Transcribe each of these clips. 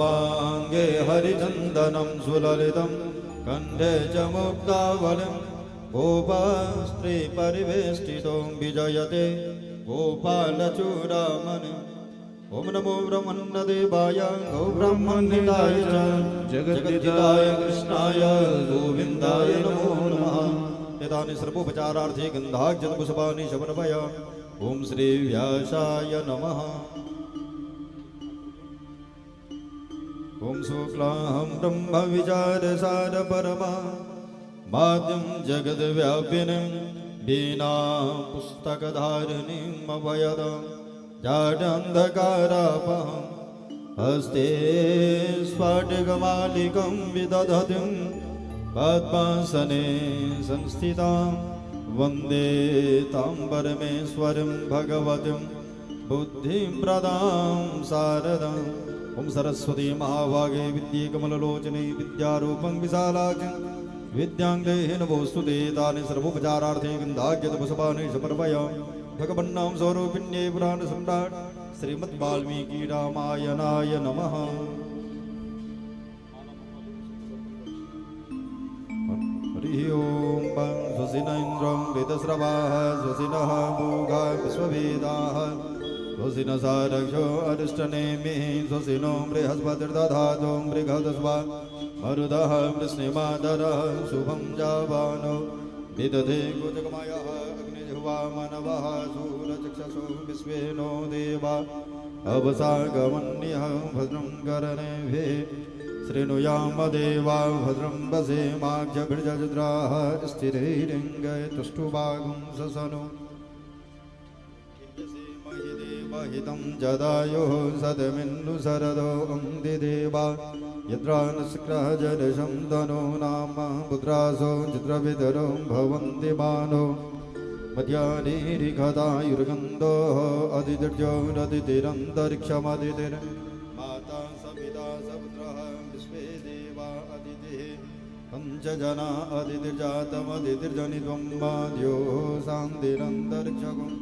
वांगे हरिचंदनं सुललितं कंठे च मुक्तावलिं गोपास्त्री परिवेष्टितो विजयते गोपालचूडामणि। ओम नमो ब्रह्मण्यदेवाय गौ ब्रह्मण्यदाय च जगद्दिताय कृष्णाय गोविन्दाय नमो नमः। एतानि सर्वोपचारार्थे गन्धाक्षतपुष्पाणि समर्पयामि। ओम श्री व्यासाय नमः। ओम शुक्लां ब्रह्म विचारसार परमा माद्यं जगद्व्यापिनीं वीणा पुस्तकधारिणीम् अभयदां जाड्यन्धकारापहं हस्ते स्फटिकमालिकं विदधतीं पद्मासने संस्थितां वन्दे तां परमेश्वरीं भगवतीं बुद्धिं प्रदां शारदाम्। ओम सरस्वती महाभागे विद्ये कमललोचने विद्यारूपं विशालाक्षं विद्यांगे नमोस्तुते। तानि सर्वोपचारार्थे गन्धाक्षतपुष्पाणि समर्पयामि। भगवन्नां स्वरूपिण्ये पुराण सम्राट श्रीमद् वाल्मीकि रामायणाय नमः। हरि ओम। स्वस्ति न इन्द्रो वेदस्रवाः स्वस्ति नः पूषा विश्ववेदाः स्वस्ति न सारक्षो अरिष्टनेमिः स्वस्ति नो बृहस्पतिर्दधातु मृगधस्वा मरुदः वृष्णिमातरः शुभं जावानो विदधे कुजगमयः अग्निजिह्वा मनवः सूरचक्षुषो विश्वे नो देवा अवसागमन्यः भद्रं कर्णेभिः शृणुयाम देवा भद्रं वसेमाक्षभिर्जजद्राः स्थिरैरङ्गै तुष्टुभागं ससनो महितं जदायुः सदमिन्नु शरदो अन्दिदेवा यद्रानस्क्रः जलशं तनो नाम पुत्रासो चित्रवितरो भवन्ति मानो मध्यानिरिखतायुर्गन्धोः अदितिर्ज्योरदितिरन्तरिक्षमदितिर् माता सपिता सपुत्रः विश्वे देवा अदितिः पञ्चजना अदितिर्जातमदितिर्जनित्वं माद्यो शान्तिरन्तरिक्षगुम्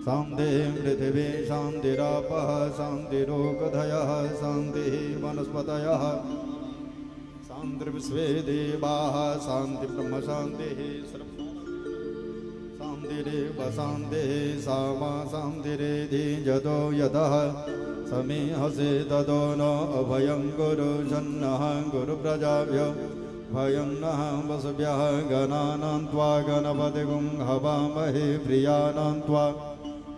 शान्ति पृथिवी शान्तिरापः शान्तिरोगधयः शान्तिः वनस्पतयः शान्तिर्विश्वे देवाः शान्तिब्रह्म शान्तिः शान्तिरेव शान्तिः सामा शान्तिरेधि जतो यतः समीहसे ततो न अभयं कुरु जन्नः गुरुप्रजाभ्यो भयं नः वसुभ्यः गणानां त्वा गणपतिगुं हवामहे प्रियाणां त्वा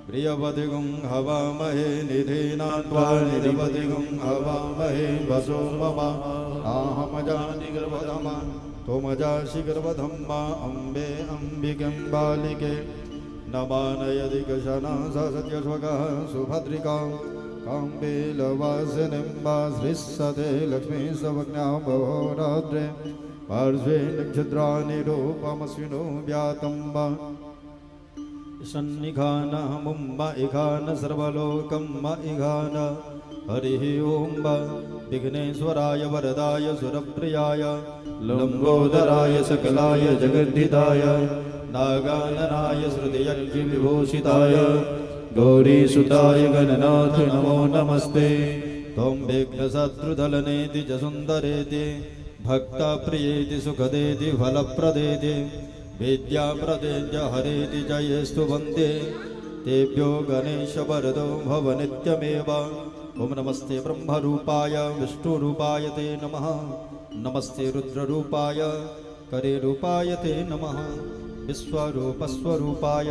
प्रियपतिगुं हवामहे निधीनां त्वा निधिपतिगुं हवामहे वसो मम आहमजानि गर्भधमा त्वमजासि गर्भधम्मा अम्बे अम्बिके बालिके नमानयदिकशना सत्यस्वगः सुभद्रिका काम्बेलवासिनीं वा श्रीसते लक्ष्मी सवज्ञा भवोरात्रे पार्श्वे नक्षत्राणि रूपमस्विनो व्यातं वा सन्निघान मुम्ब इघान सर्वलोकं म इघान। हरिः ओम। विघ्नेश्वराय वरदाय सुरप्रियाय लंबोदराय सकलाय जगद्धिताय नागाननाय श्रुतियज्ञविभूषिताय गौरीसुताय गणनाथ नमो नमस्ते। त्वं विघ्नशत्रुदलनेति च सुन्दरेति भक्तप्रियेति सुखदेति फलप्रदेति विद्याप्रदेद्य हरेति जयेस्तु वन्दे तेभ्यो गणेशवरदो भव नित्यमेव। ओम नमस्ते ब्रह्मरूपाय विष्णुरूपाय ते नमः। नमस्ते रुद्ररूपाय करेरूपाय ते नमः। विश्वरूपस्वरूपाय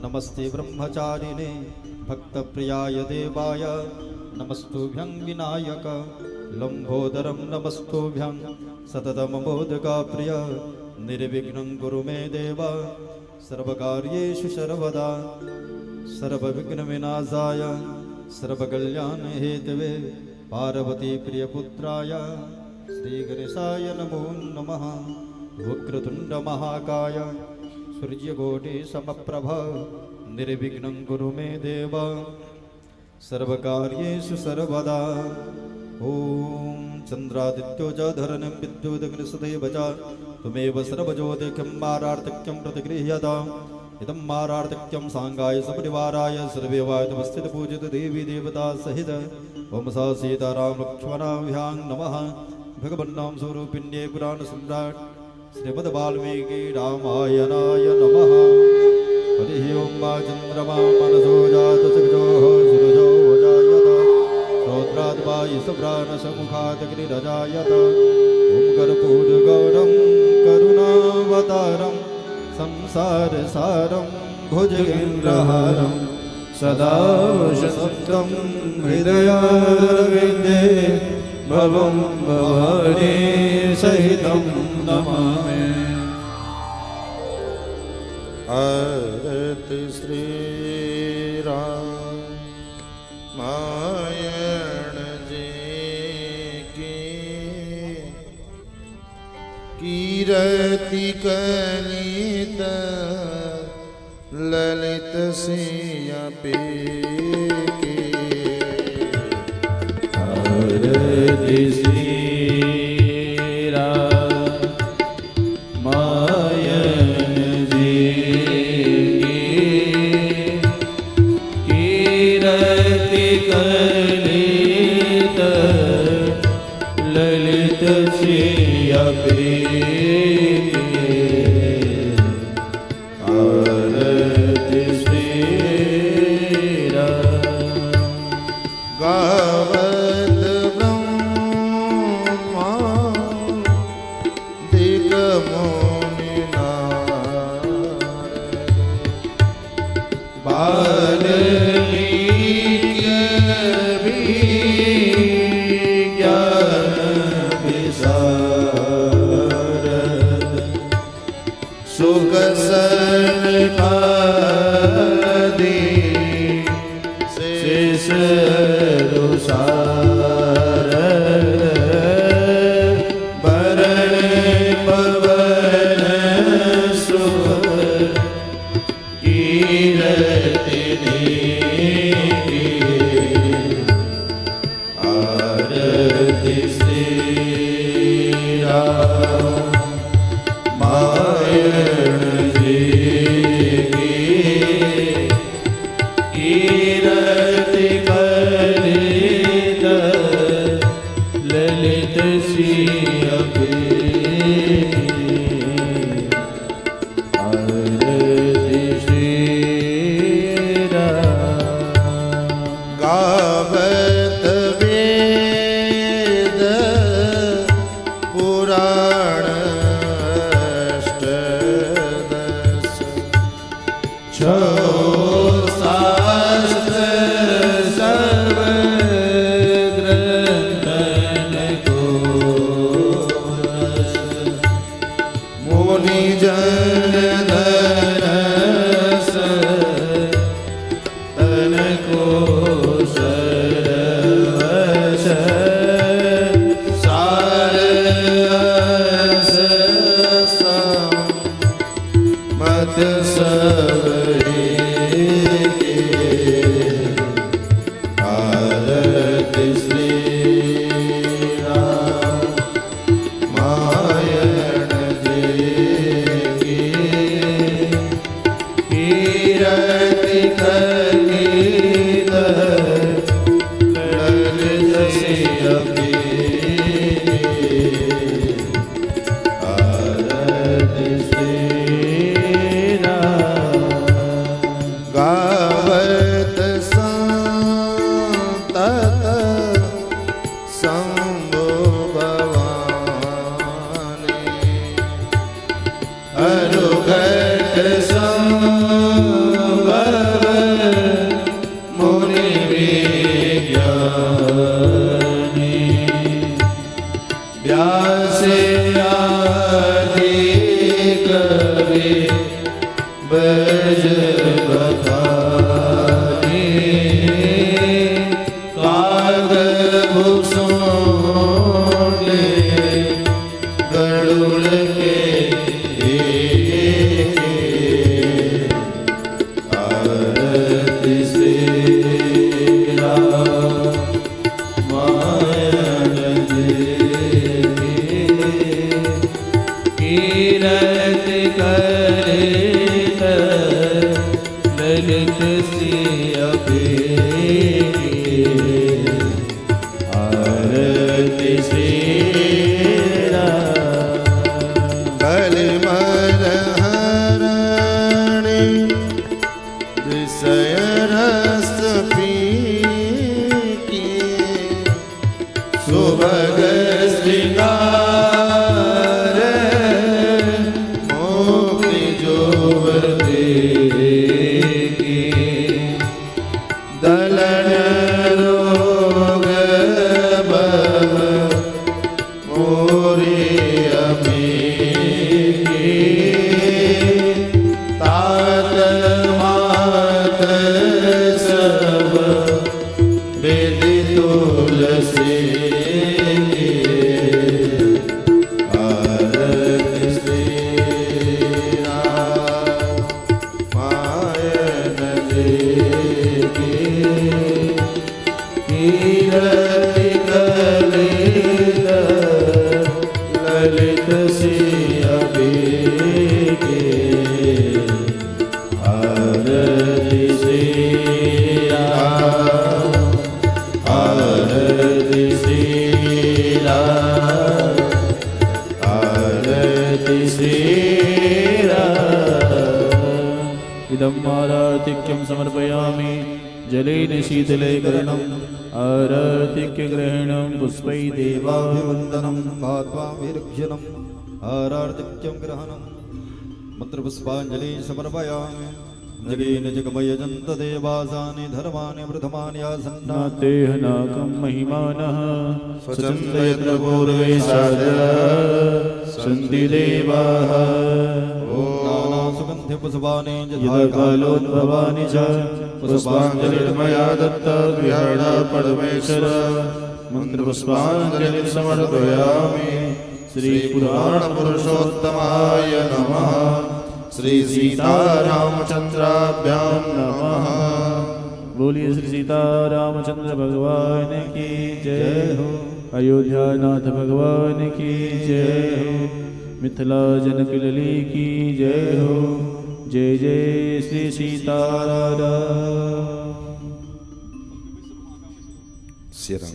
नमस्ते ब्रह्मचारिणे भक्तप्रियाय देवाय नमस्तुभ्यं विनायक लंबोदरं नमस्तुभ्यं सततमबोधकाप्रिय निर्विघ्नं कुरु मे देव सर्वकार्येषु सर्वदा सर्वविघ्नविनाशाय सर्वकल्याणहेतवे पार्वती प्रियपुत्राय श्रीगणेशाय नमो नमः। वक्रतुण्डमहाकाय सूर्यकोटिसमप्रभ निर्विघ्नं कुरु मे देव सर्वकार्येषु सर्वदा। ओम चंद्रादित्यो च धरणं विद्युदग्निसुदेव च त्वमेव सर्वज्योतिर्गं मारार्तिक्यं प्रतिगृह्यताम्। इदं मारार्तिक्यं सांगाय सपरिवाराय सर्वे वायुमस्थित पूजित देवी देवता सहित ओम सा सीताराम लक्ष्मणाभ्यां नमः भगवन्नाम स्वरूपिण्ये पुराण सम्राट श्रीमद् वाल्मीकि रामायणाय नमः। हरि ओम वा चंद्रमा मनसो जात सविजोः सूरजो जायत श्रोत्राद् वा ईशप्राणसमुखात् अग्निरजायत। ओम कर्पूरगौरं करुणावतारं संसारसारं भुजगेन्द्रहारं सदा वसन्तं हृदयारविन्दे भवं भवानी सहितं नमामि। आरति श्री रामायण जी की कीरति कलित ललित सिया पे आरति श्री रामायण जी की कीरति कलित ललित सिया पे सुभग श्रृंगार मुक्ति जोवते की दलन रोग भव मोरे अमी तात मात सब बेदी तुलसी ललित सिया के आरती सिया आरती सिया आरती सिया इदं आराधिक्यं समर्पयामि जलेन शीतले करणम् आराधिक्यग्रहणं पुष्पै देवाभिवन्दनं भात्वाभिर्घ्यनम् आरार्तिक्यं ग्रहणं मन्त्रपुष्पाञ्जलि समर्पयामि जगेन जगमयजन्त देवासानि धर्माणि प्रथमानि आसन्ना तेहनाकं महिमानः स्वचन्द्रयत्र पूर्वे सादर सन्ति देवाः सुगन्धिपुष्पाणि यदा कालोद्भवानि च पुष्पाञ्जलिर्मया दत्ता गृहाणा परमेश्वर मन्त्रपुष्पाञ्जलिं समर्पयामि श्रीपुराणपुरुषोत्तमाय नमः श्री सीतारामचन्द्राभ्यां नमः। बोलिए श्री सीतारामचंद्र भगवान की जय हो। अयोध्यानाथ भगवान की जय हो। मिथिला जनक लली की जय हो। जय जय श्री सीताराम। श्री राम।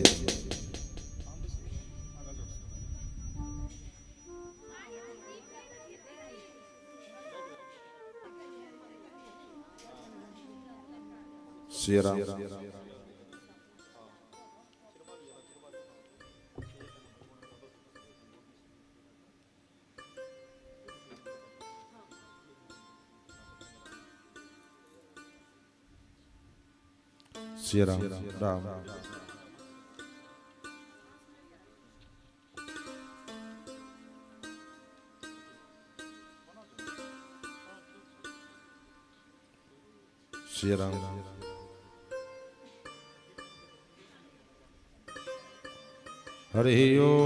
श्री राम राम श्री राम हरि ओम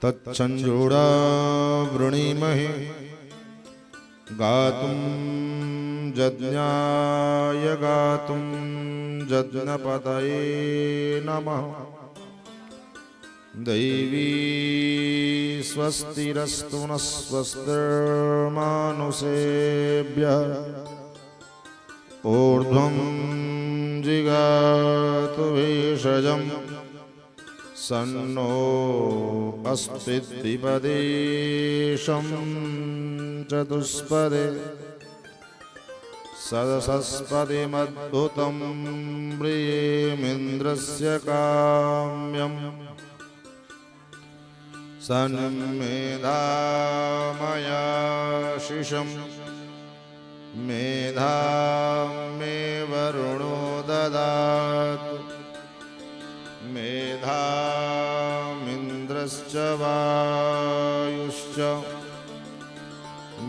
तत्संजोड़ा वृणीमहे गातुं यज्ञाय गातुं यज्ञपतये नमः। दैवी स्वस्तिरस्तु नः स्वस्तिर्मानुषेभ्यः ऊर्ध्वं जिगातु भेषजं सन्नो अस्ति द्विपदेशं चतुष्पदे सदसस्पतिमद्भुतं प्रियेमिन्द्रस्य काम्यम् सन्मेधामयाशिषं मेधां मे वरुणो ददातु मेधामिन्द्रश्च वायुश्च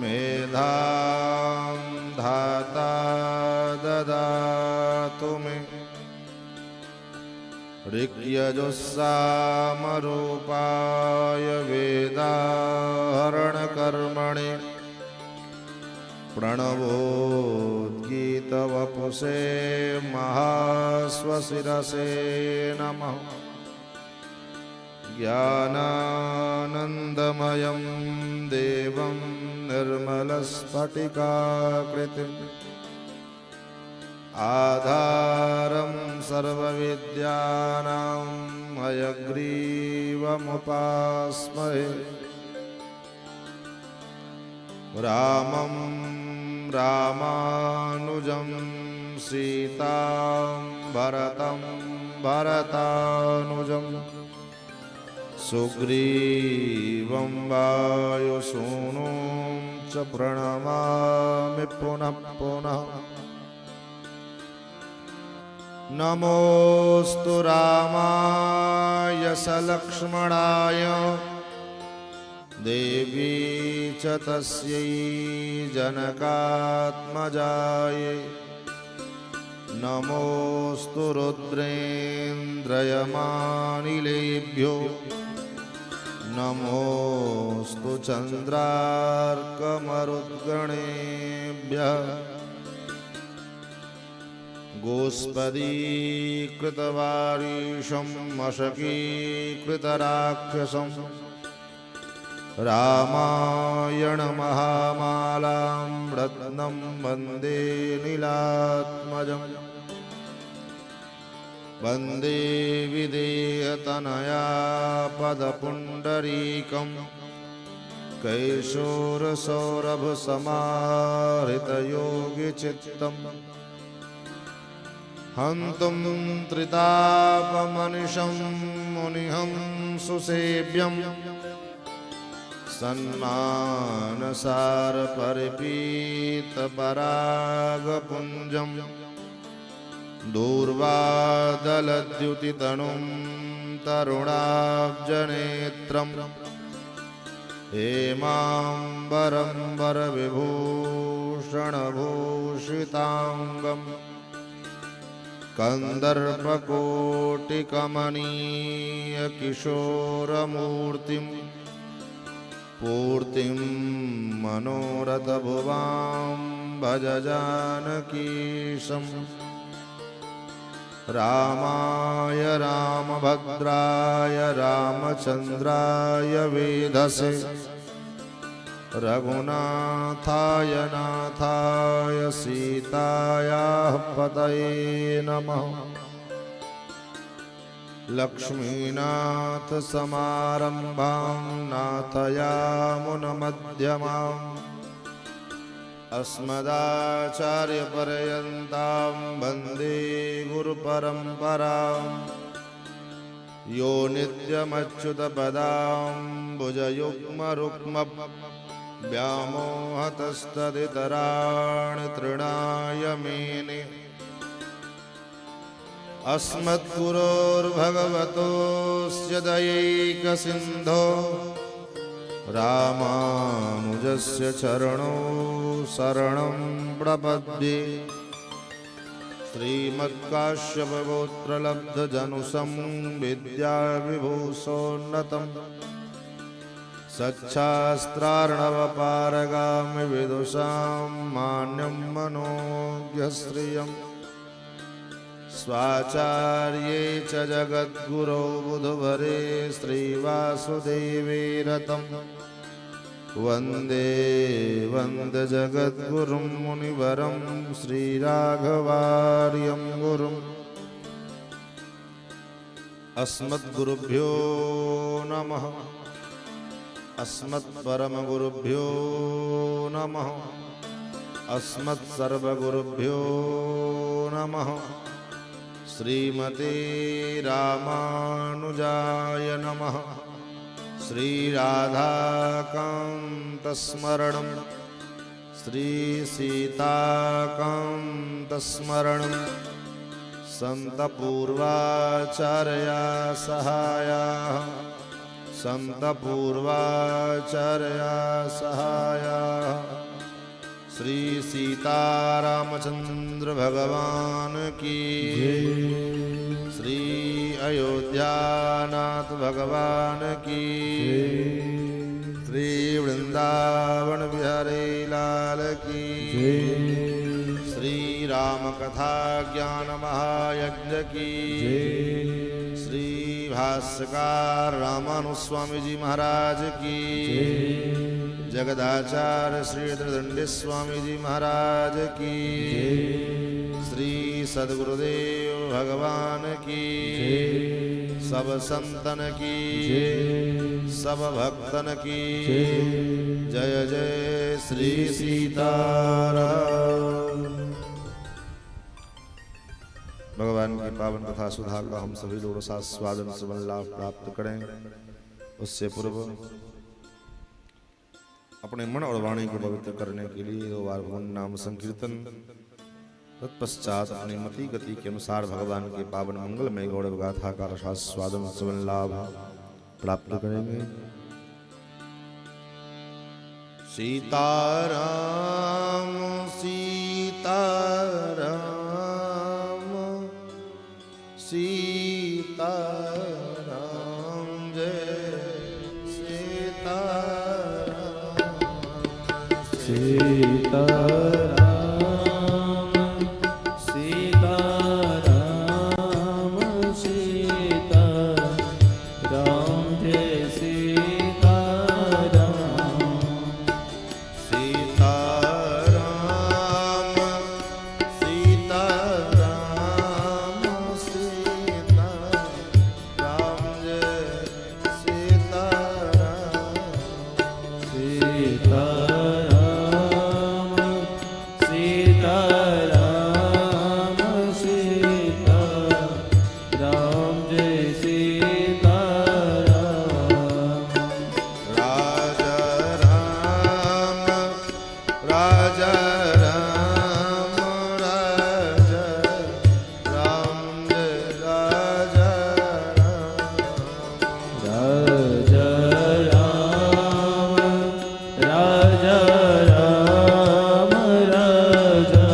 मेधां धाता ददातु मे। ऋग्यजुस्सामरूपाय वेदाहरणकर्मणि प्रणवोद्गीतवपुषे महाश्वशिरसे नमः। ज्ञानानन्दमयं देवं निर्मलस्फटिकाकृतिम् आधारं सर्वविद्यानां हयग्रीवमुपास्महे। रामं रामानुजं सीतां भरतं भरतानुजं सुग्रीवं वायुसूनुं च प्रणमामि पुनः पुनः। नमोऽस्तु रामाय सलक्ष्मणाय देवी च तस्यै जनकात्मजायै। नमोऽस्तु रुद्रेन्द्रयमानिलेभ्यो नमोऽस्तु चन्द्रार्कमरुद्गणेभ्यः। गोस्पदीकृतवारीशं मशकीकृतराक्षसं रामायणमहामालां रत्नं वन्दे नीलात्मजम्। वन्दे विदेहतनया पदपुण्डरीकं कैशोरसौरभसमाहृतयोगिचित्तम्। हन्तुं त्रितापमनिशं मुनिहं सुसेव्यं सन्मानसारपरिपीतपरागपुञ्जं दूर्वादलद्युतितनुं तरुणाब्जनेत्रं हेमाम्बरं वरविभूषणभूषिताङ्गम् कन्दर्पकोटिकमनीयकिशोरमूर्तिं पूर्तिं मनोरथभुवां भज जानकीशम्। रामाय रामभद्राय रामचन्द्राय वेधसे रघुनाथाय नाथाय सीतायाः पतये नमः। लक्ष्मीनाथसमारम्भां नाथयामुनमध्यमाम् अस्मदाचार्यपर्यन्तां वन्दे गुरुपरम्पराम्। यो नित्यमच्युतपदाम्बुजयुग्मरुक्म व्यामोहतस्तदितराणि तृणाय मेने। अस्मद्गुरोर्भगवतोऽस्य दयैकसिन्धो रामानुजस्य चरणो शरणं प्रपद्ये। श्रीमत्काश्यपगोत्रलब्धजनुसंविद्याविभूषोन्नतं सच्छास्त्रार्णवपारगामि विदुषां मान्यं मनोज्ञश्रियम्। स्वाचार्ये च जगद्गुरौ बुधवरे श्रीवासुदेवे रतं वन्दे वन्दे जगद्गुरुं मुनिवरं श्रीराघवार्यं गुरुम्। अस्मद्गुरुभ्यो नमः। अस्मत्परमगुरुभ्यो नमः। अस्मत्सर्वगुरुभ्यो नमः। श्रीमते रामानुजाय नमः। श्रीराधाकान्तस्मरणं श्रीसीताकान्तस्मरणं सन्तपूर्वाचार्या सहायाः सन्तपूर्वाचार्या सहायाः। श्री सीतारामचंद्र भगवान की, श्री अयोध्यानाथ भगवान की, श्री वृंदावन बिहारी लाल की, श्री राम कथा ज्ञान महायज्ञ की, श्री भाष्यकार रामानुस्वामी जी महाराज की, जगदाचार्य श्री त्रिदंडी स्वामी जी महाराज की, श्री सद्गुरुदेव भगवान की, सब संतन की सब भक्तन की जय जय श्री सीताराम। भगवान की पावन कथा सुधा का हम सभी लोग स्वादन सुवन लाभ प्राप्त करें। उससे पूर्व अपने मन और वाणी को पवित्र करने के लिए 2 बार भगवान नाम संकीर्तन, तत्पश्चात अपनी मति गति के अनुसार भगवान के पावन मंगलमय गौरव गाथा का रसास्वादन सुवन लाभ प्राप्त करेंगे। सीताराम सीताराम सीताराम जय सीताराम सीताराम सीताराम सीताराम जय सीताराम सीताराम सीताराम सीताराम जय सीताराम सीताराम सीताराम सीताराम जय सीताराम राजा राम राजा राम राजा राम जय राजा राम राजा राम राजा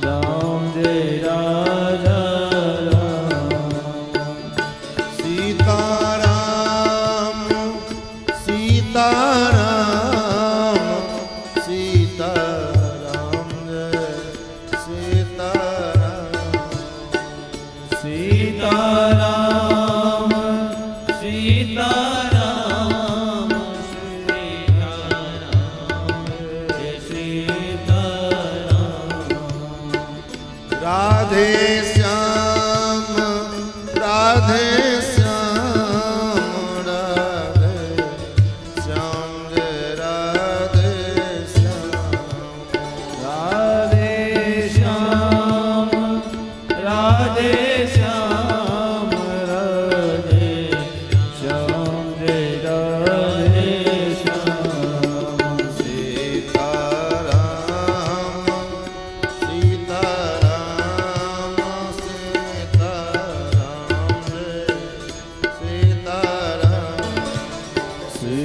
राम जय राजा राम सीताराम सीताराम सीताराम जय सीताराम सीताराम सीताराम सीताराम जय सीताराम राधे श्याम राधे श्याम राधे श्याम जय राधे श्याम राधे श्याम राधे श्याम राधे श्याम जय राधे श्याम सीताराम सीताराम सीताराम जय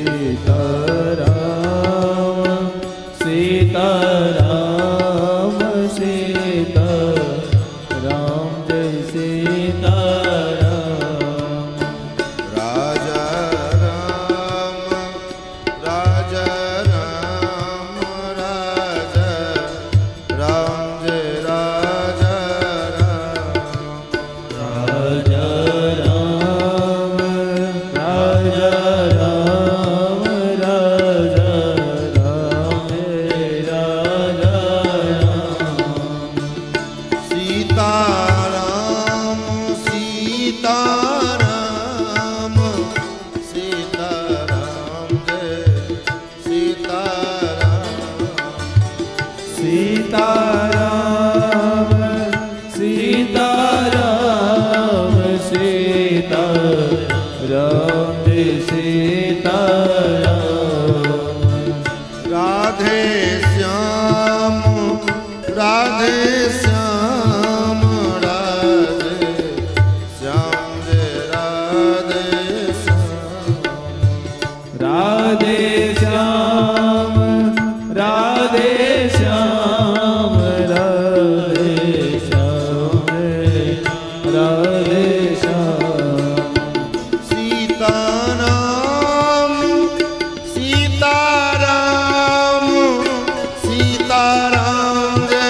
सीताराम सीताराम सीताराम सीताराम जय सीताराम राजा राम राजा राम राजा राम जय राजा राम राजा राम राजा राम राजा राम जय राजा राम सीताराम सीताराम सीताराम जय सीताराम सीताराम सीताराम सीताराम जय सीताराम राधे श्याम राधे श्याम राधे श्याम जय राधे श्याम राधे श्याम राधे श्याम राधे श्याम राधे श्याम सीताराम सीताराम सीताराम जय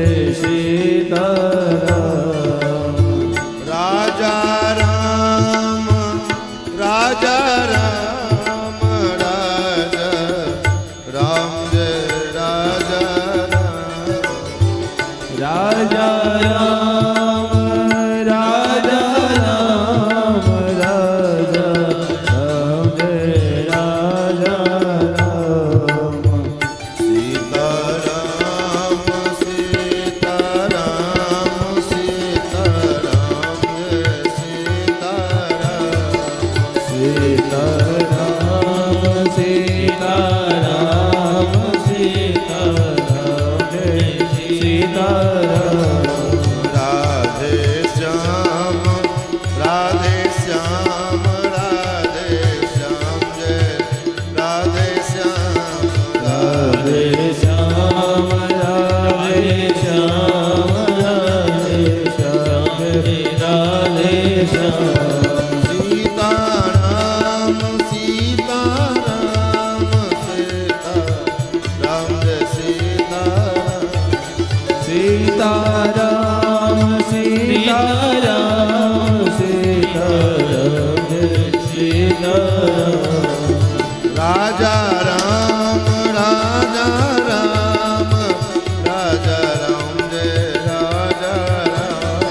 जय सीताराम। राजा राम राजा राम राजा राम जय राजा राम। राजा राम राजा राम राजा राम जय राजा राम। सीताराम सीताराम सीताराम जय सीताराम। सीताराम सीताराम सीताराम जय सीताराम। राधे श्याम राधे श्याम राधे श्याम जय राधे श्याम। राधे श्याम राधे श्याम राधे श्याम जय राधे श्याम। सीताराम सीताराम सीताराम जय सीताराम। सीताराम सीताराम सीताराम जय सीताराम। राजा राम राजा राम राजा राम जय राजा राम।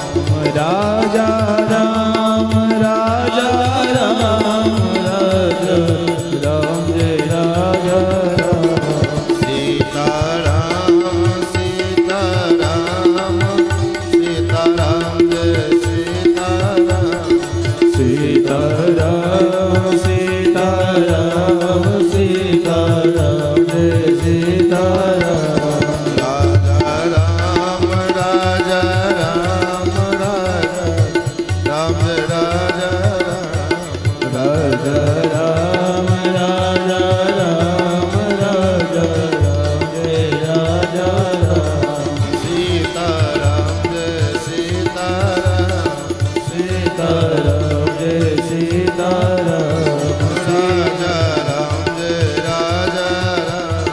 राजा राम राजा राम राजा राम जय राजा राम। सीताराम सीताराम सीताराम जय सीताराम। सीताराम सीताराम सीताराम जय सीताराम। राजा राम राजा राम राजा राम जय राजा राम। राजा राम राजा राम राजा राम जय राजा राम। सीताराम जय सीताराम। सीताराम जय सीताराम। राजा राम जय राजा राम।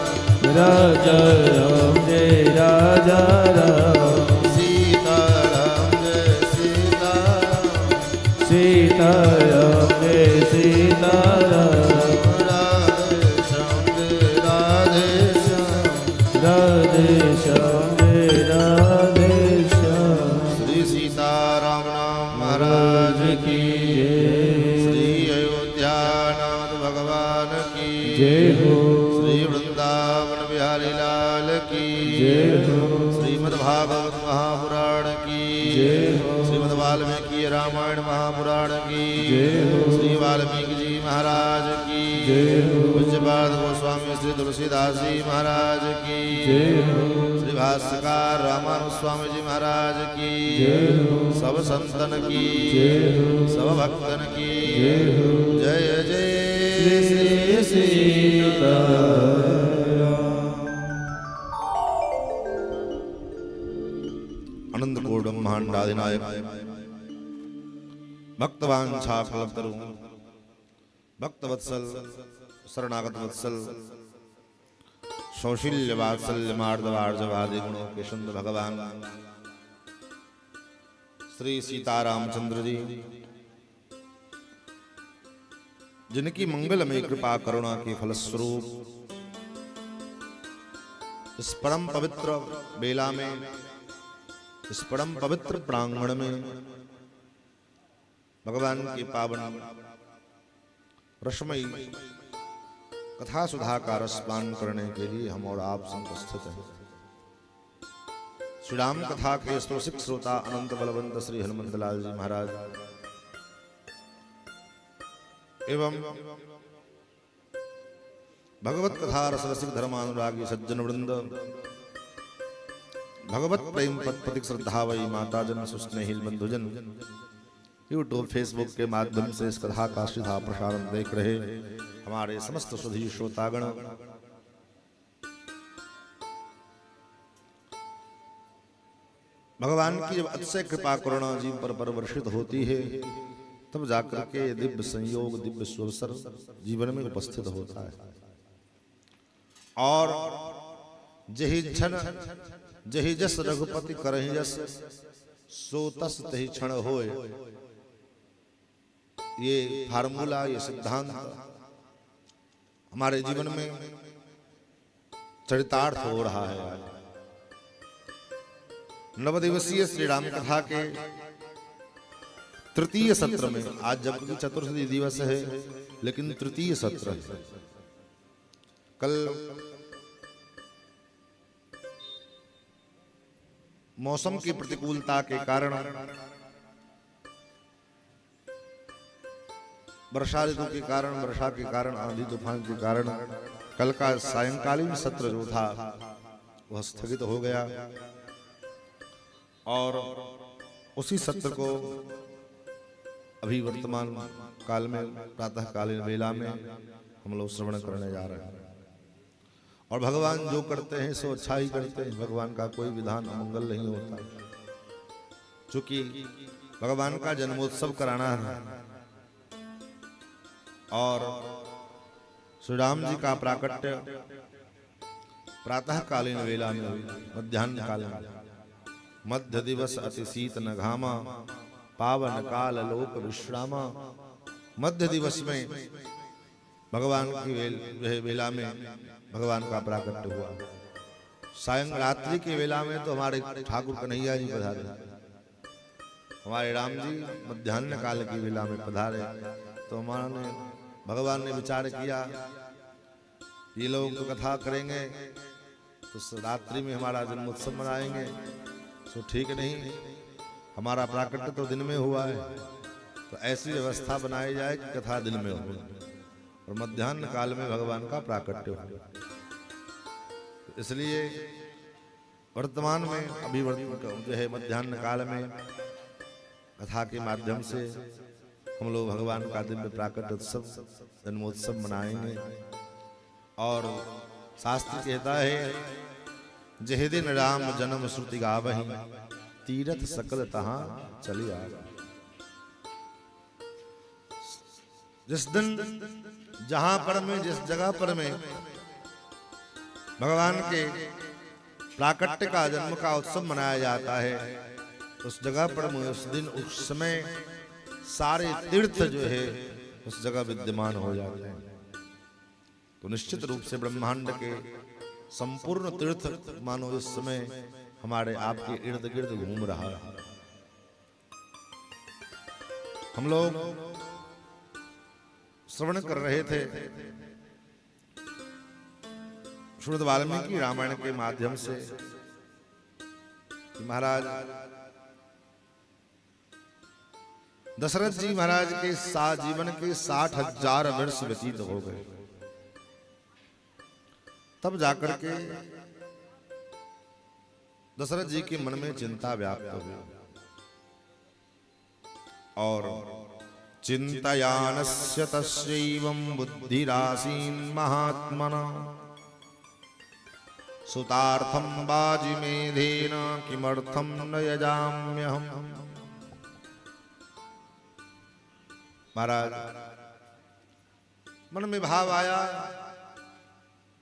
राजा राम जय राजा राम। सीताराम जय सीताराम। सीताराम जय सीताराम। राधे श्याम जय राधे श्याम। राधे श्याम जय राधे श्याम। श्री सीताराम नाम महाराज की जय। श्री अयोध्यानाथ भगवान की जय हो। श्री वृंदावन बिहारी लाल की जय हो। श्रीमद्भागवत महापुराण की जय हो। श्रीमद् वाल्मीकि रामायण महापुराण की जय हो। श्री वाल्मीकि जी महाराज की जय हो। पूज्यपाद गोस्वामी श्री तुलसीदास जी महाराज की जय हो। श्री भाष्यकार रामानुज स्वामी जी महाराज की जय हो। सब संतन की जय हो। सब भक्तन की जय हो। जय जय श्री सीताराम। अनंत कोट ब्रह्मांडाधिनायक भक्तवांछा कल्पतरु भक्तवत्सल शरणागत वत्सल सौशील्य वात्सल्य मार्दवार्जवादि गुणों के सुंदर भगवान श्री सीतारामचंद्र जी जिनकी मंगलमय कृपा करुणा के फलस्वरूप इस परम पवित्र बेला में इस परम पवित्र प्रांगण में भगवान के पावन रसमयी कथा सुधा का रसपान करने के लिए हम और आप उपस्थित हैं। श्री राम कथा के स्तोषिक श्रोता अनंत बलवंत श्री हनुमंत लाल जी महाराज एवं भगवत कथा रसरसिक धर्मानुरागी सज्जन वृंद भगवत प्रेम पद श्रद्धा वही माता जन सुस्नेहिल बंधुजन यूट्यूब फेसबुक के माध्यम से इस कथा का सीधा प्रसारण देख रहे हमारे समस्त सुधी श्रोतागण भगवान की जब अतिशय कृपा करुणा जीव पर वर्षित होती है तब जाकर के दिव्य संयोग दिव्य सुअवसर जीवन में उपस्थित होता है और जही क्षण जहि जस रघुपति करहि जस सो तस तहि क्षण होय। ये फार्मूला, ये सिद्धांत हमारे जीवन में चरितार्थ हो रहा है। आज नवदिवसीय श्री राम कथा के तृतीय सत्र में, आज जबकि चतुर्थी दिवस है लेकिन तृतीय सत्र है। कल मौसम की प्रतिकूलता के कारण, वर्षा ऋतु के कारण, वर्षा के कारण, आंधी तूफान के कारण कल का सायंकालीन सत्र जो था वह स्थगित हो गया और उसी सत्र को अभी वर्तमान काल में प्रातःकालीन वेला में हम लोग श्रवण करने जा रहे हैं। और भगवान जो करते हैं सो अच्छा ही करते हैं। भगवान का कोई विधान अमंगल नहीं होता। चूंकि भगवान का जन्मोत्सव कराना है और श्री राम जी का प्राकट्य प्रातःकालीन वेला में, मध्याह्न काल में, मध्य दिवस अति शीत न घामा, पावन काल लोक विश्रामा। मध्य दिवस में भगवान की वेला में भगवान का प्राकट्य हुआ। सायं रात्रि की वेला में तो हमारे ठाकुर कन्हैया जी पधारे, हमारे राम जी मध्याह्न काल की वेला में पधारे। तो हमारे भगवान ने विचार किया ये लोग तो कथा करेंगे तो रात्रि में हमारा जन्मोत्सव मनाएंगे, तो ठीक नहीं, हमारा प्राकट्य तो दिन में हुआ है, तो ऐसी व्यवस्था बनाई जाए कि कथा दिन में हो और मध्याह्न काल में भगवान का प्राकट्य हो। इसलिए वर्तमान में अभी जो है मध्याह्न काल में कथा के माध्यम से हम लोग भगवान का दिव्य प्राकट्य उत्सव, जन्मोत्सव मनाएंगे। और शास्त्र कहता है जह दिन राम जन्म श्रुति गावहि, तीरथ सकल तहां चली आवे। जिस दिन जहां पर में, जिस जगह पर में भगवान के प्राकट्य का, जन्म का उत्सव मनाया जाता है, उस जगह पर में उस दिन, उस समय सारे तीर्थ जो है उस जगह विद्यमान हो जाते हैं। तो निश्चित रूप से ब्रह्मांड के संपूर्ण तीर्थ मानो इस समय हमारे आपके इर्द गिर्द घूम रहा है। हम लोग श्रवण कर रहे थे श्रीमद् वाल्मीकि रामायण के माध्यम से महाराज दशरथ जी महाराज के जीवन के 60,000 वर्ष व्यतीत हो गए। तब जाकर के दशरथ जी के मन में चिंता व्याप्त हुई और चिंतयानस्य तस्यैवं बुद्धिरासीन् महात्मना, सुतार्थं वाजिमेधेन किमर्थं न यजाम्यहम्। महाराज मन में भाव आया,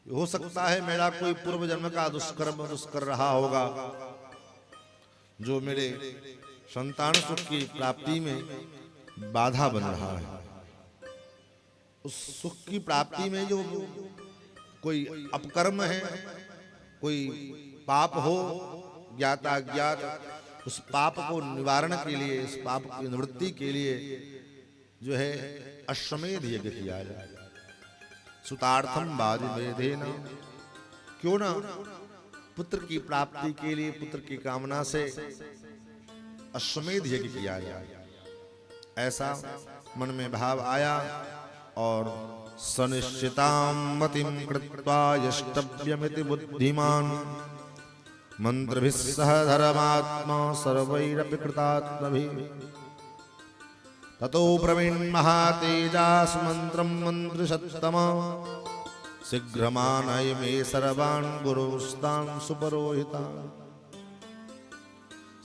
हो सकता है मेरा कोई पूर्व जन्म का दुष्कर्म दुष्कर रहा होगा जो मेरे संतान सुख की प्राप्ति में बाधा बन रहा है। उस सुख की प्राप्ति में जो कोई अपकर्म है, कोई पाप हो ज्ञात अज्ञात, उस पाप को निवारण के लिए, इस पाप की निवृत्ति के लिए जो है अश्वमेध यज्ञ किया जाए। सुतार्थम वाजिमेधेन, क्यों ना पुत्र की प्राप्ति के लिए, पुत्र की कामना से अश्वमेध यज्ञ किया जाए। ऐसा मन में भाव आया और सनिश्चितां मतिं कृत्वा यष्टव्यमिति बुद्धिमान् मंत्रभिः सह धर्मात्मा सर्वैरपि कृतात्मभिः। ततो ब्रवीण महातेजास मंत्रं मंत्रशततम, शीघ्रमानय मे सर्वान् गुरुस्तान् सुपरोहितान्।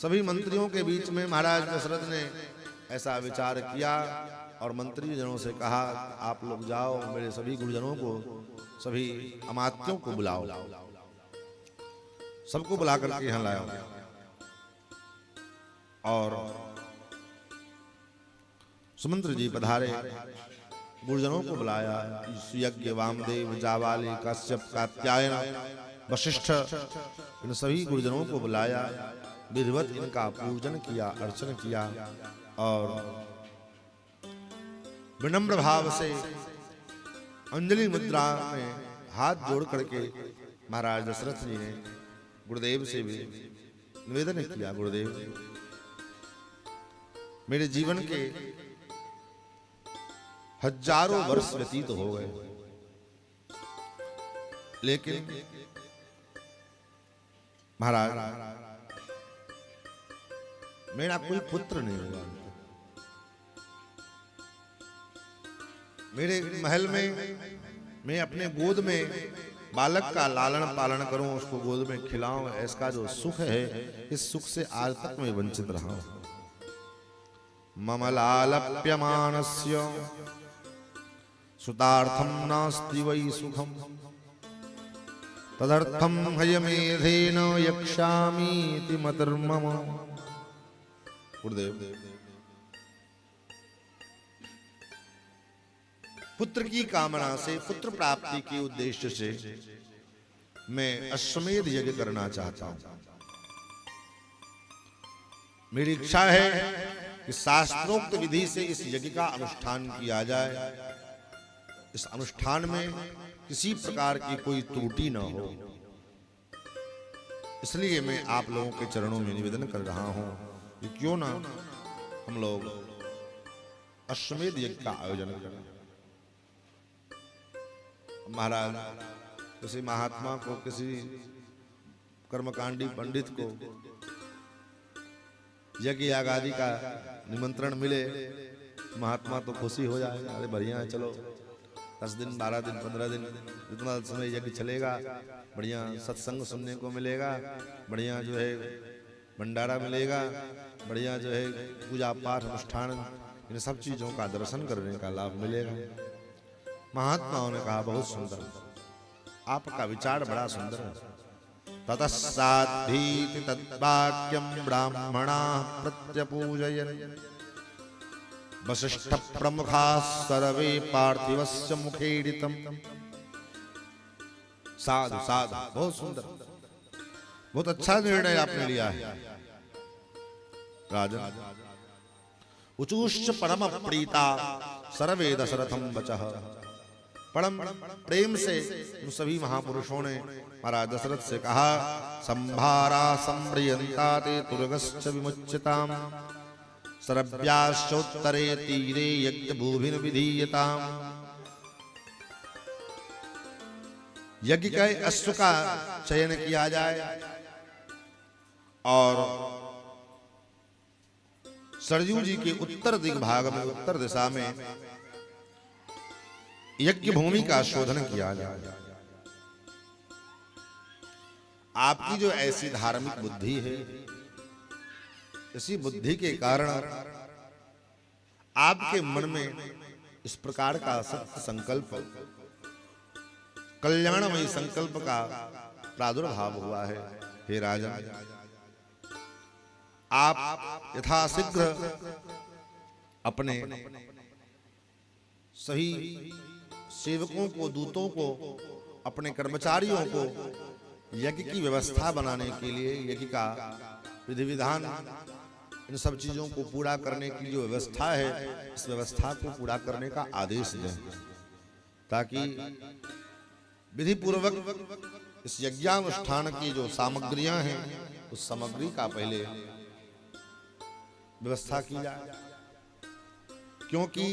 सभी मंत्रियों के बीच में महाराज दशरथ ने ऐसा विचार किया और मंत्री जनों से कहा आप लोग जाओ, मेरे सभी गुरुजनों को, सभी अमात्यों को बुलाओ। सबको बुला करके यहां लाया और सुमंत्र जी पधारे, गुरुजनों को बुलाया। यज्ञ, वामदेव, जावाली, कश्यप, कात्यायन, वशिष्ठ, इन सभी गुरुजनों को बुलाया। विधिवत इनका पूजन किया, अर्चन किया और विनम्र भाव से अंजलि मुद्रा में हाथ जोड़ करके महाराज दशरथ जी ने गुरुदेव से भी निवेदन किया, गुरुदेव मेरे जीवन के हजारों वर्ष व्यतीत हो गए, लेकिन महाराज मेरा कोई पुत्र नहीं हुआ। मेरे महल में मैं अपने गोद में बालक का लालन पालन करूं, उसको गोद में खिलाऊं, इसका जो सुख है, इस सुख से आज तक मैं वंचित रहा हूं। मम लालप्यमानस्य सुतार्थम नास्ति वै सुखम तदर्थम हयमेधेन यक्षामीति मतिर्मम। गुरुदेव पुत्र की कामना से, पुत्र प्राप्ति के उद्देश्य से मैं अश्वमेध यज्ञ करना चाहता हूं। मेरी इच्छा है कि शास्त्रोक्त विधि से इस यज्ञ का अनुष्ठान किया जाए, इस अनुष्ठान में किसी प्रकार की कोई त्रुटि न हो। इसलिए मैं आप लोगों के चरणों में निवेदन कर रहा हूं कि क्यों ना हम लोग अश्वमेध यज्ञ का आयोजन करें। महाराज किसी महात्मा को, किसी कर्मकांडी पंडित को यज्ञ याग आदि का निमंत्रण मिले, महात्मा तो खुशी हो जाएगा, अरे बढ़िया है, चलो 10 दिन 12 दिन 15 दिन जितना समय यज्ञ चलेगा, बढ़िया सत्संग सुनने को मिलेगा, बढ़िया जो है भंडारा मिलेगा, बढ़िया जो है पूजा पाठ अनुष्ठान, इन सब चीजों का दर्शन करने का लाभ मिलेगा। महात्माओं ने कहा बहुत सुंदर, आपका विचार बड़ा सुंदर है। ततस्साद्धीति तद्वाक्यं ब्राह्मणाः प्रत्यपूजयन् वसिष्ठ प्रमुखाः सर्वे पार्थिवस्य मुखेरितम्। साधु साधु, बहुत सुंदर, बहुत अच्छा निर्णय आपने लिया है राजन। उचूश्च परम प्रीता सर्वे दशरथं वचः। परम प्रेम से उन सभी महापुरुषों ने महाराज दशरथ से कहा, संभारा संप्रियंता ते तुर्गश्च विमुच्यताम् सरव्याश्चोत्तरे तीरे यज्ञ भूभिन विधीयताम्। यज्ञ के अश्व का चयन किया जाए और सरयू जी के उत्तर दिग्भाग में, उत्तर दिशा में यज्ञ भूमि का शोधन किया जाए। आपकी जो ऐसी धार्मिक बुद्धि है, इसी बुद्धि के कारण आपके मन में इस प्रकार का सत्य संकल्प, कल्याणमयी संकल्प का प्रादुर्भाव हुआ है। हे राजन, आप यथाशीघ्र अपने सही सेवकों को, दूतों को, अपने कर्मचारियों को यज्ञ की व्यवस्था बनाने के लिए, यज्ञ का विधि विधान, इन सब चीजों को पूरा करने की जो व्यवस्था है, इस व्यवस्था को पूरा करने का आदेश दें, ताकि विधि पूर्वक इस यज्ञानुष्ठान की जो सामग्रियां हैं, उस सामग्री का पहले व्यवस्था की जाए। क्योंकि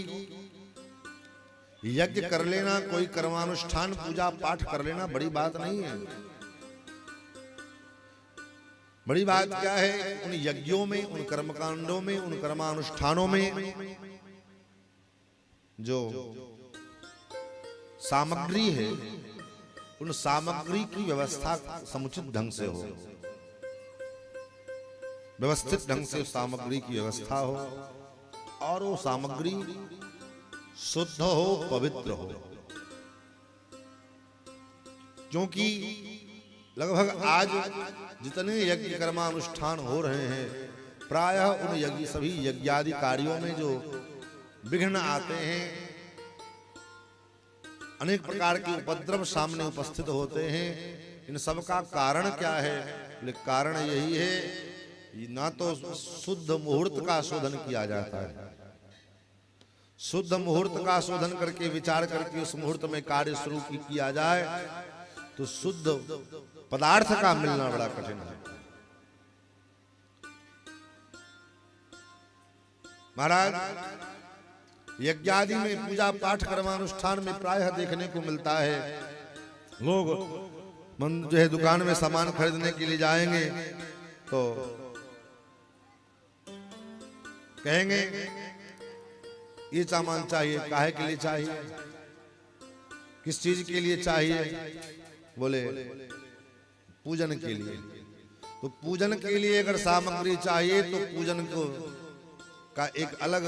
यज्ञ कर लेना, कोई कर्मानुष्ठान पूजा पाठ कर लेना बड़ी बात नहीं है। बड़ी बात क्या है, उन यज्ञों में, उन कर्मकांडों में, उन कर्मानुष्ठानों में जो सामग्री है, उन सामग्री की व्यवस्था समुचित ढंग से हो, व्यवस्थित ढंग से सामग्री की व्यवस्था हो और वो सामग्री शुद्ध हो, पवित्र हो। क्योंकि लगभग आज जितने यज्ञ कर्मानुष्ठान हो रहे हैं प्रायः उन यज्ञ सभी यज्ञादि कार्यों में जो विघ्न आते हैं, अनेक प्रकार के उपद्रव सामने उपस्थित होते हैं, इन सब का कारण क्या है? कारण यही है कि ना तो शुद्ध मुहूर्त का शोधन किया जाता है। शुद्ध मुहूर्त का शोधन करके विचार करके उस मुहूर्त में कार्य शुरू किया जाए तो शुद्ध पदार्थ का मिलना बड़ा कठिन है। महाराज, यज्ञादि में पूजा पाठ कर्मानुष्ठान में प्रायः देखने को मिलता है, लोग जो है दुकान में सामान खरीदने के लिए जाएंगे तो कहेंगे ये सामान चाहिए, काहे के लिए चाहिए, किस चीज के लिए चाहिए? बोले पूजन के लिए। तो पूजन के लिए अगर सामग्री चाहिए तो पूजन को का एक अलग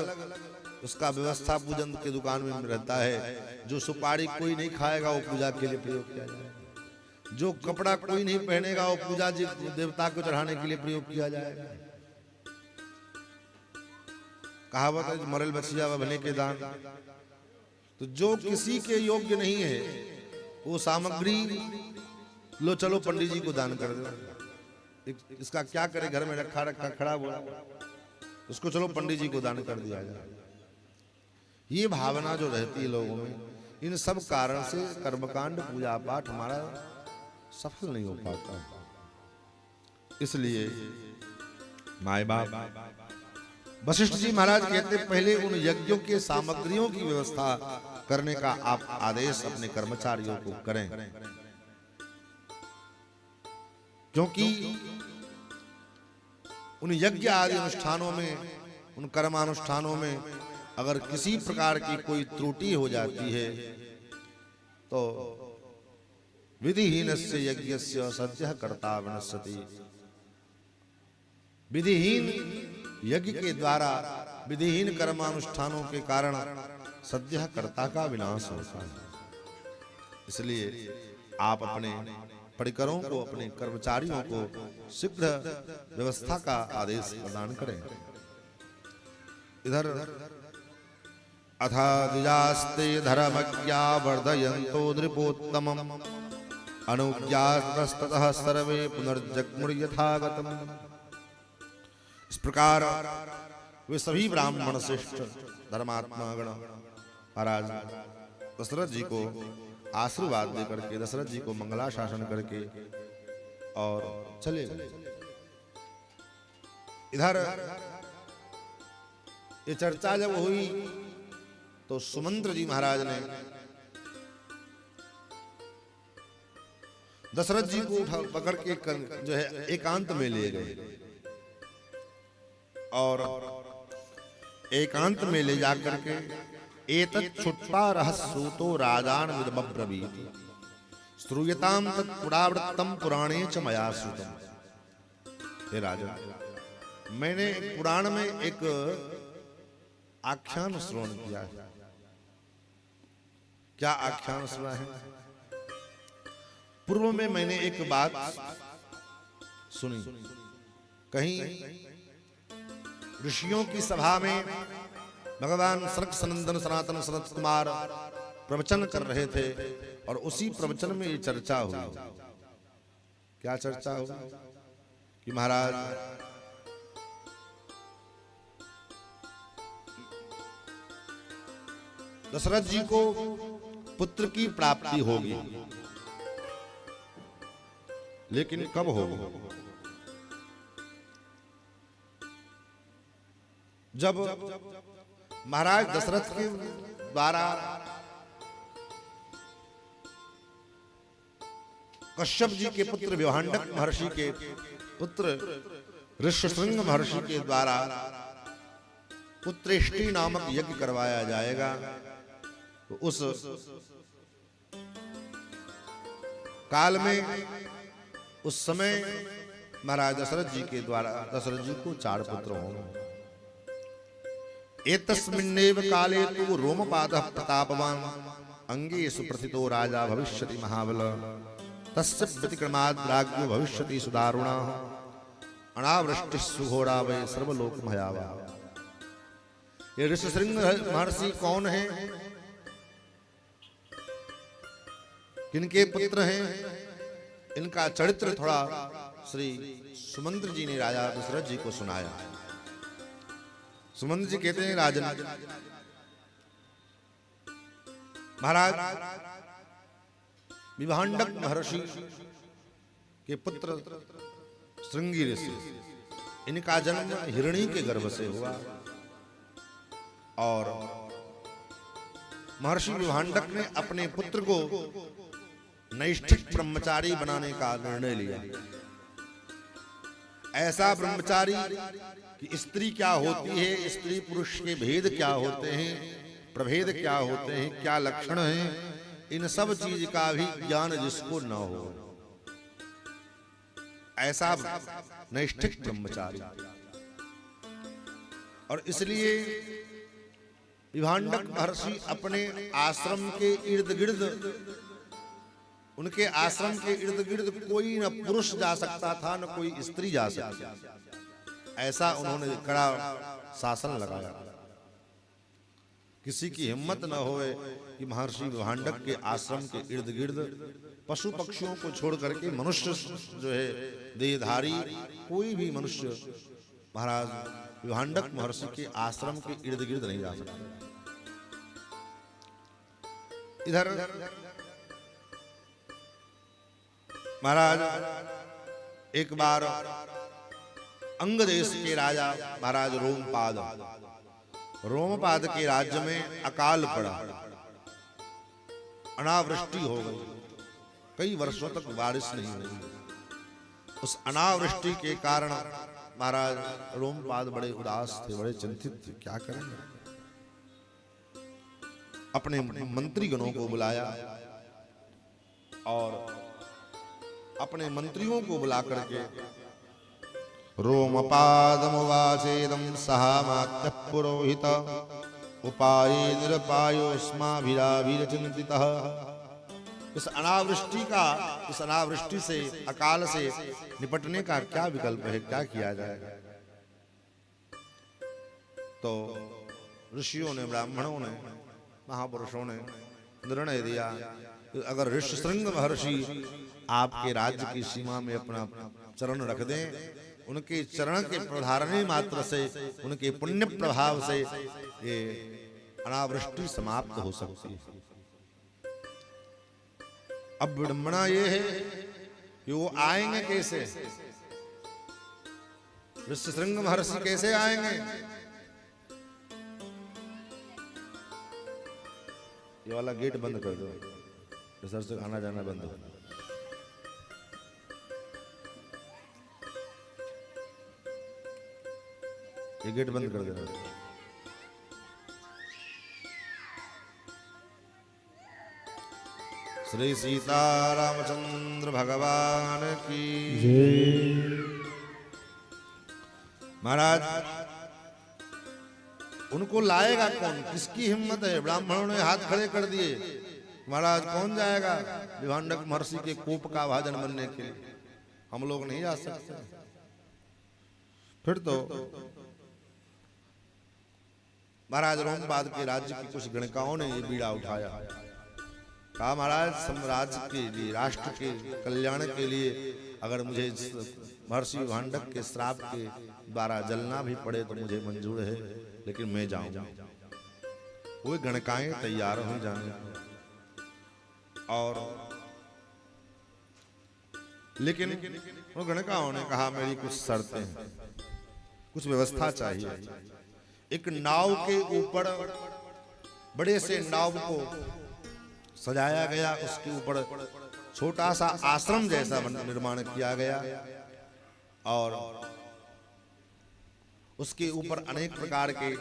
उसका व्यवस्था पूजन के दुकान में रहता है। जो सुपारी कोई नहीं खाएगा वो पूजा के लिए प्रयोग किया जाएगा, जो कपड़ा कोई नहीं पहनेगा वो पूजा देवता को चढ़ाने के लिए प्रयोग किया जाएगा। कहावत है मरल बचिया व भले के दान। तो जो किसी के योग्य नहीं है वो सामग्री लो चलो पंडित जी को दान कर दो, इसका क्या करे, घर में रखा रखा खड़ा हुआ, उसको चलो पंडित जी को दान कर दिया जाए। ये भावना जो रहती है लोगों में, इन सब कारण से कर्मकांड पूजा पाठ हमारा सफल नहीं हो पाता। इसलिए माय बाप वशिष्ठ जी महाराज कहते पहले उन यज्ञों के सामग्रियों की व्यवस्था करने का आप आदेश अपने कर्मचारियों को करें, क्योंकि उन यज्ञ आदि अनुष्ठानों में, उन कर्मानुष्ठानों में अगर किसी प्रकार की कोई त्रुटि हो जाती है तो विधिहीनस्य यज्ञस्य सद्यः कर्ता विनश्यति। विधिहीन यज्ञ के द्वारा, विधिहीन कर्मानुष्ठानों के कारण सद्यः कर्ता का विनाश होता है। इसलिए आप अपने परिकरों को, अपने कर्मचारियों को शीघ्र व्यवस्था का आदेश प्रदान करें। इधर अथा द्विजास्ते धर्मज्ञा वर्धयन्तो नृपोत्तमम् अनुज्ञातस्ततः सर्वे पुनर्जग्मुर यथागतम्। इस प्रकार वे सभी ब्राह्मण श्रेष्ठ धर्मात्मा गण महाराज दशरथ जी को आशीर्वाद दे करके, दशरथ जी को मंगलाशासन करके और चले गए। इधर ये चर्चा जब हुई तो सुमंत्र जी महाराज ने दशरथ जी को उठा पकड़ के जो है एकांत में ले गए और एकांत में ले जाकर के एतत् छुट्टा रहस्यूतो राजान विदब्रवीत श्रूयताम तत्पुरावृत्तम पुराणे च मया श्रुतम्। हे राजा, मैंने पुराण में एक आख्यान श्रवण किया है। क्या आख्यान सुना है? पूर्व में मैंने एक बात सुनी, कहीं ऋषियों की सभा में भगवान सनक सनंदन सनातन सनत कुमार प्रवचन कर रहे थे और उसी प्रवचन में ये चर्चा हुई। क्या चर्चा हुई कि महाराज दशरथ जी को पुत्र की प्राप्ति होगी, लेकिन कब होगी? जब महाराज दशरथ के द्वारा कश्यप जी के पुत्र व्योहांडक महर्षि के पुत्र ऋष्यशृंग महर्षि के द्वारा पुत्रेष्टि नामक यज्ञ करवाया जाएगा। तो उस काल में, उस समय महाराज दशरथ जी के द्वारा दशरथ जी को 4 पुत्र होंगे। एतस्मिन्नेव काले तु रोमपादः प्रतापवान् अंगेषु प्रथितो राजा भविष्यति महाबल तस्य व्यतिक्रमाद् राज्ञो भविष्यति सुदारुणा अनावृष्टि सुघोरा वै सर्वलोक भयावा। ये ऋषिशृंग महर्षि कौन है, किनके पुत्र हैं, इनका चरित्र थोड़ा श्री सुमंत्र जी ने राजा दशरथ जी को सुनाया। सुमंत्र जी कहते हैं, राजन महाराज विभांडक महर्षि के पुत्र श्रृंगी ऋषि, इनका जन्म हिरणी के गर्भ से हुआ और महर्षि विभांडक ने अपने पुत्र को नैष्ठिक ब्रह्मचारी बनाने का निर्णय लिया। ऐसा ब्रह्मचारी कि स्त्री क्या होती है, स्त्री पुरुष के भेद क्या होते हैं, प्रभेद क्या होते हैं, क्या लक्षण हैं, इन सब चीज का भी ज्ञान जिसको न हो, ऐसा नैष्ठिक ब्रह्मचारी। और इसलिए विभांडक महर्षि अपने आश्रम के इर्द गिर्द, उनके आश्रम के इर्द गिर्द कोई न पुरुष जा सकता था न कोई स्त्री जा सकती, ऐसा उन्होंने कड़ा शासन लगाया। किसी की हिम्मत न होए कि महर्षि विभांडक के आश्रम के इर्द गिर्द पशु पक्षियों को छोड़ करके मनुष्य जो है देहधारी कोई भी मनुष्य महाराज विभांडक महर्षि के आश्रम के इर्द गिर्द नहीं जा सकता। इधर महाराज एक बार अंग देश के राजा महाराज रोमपाद के राज्य में अकाल पड़ा, अनावृष्टि हो गई, कई वर्षों तक बारिश नहीं हुई। उस अनावृष्टि के कारण महाराज रोमपाद बड़े उदास थे, बड़े चिंतित थे, क्या करेंगे। अपने मंत्रीगणों को बुलाया और अपने मंत्रियों को बुला करके रोमपादमुवाचेदं सहामात्यः पुरोहित उपाये निरपायोस्माभिराभिरचिन्तितः। इस अनावृष्टि से, अकाल से निपटने का क्या विकल्प है, क्या किया जाएगा। तो ऋषियों ने, ब्राह्मणों ने, महापुरुषों ने निर्णय दिया कि अगर ऋषिशृंग महर्षि आपके राज्य की सीमा में अपना चरण रख दें, उनके चरण के प्रधारणे मात्र से, उनके पुण्य प्रभाव से ये अनावृष्टि समाप्त हो सकती है। अब विडंबना ये है कि वो आएंगे कैसे, ऋषिशृंग महर्षि कैसे आएंगे। ये वाला गेट बंद कर दो, सर से आना जाना बंद हो। ये गेट बंद कर देना। श्री सीता रामचंद्र भगवान की जय। महाराज उनको लाएगा कौन, किसकी हिम्मत है। ब्राह्मणों ने हाथ खड़े कर दिए, महाराज कौन जाएगा विभांडक महर्षि के कोप का भाजन बनने के लिए, हम लोग नहीं जा सकते। फिर तो महाराज रोमपाद के राज्य की कुछ गणिकाओं ने ये बीड़ा उठाया, कहा महाराज साम्राज्य के लिए, राष्ट्र के कल्याण के लिए अगर मुझे महर्षि विभांडक के श्राप के द्वारा जलना भी पड़े तो मुझे मंजूर है, लेकिन मैं जाऊंगा। वो गणिकाएं तैयार हो जाने और लेकिन वो गणिकाओं ने कहा मेरी कुछ शर्तें हैं, कुछ व्यवस्था चाहिए। एक नाव के ऊपर बड़े से नाव को सजाया गया, उसके ऊपर छोटा सा आश्रम जैसा निर्माण किया गया और उसके ऊपर अनेक प्रकार के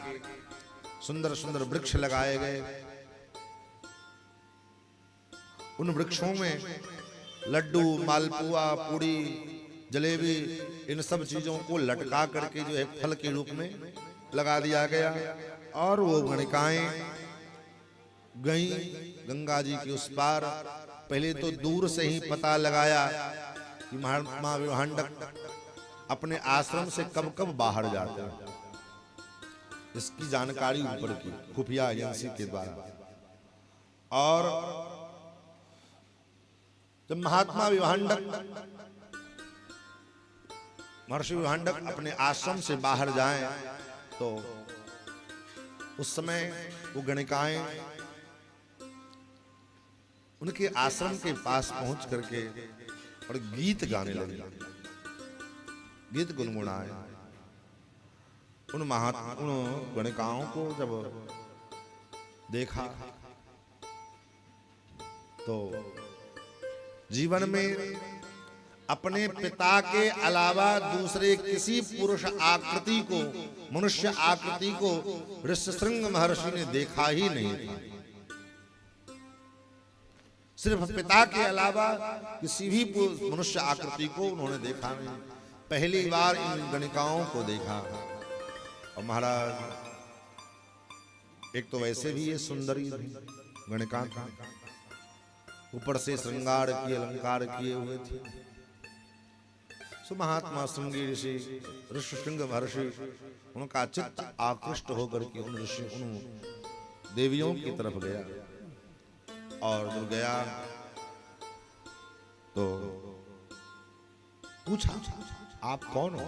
सुंदर सुंदर वृक्ष लगाए गए। उन वृक्षों में लड्डू, मालपुआ, पूड़ी, जलेबी, इन सब चीजों को लटका करके जो है फल के रूप में लगा दिया गया। और वो गणिकाएं गई गंगा जी के उस पार पहले तो दूर से ही पता लगाया कि महात्मा विभांडक अपने आश्रम से कब कब बाहर जाते हैं, इसकी जानकारी ऊपर की खुफिया एजेंसी के द्वारा। और जब महात्मा विभांडक महर्षि विभांडक अपने आश्रम से बाहर जाएं तो उस समय वो गणिकाएं उनके आश्रम के पास पहुंच करके और गीत गाने लगे, गीत गुनगुनाए। उन गणिकाओं को जब देखा तो जीवन में अपने पिता के अलावा दूसरे किसी पुरुष आकृति को, मनुष्य आकृति को ऋष्यशृंग महर्षि ने देखा ही नहीं था। सिर्फ पिता के अलावा किसी भी मनुष्य आकृति को उन्होंने देखा नहीं, पहली बार इन गणिकाओं को देखा। और महाराज एक तो वैसे भी ये सुंदरी गणिका था, ऊपर से श्रृंगार किए अलंकार किए हुए थे। सो महात्मा श्रृंगी ऋषि ऋष्यशृंग महर्षि उनका चित्त आकृष्ट होकर के उन देवियों की तरफ गया। और जब गया तो पूछा, आप कौन हो?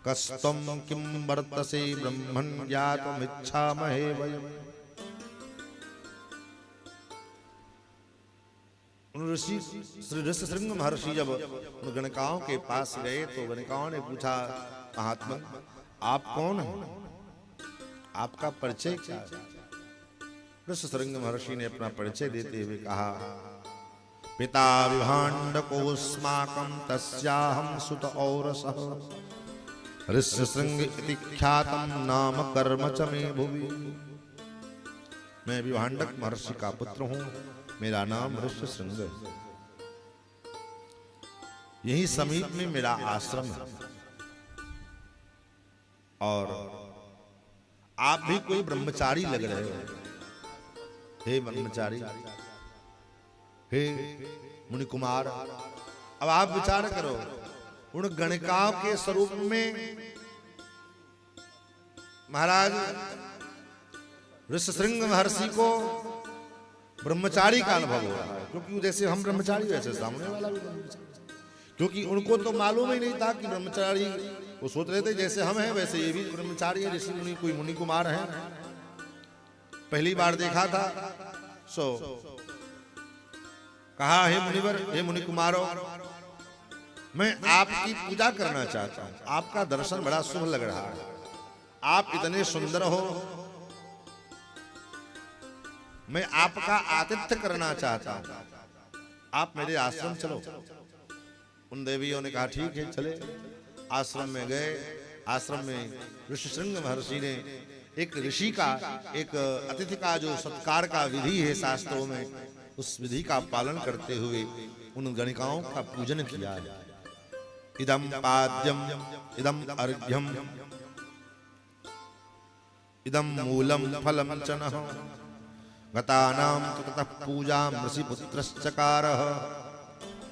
कस्तम किम वर्तसे ब्रह्मन् ज्ञातुमिच्छामहे वयम्। ऋषि श्री ऋष्यशृंग महर्षि जब उन गणिकाओं के पास गए तो गणिकाओं ने पूछा, महात्मा आप कौन हैं, आपका परिचय क्या है? ऋष्यशृंग महर्षि ने अपना परिचय देते हुए कहा, पिता विभांडकोऽस्माकं तस्याहं सुत औरसः ऋष्यशृंग इति ख्यातं नाम कर्म च मे भुवि। मैं विभांडक महर्षि का पुत्र हूं, मेरा नाम ऋष्यशृंग है। यही समीप में मेरा आश्रम है। और आप भी कोई ब्रह्मचारी लग रहे हो। हे ब्रह्मचारी, हे मुनि कुमार, अब आप विचार करो, उन गणिकाओं के स्वरूप में महाराज ऋष्यशृंग महर्षि को ब्रह्मचारी का अनुभव हो रहा है, क्योंकि जैसे हम ब्रह्मचारी वैसे सामने वाला भी ब्रह्मचारी। क्योंकि उनको तो मालूम ही नहीं था कि ब्रह्मचारी, वो सोच रहे थे जैसे हम हैं वैसे ये भी ब्रह्मचारी है, ऋषि मुनि कोई मुनि कुमार है। पहली बार देखा था सो कहा, हे मुनिवर, हे मुनि कुमारो, मैं आपकी पूजा करना चाहता हूं, आपका दर्शन बड़ा शुभ लग रहा है, आप इतने सुंदर हो, मैं आपका आतिथ्य करना चाहता हूं, आप मेरे आश्रम चलो। उन देवियों ने कहा ठीक है चले। आश्रम में गए। आश्रम में ऋष्यशृंग महर्षि ने एक ऋषि का, एक अतिथि का जो सत्कार का विधि है शास्त्रों में, उस विधि का पालन करते हुए उन गणिकाओं का पूजन किया। इदम पाद्यम इदम अर्घ्यम इदम मूलम फलम च नः गतानां ततः पूजां ऋषिपुत्रश्चकारः।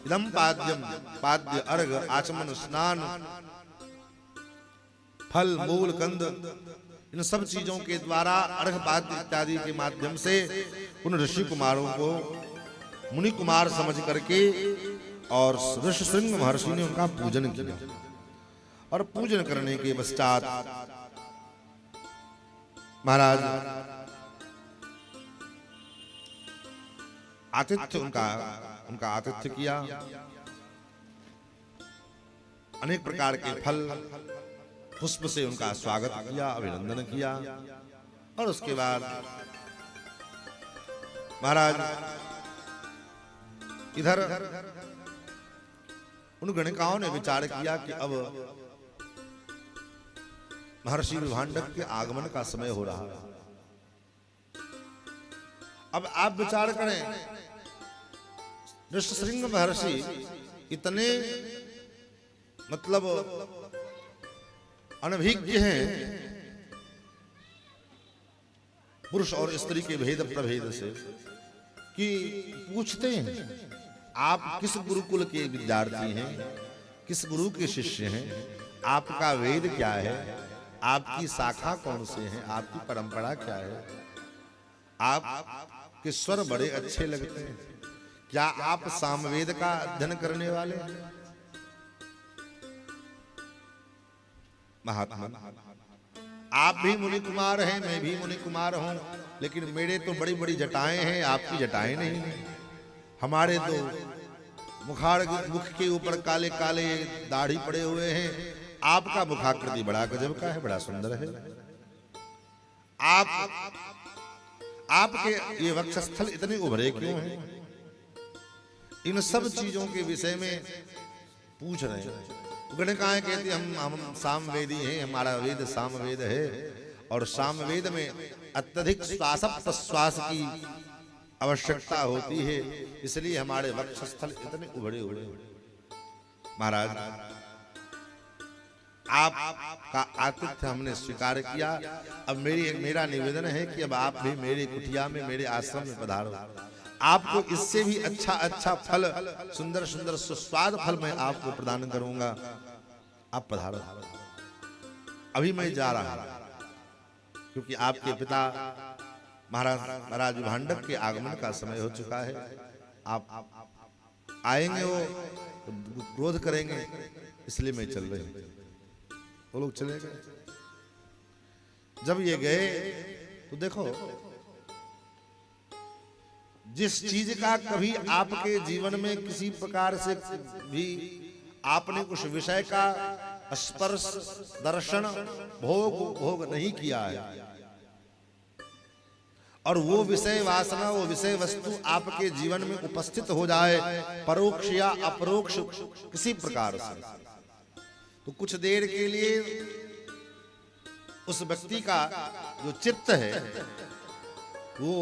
इदम पाद्यम, पाद्य अर्घ आचमन स्नान फल मूल कंद, इन सब चीजों के द्वारा अर्घ पाद्य इत्यादि के माध्यम से उन ऋषि कुमारों को मुनि कुमार समझ करके और ऋष्यशृंग महर्षि ने उनका पूजन किया। और पूजन करने के पश्चात महाराज आतिथ्य उनका आतिथ्य किया। अनेक प्रकार के फल पुष्प से उनका स्वागत किया, अभिनंदन किया। और उसके बाद महाराज इधर उन गणिकाओं ने विचार किया कि अब महर्षि विभांडक के आगमन का समय हो रहा है। अब आप विचार करें, ऋष्यशृंग महर्षि इतने मतलब अनभिज्ञ हैं पुरुष और स्त्री के भेद प्रभेद से, कि पूछते हैं आप किस गुरुकुल के विद्यार्थी हैं, किस गुरु के शिष्य हैं, आपका वेद क्या है, आपकी शाखा कौन से हैं, आपकी परंपरा क्या है, आप के स्वर बड़े अच्छे लगते हैं, क्या आप सामवेद का अध्ययन करने वाले हैं? महात्मा, आप भी मुनि कुमार हैं, मैं भी मुनि कुमार हूं, लेकिन मेरे तो बड़ी बड़ी जटाएं हैं, आपकी जटाएं नहीं हैं। हमारे तो मुख के ऊपर काले काले दाढ़ी पड़े हुए हैं, आपका मुखाकृति बड़ा गजब का है, बड़ा सुंदर है। आपके ये वक्षस्थल इतने उभरे क्यों हैं? इन सब चीजों के विषय में पूछ रहे हैं। गणिकाएं कहती हम सामवेदी हैं, हमारा वेद सामवेद है, और सामवेद में अत्यधिक श्वास प्रश्वास की आवश्यकता होती है, इसलिए हमारे वक्षस्थल इतने उभरे हुए हैं। महाराज, आपका आतिथ्य हमने स्वीकार किया। अब मेरा निवेदन है कि अब आप भी मेरी कुटिया में, मेरे आश्रम में पधारो। आपको इससे भी अच्छा अच्छा फल, सुंदर सुंदर सुस्वाद फल मैं आपको प्रदान करूंगा। आप पधारो। अभी मैं जा रहा हूं, क्योंकि आपके पिता महाराज विभांडक के आगमन का समय हो चुका है। आप आएंगे, वो क्रोध करेंगे, इसलिए मैं चल रही हूं। वो लोग चले गए। जब ये गए तो देखो, जिस चीज का कभी आपके जीवन में किसी प्रकार से भी आपने उस विषय का स्पर्श, दर्शन, भोग नहीं किया है, और वो विषय वासना, वो विषय वस्तु आपके जीवन में उपस्थित हो जाए, परोक्ष या अपरोक्ष किसी प्रकार से, तो कुछ देर के लिए उस व्यक्ति का जो चित्त है वो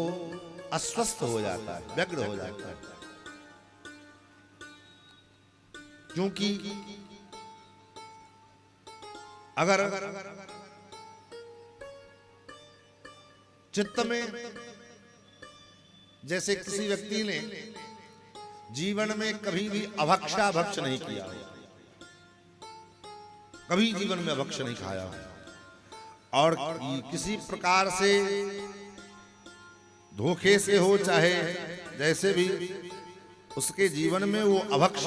अस्वस्थ हो जाता है, व्यग्र हो जाता है। क्योंकि अगर चित्त में, जैसे किसी व्यक्ति ने जीवन में कभी भी अभक्षा भक्ष नहीं किया, कभी जीवन में भक्ष नहीं खाया, और किसी प्रकार से धोखे से हो, चाहे जैसे भी, उसके जीवन में वो अभक्ष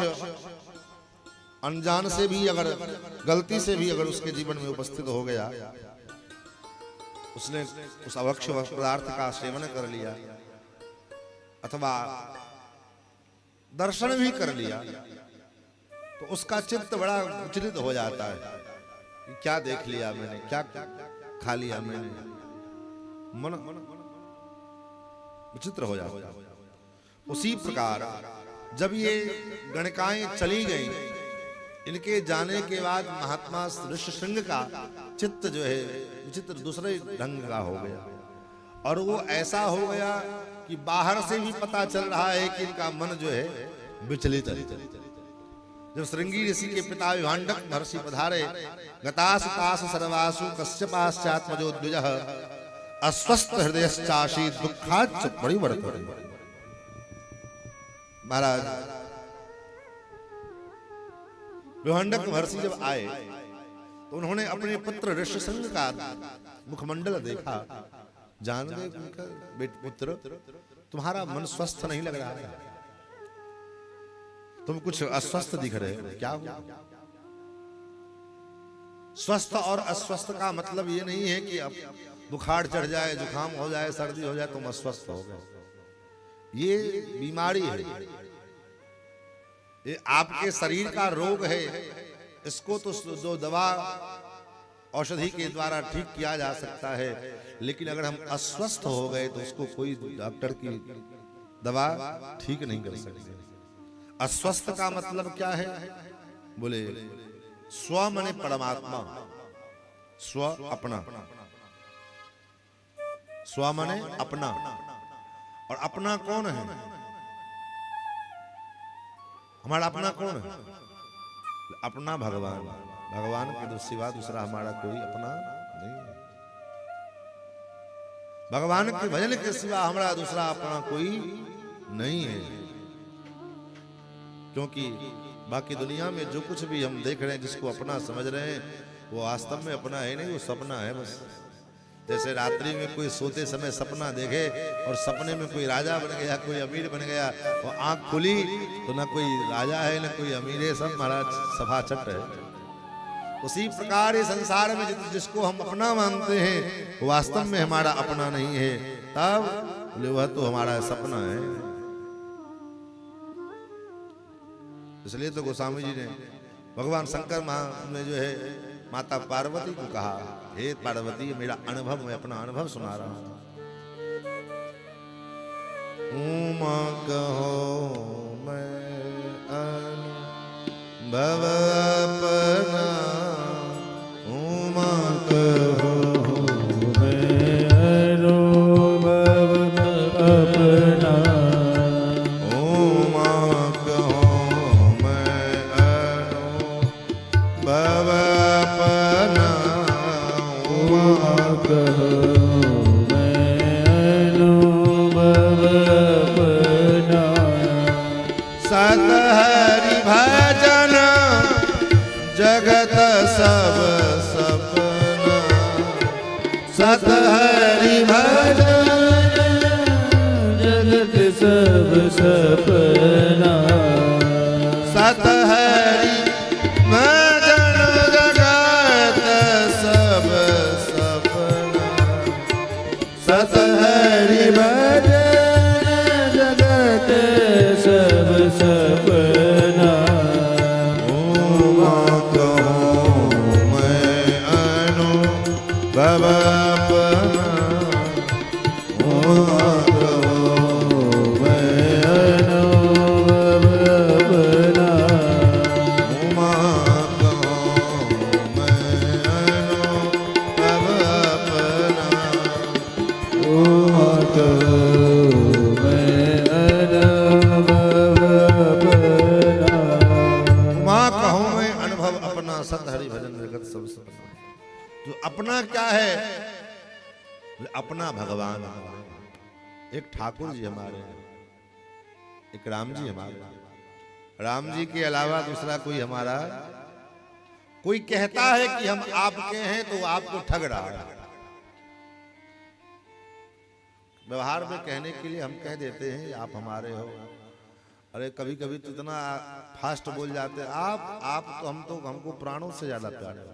अनजान से भी, अगर गलती से भी अगर उसके जीवन में उपस्थित हो गया, उसने उस अभक्ष पदार्थ का सेवन कर लिया अथवा दर्शन भी कर लिया, तो उसका चित्त बड़ा विचलित हो जाता है कि क्या देख लिया मैंने, क्या खा लिया मैंने, मन विचित्र हो जाता है। उसी प्रकार जब ये गणिकाएं चली गईं, इनके जाने के बाद महात्मा ऋषिशृंग का चित्त जो है विचित्र दूसरे ढंग का हो गया, और वो ऐसा हो गया कि बाहर से भी पता चल रहा है कि इनका मन जो है विचलित है। जब श्रृंगी ऋषि के पिता विभांडक महर्षि पधारे, गतासु तासु सर्वासु कश्यपाश्चात्मजो द्विजः अस्वस्थ हृदयश्चाशी दुःखाच्च परिवर्तते। महाराज, विभांडक महर्षि जब आए तो उन्होंने अपने पुत्र ऋषिशृंग का मुखमंडल देखा। जान गए उनका पुत्र, तुम्हारा मन स्वस्थ नहीं लग रहा है, तुम कुछ अस्वस्थ दिख रहे हो, क्या हुआ? स्वस्थ और अस्वस्थ का मतलब ये नहीं है कि अब बुखार चढ़ जाए, जुकाम हो जाए, सर्दी हो जाए तुम अस्वस्थ हो गए। ये बीमारी है, ये आपके शरीर का रोग है। इसको तो जो दवा औषधि के द्वारा ठीक किया जा सकता है, लेकिन अगर हम अस्वस्थ हो गए तो उसको कोई डॉक्टर की दवा ठीक नहीं कर सकते। अस्वस्थ का मतलब क्या है? बोले स्व मने परमात्मा, स्व अपना, स्व मने अपना, और अपना कौन है? हमारा अपना कौन है? अपना भगवान। भगवान के सिवा दूसरा हमारा कोई अपना नहीं है। भगवान के भजन के सिवा हमारा दूसरा अपना कोई नहीं है। क्योंकि बाकी दुनिया में जो कुछ भी हम देख रहे हैं, जिसको अपना समझ रहे हैं, वो वास्तव में अपना है नहीं, वो सपना है बस। जैसे रात्रि में कोई सोते समय सपना देखे और सपने में कोई राजा बन गया, कोई अमीर बन गया, वो आंख खुली तो ना कोई राजा है ना कोई अमीर है, सब महाराज सफाचट है। उसी प्रकार इस संसार में जिसको हम अपना मानते हैं वो वास्तव में हमारा अपना नहीं है, तब बोले वह तो हमारा सपना है। इसलिए तो गोस्वामी जी ने भगवान शंकर ने जो है माता पार्वती को कहा, हे पार्वती मेरा अनुभव, मैं अपना अनुभव सुना रहा हूं। उमा कहो मैं अनुभव अपना, उमा कहो मैं अनुभव अपना, उमा कहो मैं अनुभव अपना, उमा कहो मैं अनुभव अपना। सत हरि भजन जगत सब सपना, सत हरि भजन जगत सब सपना, सत हरि भजन जगत सब सपना, सत हरि भजन जगत सब सपना। उमा कहो मैं अनुभव अपना, उमा कहो मैं अनुभव अपना, उमा कहो मैं अनुभव अपना, उमा कहो मैं अनुभव अपना। माँ कहूँ मैं अनुभव अपना, सत हरि भजन जगत सब सपना। तो अपना क्या है? अपना भगवान। एक ठाकुर जी हमारे, एक राम जी हमारे। राम जी के अलावा दूसरा कोई हमारा, कोई कहता है कि हम आपके हैं तो वो आपको ठग रहा है। व्यवहार में कहने के लिए हम कह देते हैं आप हमारे हो। अरे कभी कभी तो इतना फास्ट बोल जाते हैं आप तो हम तो हमको प्राणों से ज्यादा प्यारे हो।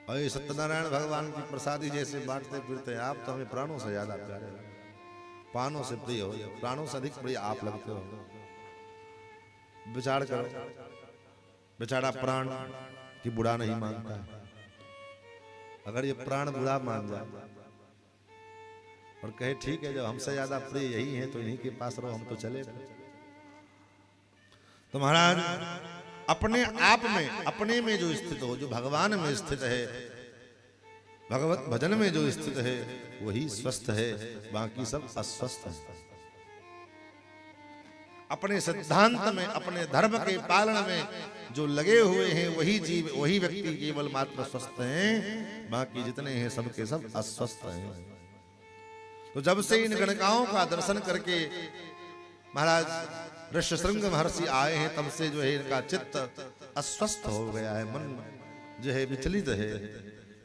और ये सत्यनारायण भगवान की प्रसादी जैसे बांटते फिरते हैं, आप तो हमें प्राणों से ज्यादा प्यारे हो, पानों से प्रिय हो, प्राणों से अधिक प्रिय आप लगते हो। विचार करो, बेचारा प्राण की बुरा नहीं मानता है। अगर ये प्राण बुरा मान जाए और कहे ठीक है जब हमसे ज्यादा प्रिय यही है तो इन्हीं के पास रहो, हम तो चले। तो महाराज अपने आप में, अपने में जो स्थित हो, जो भगवान में स्थित है, भगवत भजन में जो स्थित है वही स्वस्थ है, बाकी सब अस्वस्थ है। अपने सिद्धांत में, अपने धर्म के पालन में जो लगे हुए हैं वही जीव, वही व्यक्ति केवल मात्र स्वस्थ हैं, बाकी जितने हैं सबके सब अस्वस्थ हैं। तो जब से इन गणकाओं का दर्शन करके महाराज ऋष्यशृंग महर्षि आए हैं, तब से जो है इनका चित्त अस्वस्थ हो गया है, मन जो है विचलित है।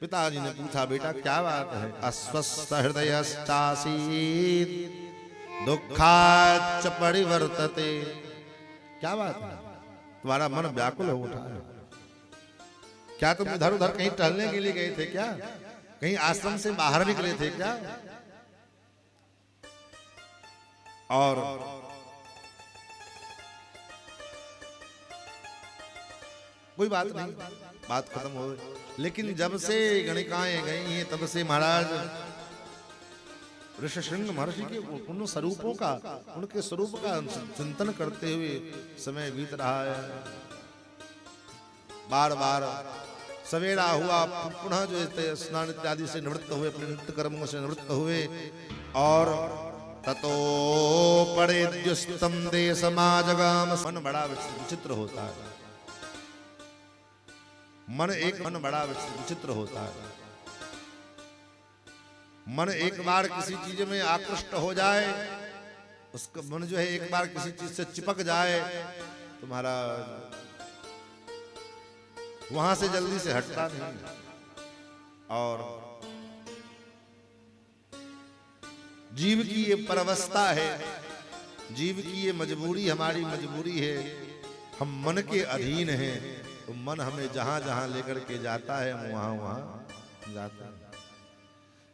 पिताजी ने पूछा बेटा क्या बात है? अस्वस्थ हृदयश्चासीत् दुःखाच्च परिवर्तते। क्या बात है? तुम्हारा मन व्याकुल हो उठा है क्या? तुम इधर उधर कहीं टहलने के लिए गए थे क्या? कहीं आश्रम से बाहर निकले थे क्या? और कोई बात नहीं, बात खत्म हो। लेकिन जब से गणिकाएं गई हैं तब से महाराज ऋष्यशृंग महर्षि के उन स्वरूपों का, उनके स्वरूप का चिंतन करते हुए समय बीत रहा है। बार बार सवेरा हुआ, पुनः जो स्नान इत्यादि से निवृत्त हुए, अपने नित्य कर्मों से निवृत्त हुए, और ततो परेद्युस्तम देशमाजगाम। मन बड़ा विचित्र होता है, मन बड़ा विचित्र होता है। मन एक बार किसी चीज में आकृष्ट हो जाए उसका मन जो है एक बार किसी चीज से चिपक जाए तो महाराज वहां से जल्दी से हटता नहीं। और जीव की ये परवस्था है, जीव की ये मजबूरी, हमारी मजबूरी है, हम मन के अधीन हैं। तो मन हमें जहां जहां लेकर के जाता है हम वहां वहां जाते हैं।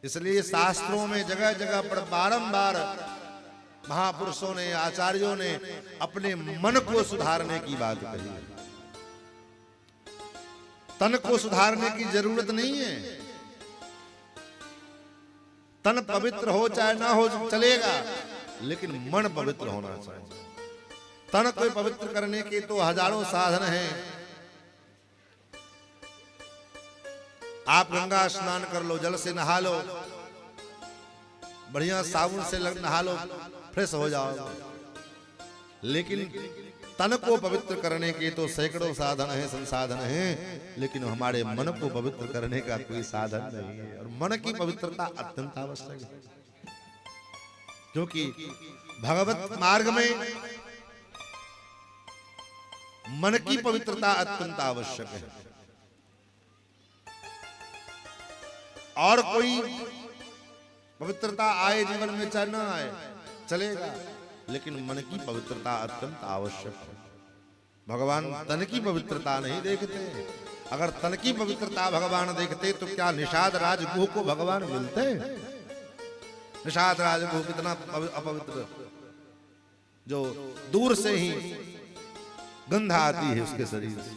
इसलिए शास्त्रों में जगह जगह पर बारंबार महापुरुषों ने, आचार्यों ने अपने मन को सुधारने की बात कही है। तन को सुधारने की जरूरत नहीं है, तन पवित्र हो चाहे ना हो चलेगा, लेकिन मन पवित्र होना चाहिए। तन को पवित्र करने के तो हजारों साधन हैं। आप गंगा स्नान कर लो, जल से नहा लो, बढ़िया साबुन से नहा लो, फ्रेश हो जाओ। लेकिन तन को पवित्र करने के तो सैकड़ों साधन हैं, संसाधन हैं, लेकिन हमारे मन को पवित्र करने का कोई साधन नहीं है। और मन की पवित्रता अत्यंत आवश्यक है, क्योंकि भगवत मार्ग में मन की पवित्रता अत्यंत आवश्यक है। और कोई पवित्रता आए जीवन में चाहे ना आए चलेगा, लेकिन मन की पवित्रता अत्यंत आवश्यक है। भगवान तन की पवित्रता नहीं देखते। अगर तन की पवित्रता भगवान देखते तो क्या निषाद राजगुह को भगवान मिलते? निषाद राजगुह कितना अपवित्र, जो दूर से ही गंध आती है उसके शरीर से,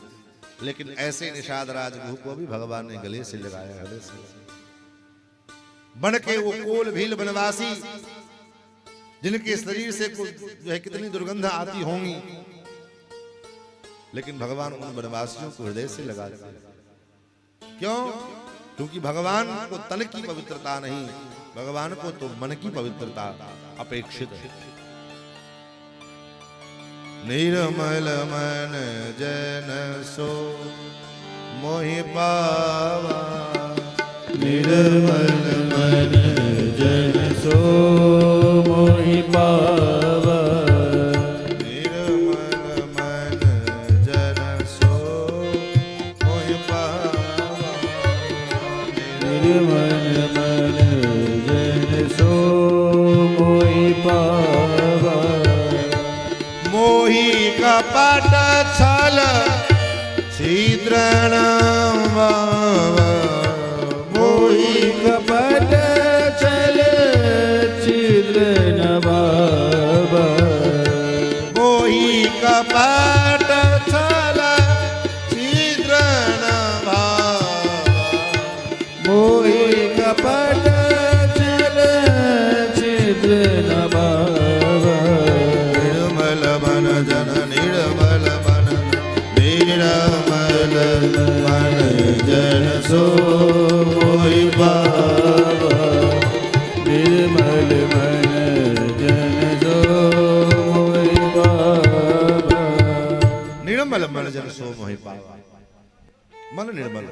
लेकिन ऐसे निषाद राजगुह को भी भगवान ने गले से लगाया। गले से बन के वो कोल भील बनवासी, जिनके शरीर से जो है कितनी दुर्गंध आती होंगी, लेकिन भगवान उन बनवासियों को हृदय से लगाते हैं। क्यों? क्योंकि भगवान को तन की पवित्रता नहीं, भगवान को तो मन की पवित्रता अपेक्षित है। निर्मल मन जन सो मोहि पावा, निर्मल मन जन सो मोहि पावा, निर्मल मन जन सो मोहि पावा, निर्मल मन जन सो मोहि पावा। मोहि कपट छल छिद्रण मोहि कपट छल छिद्र नवाबा, मोहि कपट छल छिद्र मोहि कपट छल छिद्र नवाबा। निर्मल मन जन, निर्मल मन, निर्मल मन जन सो मोहि पावा, निर्मल मन जन सो मोहि पावा। निर्मल मन जन सो मोहि पावा। मन निर्मल,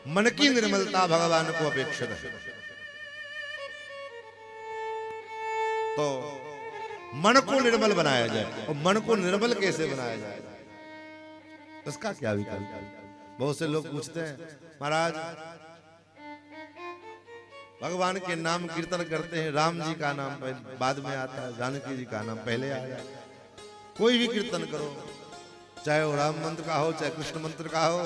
मन की निर्मलता भगवान को अपेक्षित है। तो मन को निर्मल बनाया जाए, और मन को निर्मल कैसे बनाया जाए, इसका क्या विकल्प? बहुत से लोग पूछते हैं, महाराज भगवान के नाम कीर्तन करते हैं, राम जी का नाम बाद में आता है, जानकी जी का नाम पहले आया। कोई भी कीर्तन करो, चाहे वो राम मंत्र का हो चाहे कृष्ण मंत्र का हो,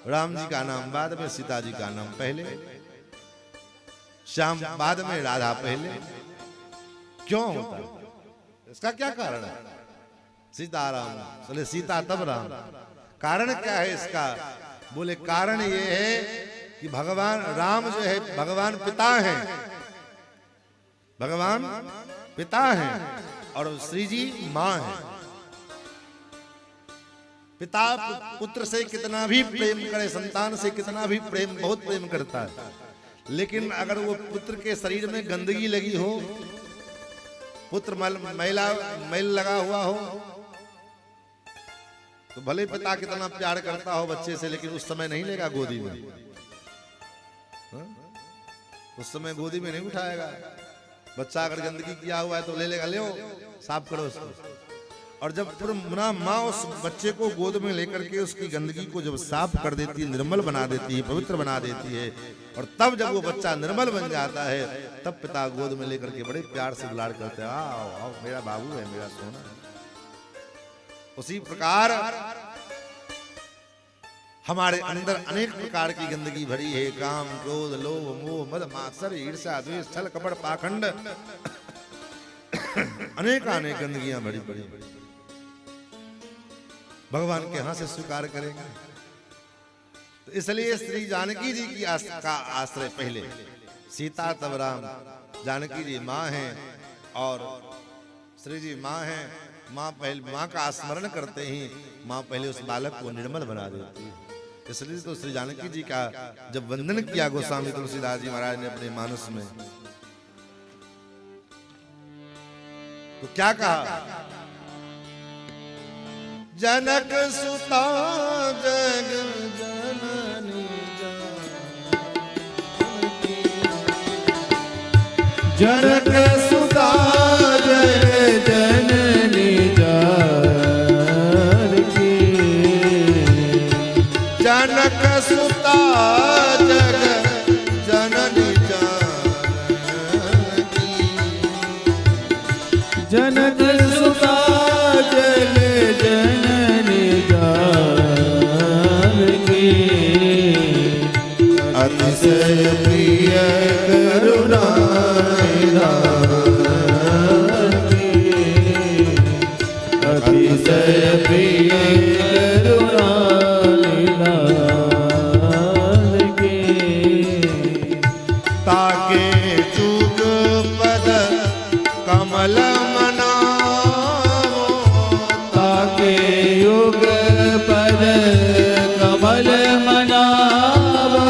राम जी का नाम बाद में, सीता जी का नाम पहले, श्याम बाद में, राधा पहले। क्यों होता है? इसका क्या कारण है? सीताराम, बोले सीता तब राम। कारण क्या है इसका? बोले कारण ये है कि भगवान राम जो है भगवान पिता हैं, भगवान पिता हैं और श्री जी मां हैं। पिता पुत्र से कितना भी प्रेम करे, संतान से कितना भी प्रेम, बहुत प्रेम करता है, लेकिन अगर वो पुत्र के शरीर में गंदगी लगी हो, पुत्र मैल लगा हुआ हो, तो भले पिता कितना प्यार करता हो बच्चे से, लेकिन उस समय नहीं लेगा गोदी में, उस समय गोदी में नहीं उठाएगा। बच्चा अगर गंदगी किया हुआ है तो ले लेगा, ले साफ करो उसको। और जब पुनः माँ उस बच्चे को गोद में लेकर के उसकी गंदगी को जब साफ कर देती है, निर्मल बना देती है, पवित्र बना देती है, और तब जब वो बच्चा निर्मल बन जाता है, तब पिता गोद में लेकर के बड़े प्यार से दुलार करते हैं, आओ आओ मेरा बाबू है, मेरा सोना है। उसी प्रकार हमारे अंदर अनेक प्रकार की गंदगी भरी है, काम, क्रोध, लोभ, मोह, मद, मात्सर्य, ईर्ष्या, द्वेष, छल, कपट, पाखंड, अनेक अनेक गंदगियां भरी पड़ी। भगवान के यहां से स्वीकार करेंगे। तो इसलिए श्री जानकी जी की का आश्रय पहले, सीता तब राम, जानकी जी माँ हैं और श्री जी माँ हैं। माँ पहले माँ का स्मरण करते ही माँ पहले उस बालक को निर्मल बना देती है। इसलिए तो श्री जानकी जी का जब वंदन किया गोस्वामी तुलसीदास जी महाराज ने अपने मानस में, तो क्या कहा? जनक सुता जग जननी जनक सुता जग जननी जानकी, जनक सुता जग जननी जानकी, जनक सुता जग जननी जानकी, अतिशय प्रिय करुणा अतिशय प्रिय करुणा की, ताके चूक पद कमल मनावो, ताके युग पद कमल मनावो,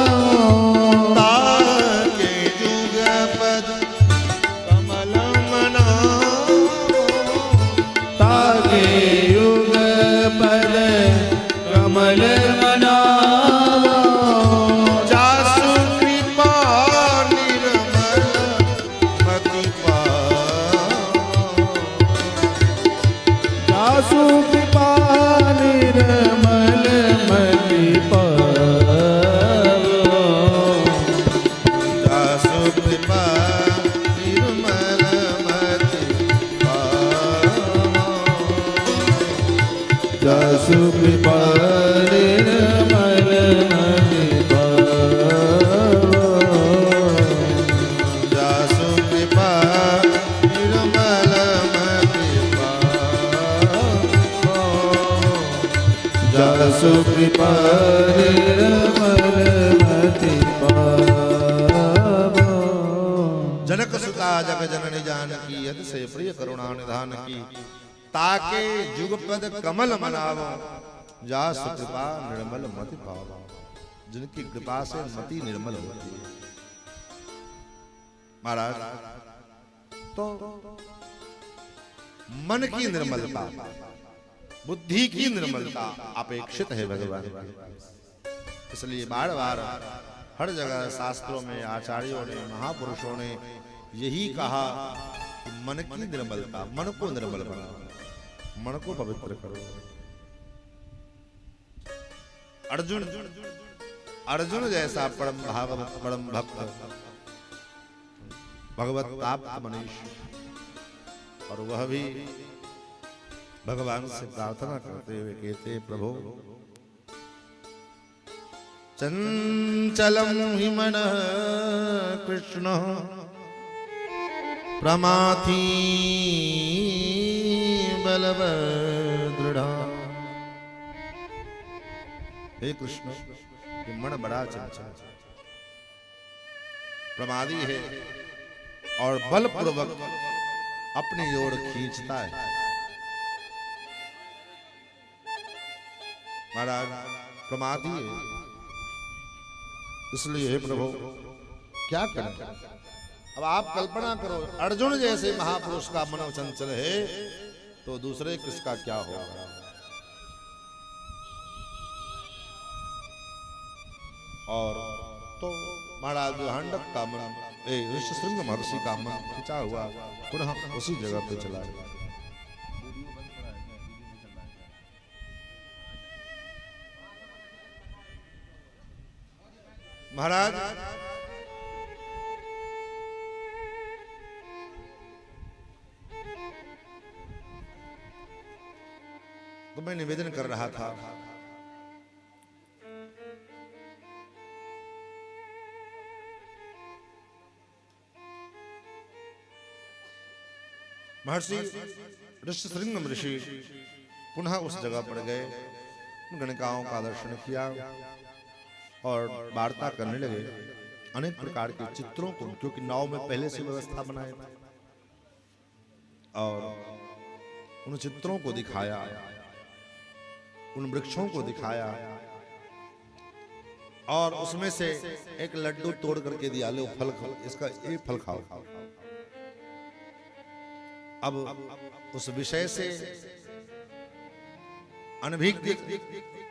ताके जुग पद कमल मनावो, ताके युग पद कमल मनावो, जासु कृपा निर्मल मति पावो, जासु कृपा निर्मल मति पावो, जासु कृपा निर्मल मति पावो, जासु कृपा निर्मल मति पावो, जासु कृपा निर्मल मति पावो, जासु कृपा निर्मल मति पावो। जनक सुता जग जननी जानकी, अतिशय प्रिय करुणा निधान की, ताके जुगपद कमल मनावो, जासु कृपा निर्मल मति पावो। जिनकी कृपा से मति निर्मल होती है महाराज, तो मन की निर्मलता, बुद्धि की निर्मलता अपेक्षित है भगवान की। इसलिए बार बार हर जगह शास्त्रों में आचार्यों ने, महापुरुषों ने यही कहा कि मन की निर्मलता, मन को निर्मल बनाओ, मन को पवित्र करो। अर्जुन जैसा परम भागवत, परम भक्त, भगवत प्राप्त मनुष्य, और वह भी भगवान से प्रार्थना करते हुए कहते, प्रभु चंचलम हि मनः कृष्ण प्रमाथी बलवदृढ़। हे कृष्ण, ये मन बड़ा चंचल, प्रमादी है और बलपूर्वक अपनी ओर खींचता है। महाराज प्रमादी है, इसलिए हे प्रभु क्या करें? अब आप कल्पना करो, अर्जुन जैसे महापुरुष का मन चंचल है तो दूसरे किसका क्या होगा? और तो महाराज हांडक का मन ऋष्यशृंग महर्षि का मन खिंचा हुआ पुनः उसी जगह पे चला गया। महाराज तो मैं निवेदन कर रहा था महर्षि ऋष्यशृंग ऋषि पुनः उस जगह पर गए, गणिकाओं का दर्शन किया और वार्ता करने लगे अनेक प्रकार के चित्रों को, क्योंकि नाव में पहले से व्यवस्था बनाए और उन चित्रों को दिखाया, उन वृक्षों को दिखाया और उसमें से एक लड्डू तोड़ करके दिया, लो फल इसका ये फल खाओ। अब उस विषय से अनभिज्ञ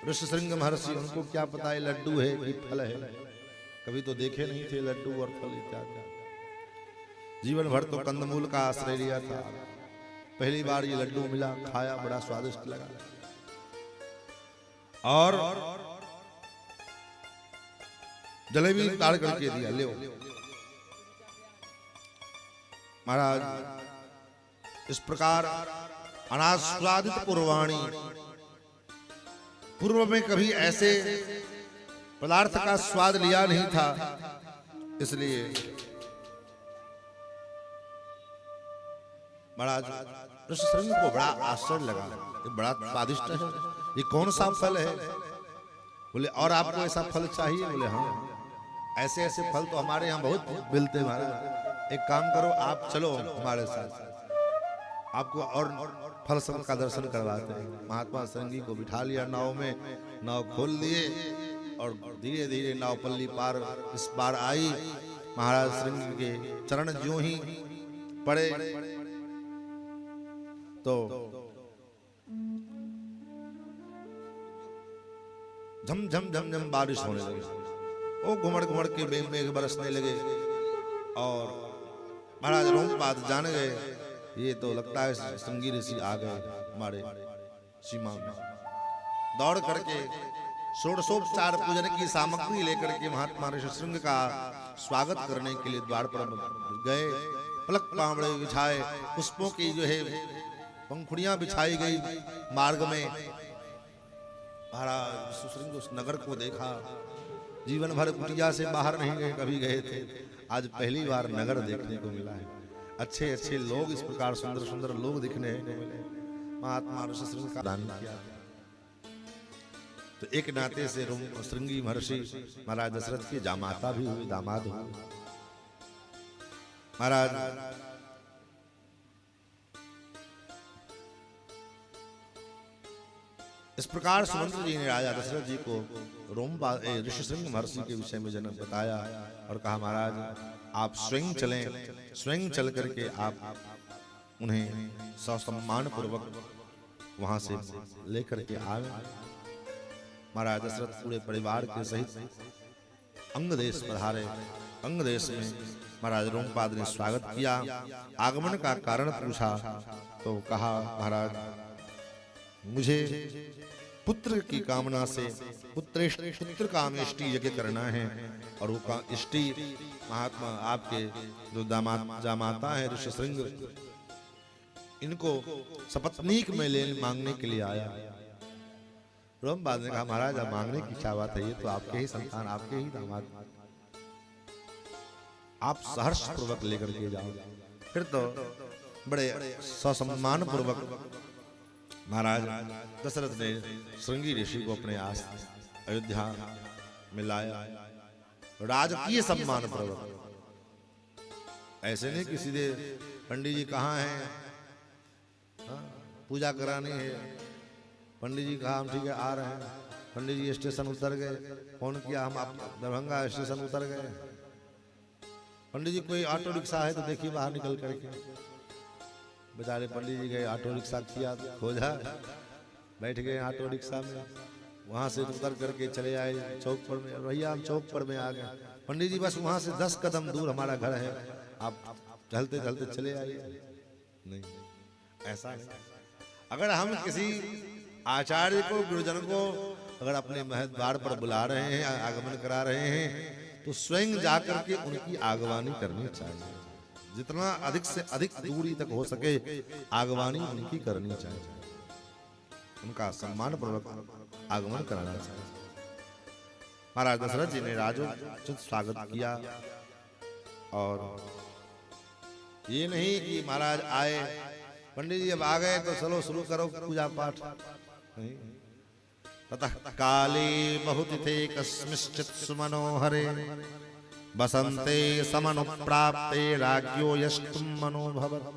ऋष्यशृंग महर्षि, उनको क्या पता है लड्डू है कि फल है, कभी तो देखे नहीं थे लड्डू और फल इत्यादि। जीवन भर तो कंदमूल का आश्रय लिया था, पहली बार ये लड्डू मिला, खाया, बड़ा स्वादिष्ट लगा और जलेबी ताड़ करके दिया, ले महाराज। इस प्रकार अनास्वादित पूर्वाणी, पूर्व में कभी ऐसे पदार्थ का स्वाद लिया नहीं था, इसलिए महाराज ऋष्यशृंग को बड़ा आश्चर्य लगा, ये बड़ा स्वादिष्ट है, ये कौन सा फल है? बोले और आपको ऐसा फल चाहिए? बोले हाँ, ऐसे ऐसे फल तो हमारे यहाँ बहुत मिलते हैं महाराज, एक काम करो आप चलो हमारे साथ, आपको और फल सब का दर्शन करवाते हैं। महात्मा श्रृंगी को बिठा लिया नाव में, नाव खोल दिए और धीरे धीरे नाव पल्ली पार इस पार आई। महाराज श्रृंगी के चरण ज्यों ही पड़े तो झम झम झम झम बारिश होने लगी, वो घुमड़ घुमड़ के मेघ बरसने लगे और महाराज रोमपाद जान गए, ये तो लगता है श्रृंगी ऋषि आ गए हमारे सीमा में। दौड़ करके षोडशोपचार पूजन की सामग्री लेकर के महात्मा ऋष्यशृंग का स्वागत करने के लिए द्वार पर गए। पलक पामड़े बिछाए, पुष्पों की जो है पंखुड़ियां बिछाई गई मार्ग में। महाराज ऋष्यशृंग उस नगर को देखा, जीवन भर कुटिया से बाहर नहीं गए, कभी गए थे, आज पहली बार नगर देखने को मिला है। अच्छे अच्छे लोग, इस प्रकार सुंदर सुंदर लोग दिखने को मिले। महात्मा ऋष्यशृंग का दान किया तो एक नाते से श्रृंगी महर्षि महाराज दशरथ के जामाता भी हुए, दामाद हुए। महाराज इस प्रकार सुमंत्र जी ने राजा दशरथ जी को ऋष्यशृंग महर्षि के विषय में जन्म बताया और कहा महाराज आप स्वयं चलें, स्वयं चल करके आप उन्हें ससम्मान पूर्वक वहां से लेकर के आए। महाराज दशरथ पूरे परिवार के सहित अंग देश पधारे। अंग देश में महाराज रोमपाद ने स्वागत किया, आगमन का कारण पूछा तो कहा महाराज मुझे पुत्र की कामना से पुत्र कामेष्टि यज्ञ करना है और वो का इष्टि महात्मा आपके जो जामाता है ऋष्यशृंग, इनको सपत्नीक में ले मांगने के लिए आया। रोमपाद ने कहा महाराज आप मांगने की क्या बात है, ये तो आपके ही संतान, आपके ही दामाद, आप सहर्ष पूर्वक लेकर के जाओ। फिर तो बड़े ससम्मान पूर्वक महाराज दशरथ ने श्रृंगी ऋषि को अपने आस अयोध्या में लाया, राजकीय सम्मान पूर्वक। ऐसे नहीं कि सीधे पंडित जी कहाँ हैं, पूजा करानी है, पंडित जी कहा हम ठीक है आ रहे हैं, पंडित जी स्टेशन उतर गए, फोन किया हम आप दरभंगा स्टेशन उतर गए। पंडित जी कोई ऑटो रिक्शा है तो देखिए बाहर निकल करके, बेचारे पंडित जी गए ऑटो रिक्शा किया, खोजा, बैठ गए ऑटो रिक्शा में, वहां से उतर करके चले आए चौक पर में। भैया हम चौक पर में आ गए। पंडित जी बस वहां से 10 कदम दूर हमारा घर है, आप चलते चलते चले आइए। नहीं, ऐसा नहीं। अगर हम किसी आचार्य को, गुरुजन को अगर अपने महल द्वार पर बुला रहे हैं, आगमन करा रहे हैं, तो स्वयं जाकर के उनकी आगवानी करनी चाहिए। जितना अधिक से अधिक दूरी तक हो सके आगवानी उनकी करनी चाहिए, उनका सम्मान पूर्वक आगमन कराना चाहिए। महाराज दशरथ जी ने राजोचित स्वागत किया, और ये नहीं कि महाराज आए, पंडित जी अब आ गए तो चलो शुरू करो पूजा पाठ। नहीं। ततः काले बहुतिथे कस्मिश्चित् सुमनोहरे बसंते समनुप्राप्ते राज्ञो यष्टुम मनोभवत्।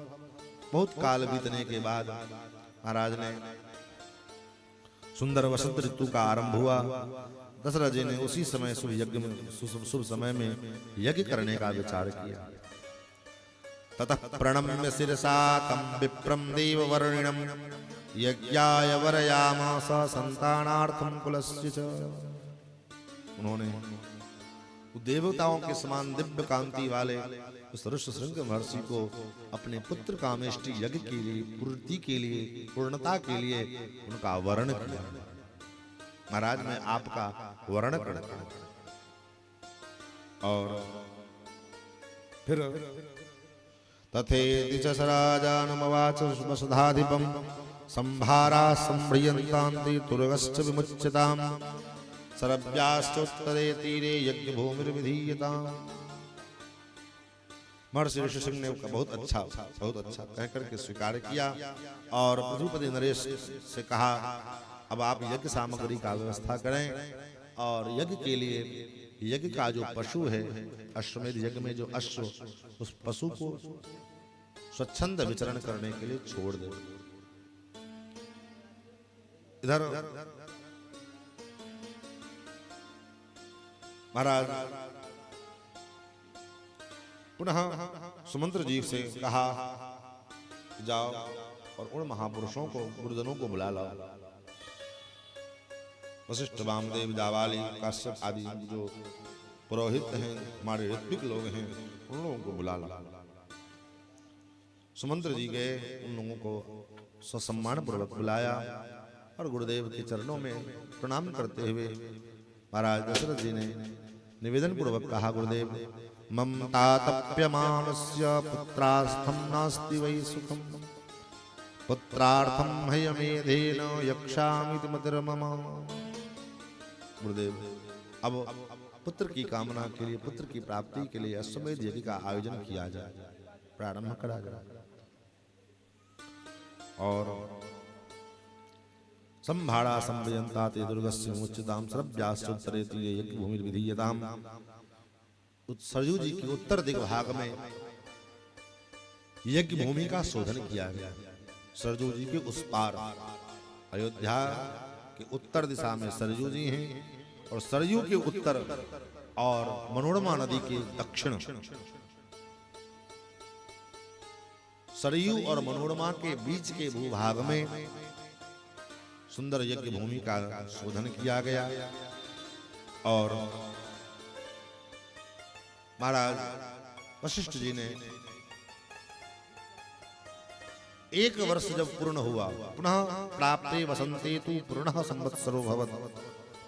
बहुत काल बीतने के बाद महाराज ने सुंदर वसंत ऋतु का आरंभ हुआ। दशरथ जी ने उसी समय शुभ यज्ञ में, शुभ समय में यज्ञ करने का विचार किया। ततः प्रणम्य शिरसा तं विप्रं देववर्णिनं यज्ञाय वरयामास संतानार्थं कुलस्य च। उन्होंने देवताओं के समान दिव्य कांति वाले उस ऋष्यशृंग महर्षि को अपने पुत्र कामेष्टि यज्ञ के लिए, पूर्ति के लिए, पूर्णता के लिए उनका वर्ण किया। महाराज मैं आपका वर्ण करता हूं। और फिर तथेति च राजानुमवाच वसुधाधिपं संभारा संभ्रियन्तान्ति तुर्गश्च विमुच्यताम् सरभ्याश्चोत्तरे तीरे यज्ञ भूमिर्विधीयताम्। महर्षि ऋषिशृंग ने बहुत अच्छा कह करके स्वीकार किया, और पृथ्वीपति नरेश से कहा अब आप यज्ञ सामग्री का व्यवस्था करें, और यज्ञ के लिए यज्ञ का जो पशु है, अश्वमेध यज्ञ में जो अश्व, उस पशु को स्वच्छंद विचरण करने के लिए छोड़ दे। इधर महाराज पुनः सुमंत्र जी से कहा जाओ और उन महापुरुषों को, गुरुजनों को बुला लाओ। वशिष्ठ, वामदेव, जावाली, काश्यप आदि जो पुरोहित हैं, हमारे ऋत्विक लोग हैं, उन लोगों को बुला लाओ। सुमंत्र जी गए, उन लोगों को ससम्मान पूर्वक बुलाया, और गुरुदेव के चरणों में प्रणाम करते हुए महाराज दशरथ जी ने निवेदन पूर्वक कहा, गुरुदेव मम तातप्यमानस्य पुत्रार्थं नास्ति वै सुखम पुत्रार्थं हयमेधेन यक्षामि मतिर्मम। गुरुदेव अब पुत्र की कामना के लिए, पुत्र की प्राप्ति के लिए अश्वमेध यज्ञ का आयोजन किया जाए, प्रारंभ करा जाए। और संभाड़ा संभयंता ते दुर्गस्य मुच्यताम सरभ्याश्चोत्तरे तीरे यज्ञ भूमिर्विधीयताम्। सरयू जी के उत्तर दिग भाग में यज्ञ भूमि का शोधन किया गया। सरयू जी के उस पार, अयोध्या के उत्तर दिशा में सरयू जी हैं, और सरयू के उत्तर और मनोरमा नदी के दक्षिण, सरयू और मनोरमा के बीच के भूभाग में सुंदर यज्ञ भूमि का शोधन किया गया। और महाराज वशिष्ठ जी ने 1 वर्ष जब पूर्ण हुआ, पुनः प्राप्ते वसंते तु पूर्णः संवत्सरो भवत्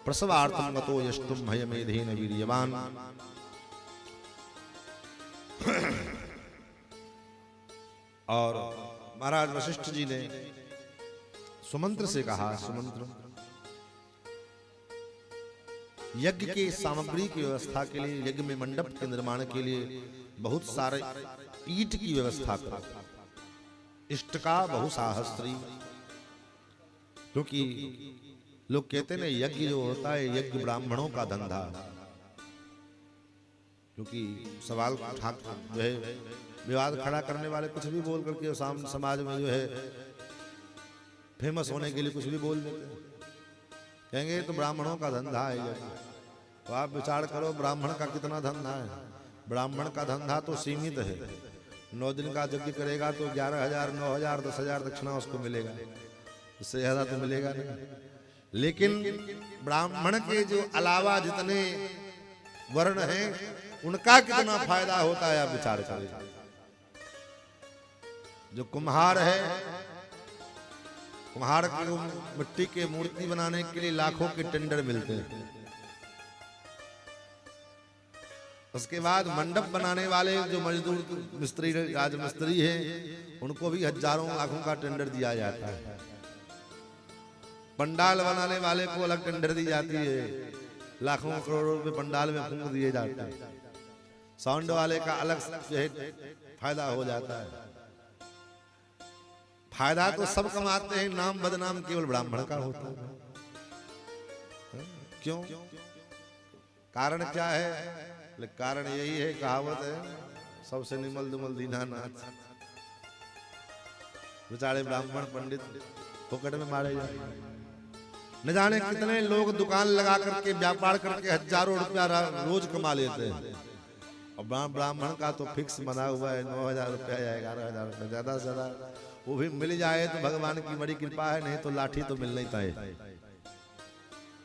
प्रसवार्थं गतो यष्टुं हयमेधेन वीर्यवान्। और महाराज वशिष्ठ जी ने सुमंत्र से कहा, सुमंत्र यज्ञ के सामग्री की व्यवस्था के लिए, यज्ञ में मंडप के निर्माण के लिए बहुत सारे ईंट की व्यवस्था करो। इष्ट का बहुसाहस्त्री, क्योंकि लोग कहते हैं यज्ञ जो होता है, यज्ञ ब्राह्मणों का धंधा। क्योंकि सवाल उठा जो है, विवाद खड़ा करने वाले कुछ भी बोल करके समाज में जो है फेमस होने के लिए कुछ भी बोल देते हैं। कहेंगे तो ब्राह्मणों का धंधा है ये। तो आप विचार करो, ब्राह्मण का कितना धंधा है? ब्राह्मण का धंधा तो सीमित है। 9 दिन का यज्ञ करेगा तो 11,000, 9,000, 10,000 दक्षिणा उसको मिलेगा, इससे ज्यादा तो मिलेगा नहीं। लेकिन ब्राह्मण के जो अलावा जितने वर्ण हैं उनका कितना फायदा होता है आप विचार करें। जो कुम्हार है, कुम्हार को मिट्टी के मूर्ति बनाने के लिए लाखों के टेंडर मिलते हैं। उसके बाद मंडप बनाने वाले जो मजदूर मिस्त्री राजमिस्त्री हैं उनको भी हजारों लाखों का टेंडर दिया जाता है। पंडाल बनाने वाले को अलग टेंडर दी जाती है, लाखों करोड़ों रुपए पंडाल में फूंक दिए जाते हैं। साउंड वाले का अलग जो है फायदा हो जाता है। फायदा तो सब कमाते हैं, नाम बदनाम केवल ब्राह्मण का होता है। क्यों? कारण क्या है? कारण यही है, कहावत है, सबसे निमल दुमल दीनानाथ। बेचारे ब्राह्मण पंडित फोकट में मारे जाते। न जाने कितने लोग दुकान लगा करके व्यापार करके हजारों रुपया रोज कमा लेते हैं। और ब्राह्मण का तो फिक्स बना हुआ है 9,000 रुपया या 11,000 रुपया, ज्यादा से ज्यादा वो भी मिल जाए तो भगवान की बड़ी कृपा है, नहीं तो लाठी तो मिलना ही चाहिए।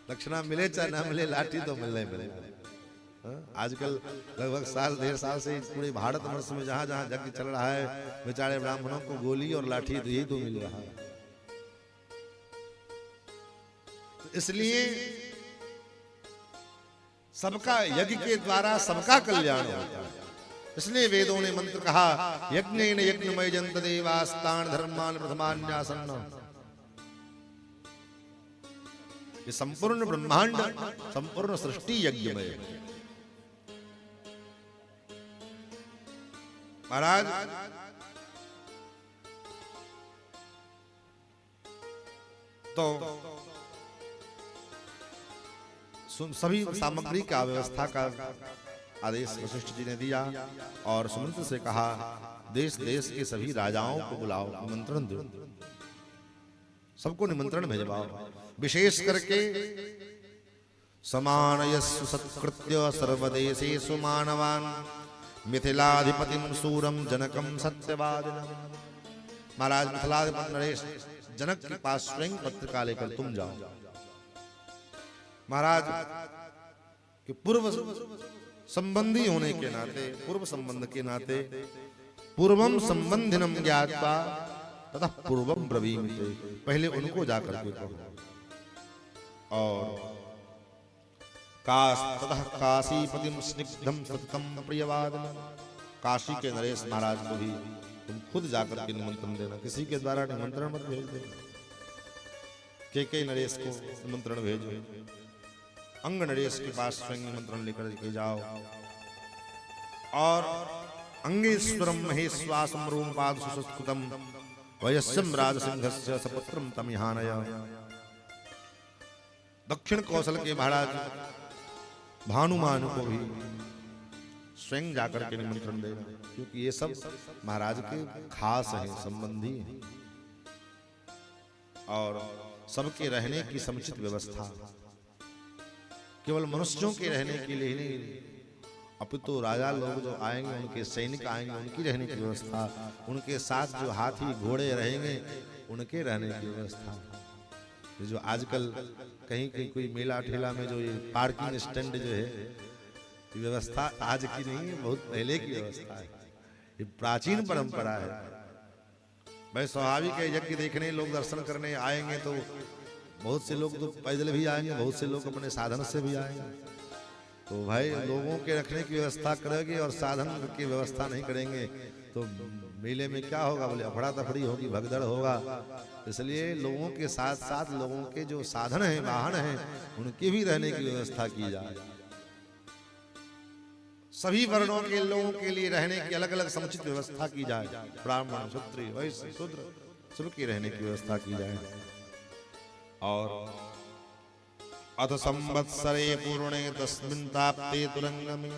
दक्षिणा मिले चाहे ना मिले, लाठी तो मिलना ही मिले। आजकल लगभग साल 1.5 साल से पूरे भारतवर्ष में जहां जहां यज्ञ चल रहा है, बेचारे ब्राह्मणों को गोली और लाठी तो यही तो मिल रहा है। तो इसलिए सबका यज्ञ के द्वारा सबका कल्याण होता है। इसलिए वेदों ने मंत्र कहा, यज्ञेन यज्ञमय जंत देवास्तान धर्मान प्रथमान्यासन्न। ये संपूर्ण ब्रह्मांड, संपूर्ण सृष्टि यज्ञमय। महाराज तो सभी सामग्री का व्यवस्था का आदेश वशिष्ठ जी ने दिया और सुमंत्र से कहा, देश देश के सभी राजाओं को बुलाओ, निमंत्रण दो, सबको निमंत्रण भेजवाओ। विशेष करके समानयस्सु सत्कृत्य सर्वदेशेषु मानवान् मिथिलाधिपतिम सूरम जनकम सत्यवादिनम। महाराज मिथिलाधिपति नरेश जनक के पास स्वयं पत्रिका लेकर तुम जाओ। महाराज के पूर्व संबंधी होने के नाते, पूर्व संबंध के नाते, पूर्वम संबंधिनम ज्ञात्वा तथा पूर्वम ब्रवीमि, पहले उनको जाकर के कहो। और ततः काशीपतिम स्निग्धम सततम प्रियवादिनम, काशी के नरेश महाराज को भी तुम खुद जाकर के निमंत्रण देना, किसी के द्वारा निमंत्रण मत भेज देना। के नरेश को निमंत्रण भेजो, अंग नरेश के पास स्वयं निमंत्रण लेकर के जाओ। और अंगेश्वरम महेश्वासम रूपाद सुसंस्कृतम वयस्यम राजसिंहस्य सपुत्रम तमिहानय। दक्षिण कौशल के महाराज भानुमान को भी स्वयं जाकर के निमंत्रण देना, क्योंकि ये सब महाराज के खास हैं, संबंधी हैं। और सबके रहने की समुचित व्यवस्था, केवल मनुष्यों के रहने के लिए नहीं, अपितु राजा लोग जो आएंगे, उनके सैनिक आएंगे, उनकी रहने की व्यवस्था, उनके साथ जो हाथी घोड़े रहेंगे उनके रहने की व्यवस्था। जो आजकल कहीं कहीं कोई मेला ठेला में जो ये पार्किंग स्टैंड जो है, ये व्यवस्था आज की नहीं है, बहुत पहले की व्यवस्था है। ये प्राचीन परंपरा है। भाई स्वाभाविक है, यज्ञ देखने लोग दर्शन करने आएंगे तो बहुत से लोग तो पैदल भी आएंगे, बहुत से लोग अपने साधन से भी आएंगे। तो भाई लोगों के रखने की व्यवस्था करेंगे और साधन की व्यवस्था नहीं करेंगे तो मेले में क्या होगा? बोले अफड़ा तफड़ी होगी, भगदड़ होगा। इसलिए लोगों के साथ साथ लोगों के जो साधन हैं, वाहन हैं, उनकी भी रहने की व्यवस्था की जाए। सभी वर्णों के लोगों के लिए रहने की अलग अलग समुचित व्यवस्था की जाए। ब्राह्मण, क्षत्रिय, वैश्य, शूद्र, सबकी रहने की व्यवस्था की जाए। और अथ संवत्सरे पूर्णे तस्मिन् ताप्ते तुरंगमे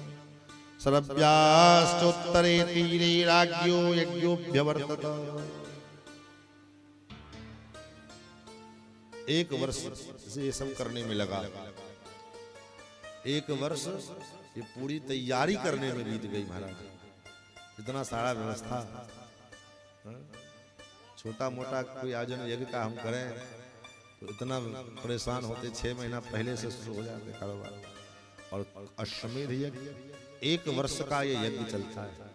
सरभ्याश्चोत्तरे तीरे राज्ञो यज्ञोऽभ्यवर्तत। एक वर्ष से ये सब करने में लगा। एक वर्ष ये पूरी तैयारी करने में बीत गई महाराज। इतना सारा व्यवस्था, छोटा मोटा कोई आयोजन यज्ञ का हम करें तो इतना परेशान होते, 6 महीना पहले से शुरू हो जाते कारोबार। और अश्वमेध यज्ञ 1 वर्ष का ये यज्ञ चलता है।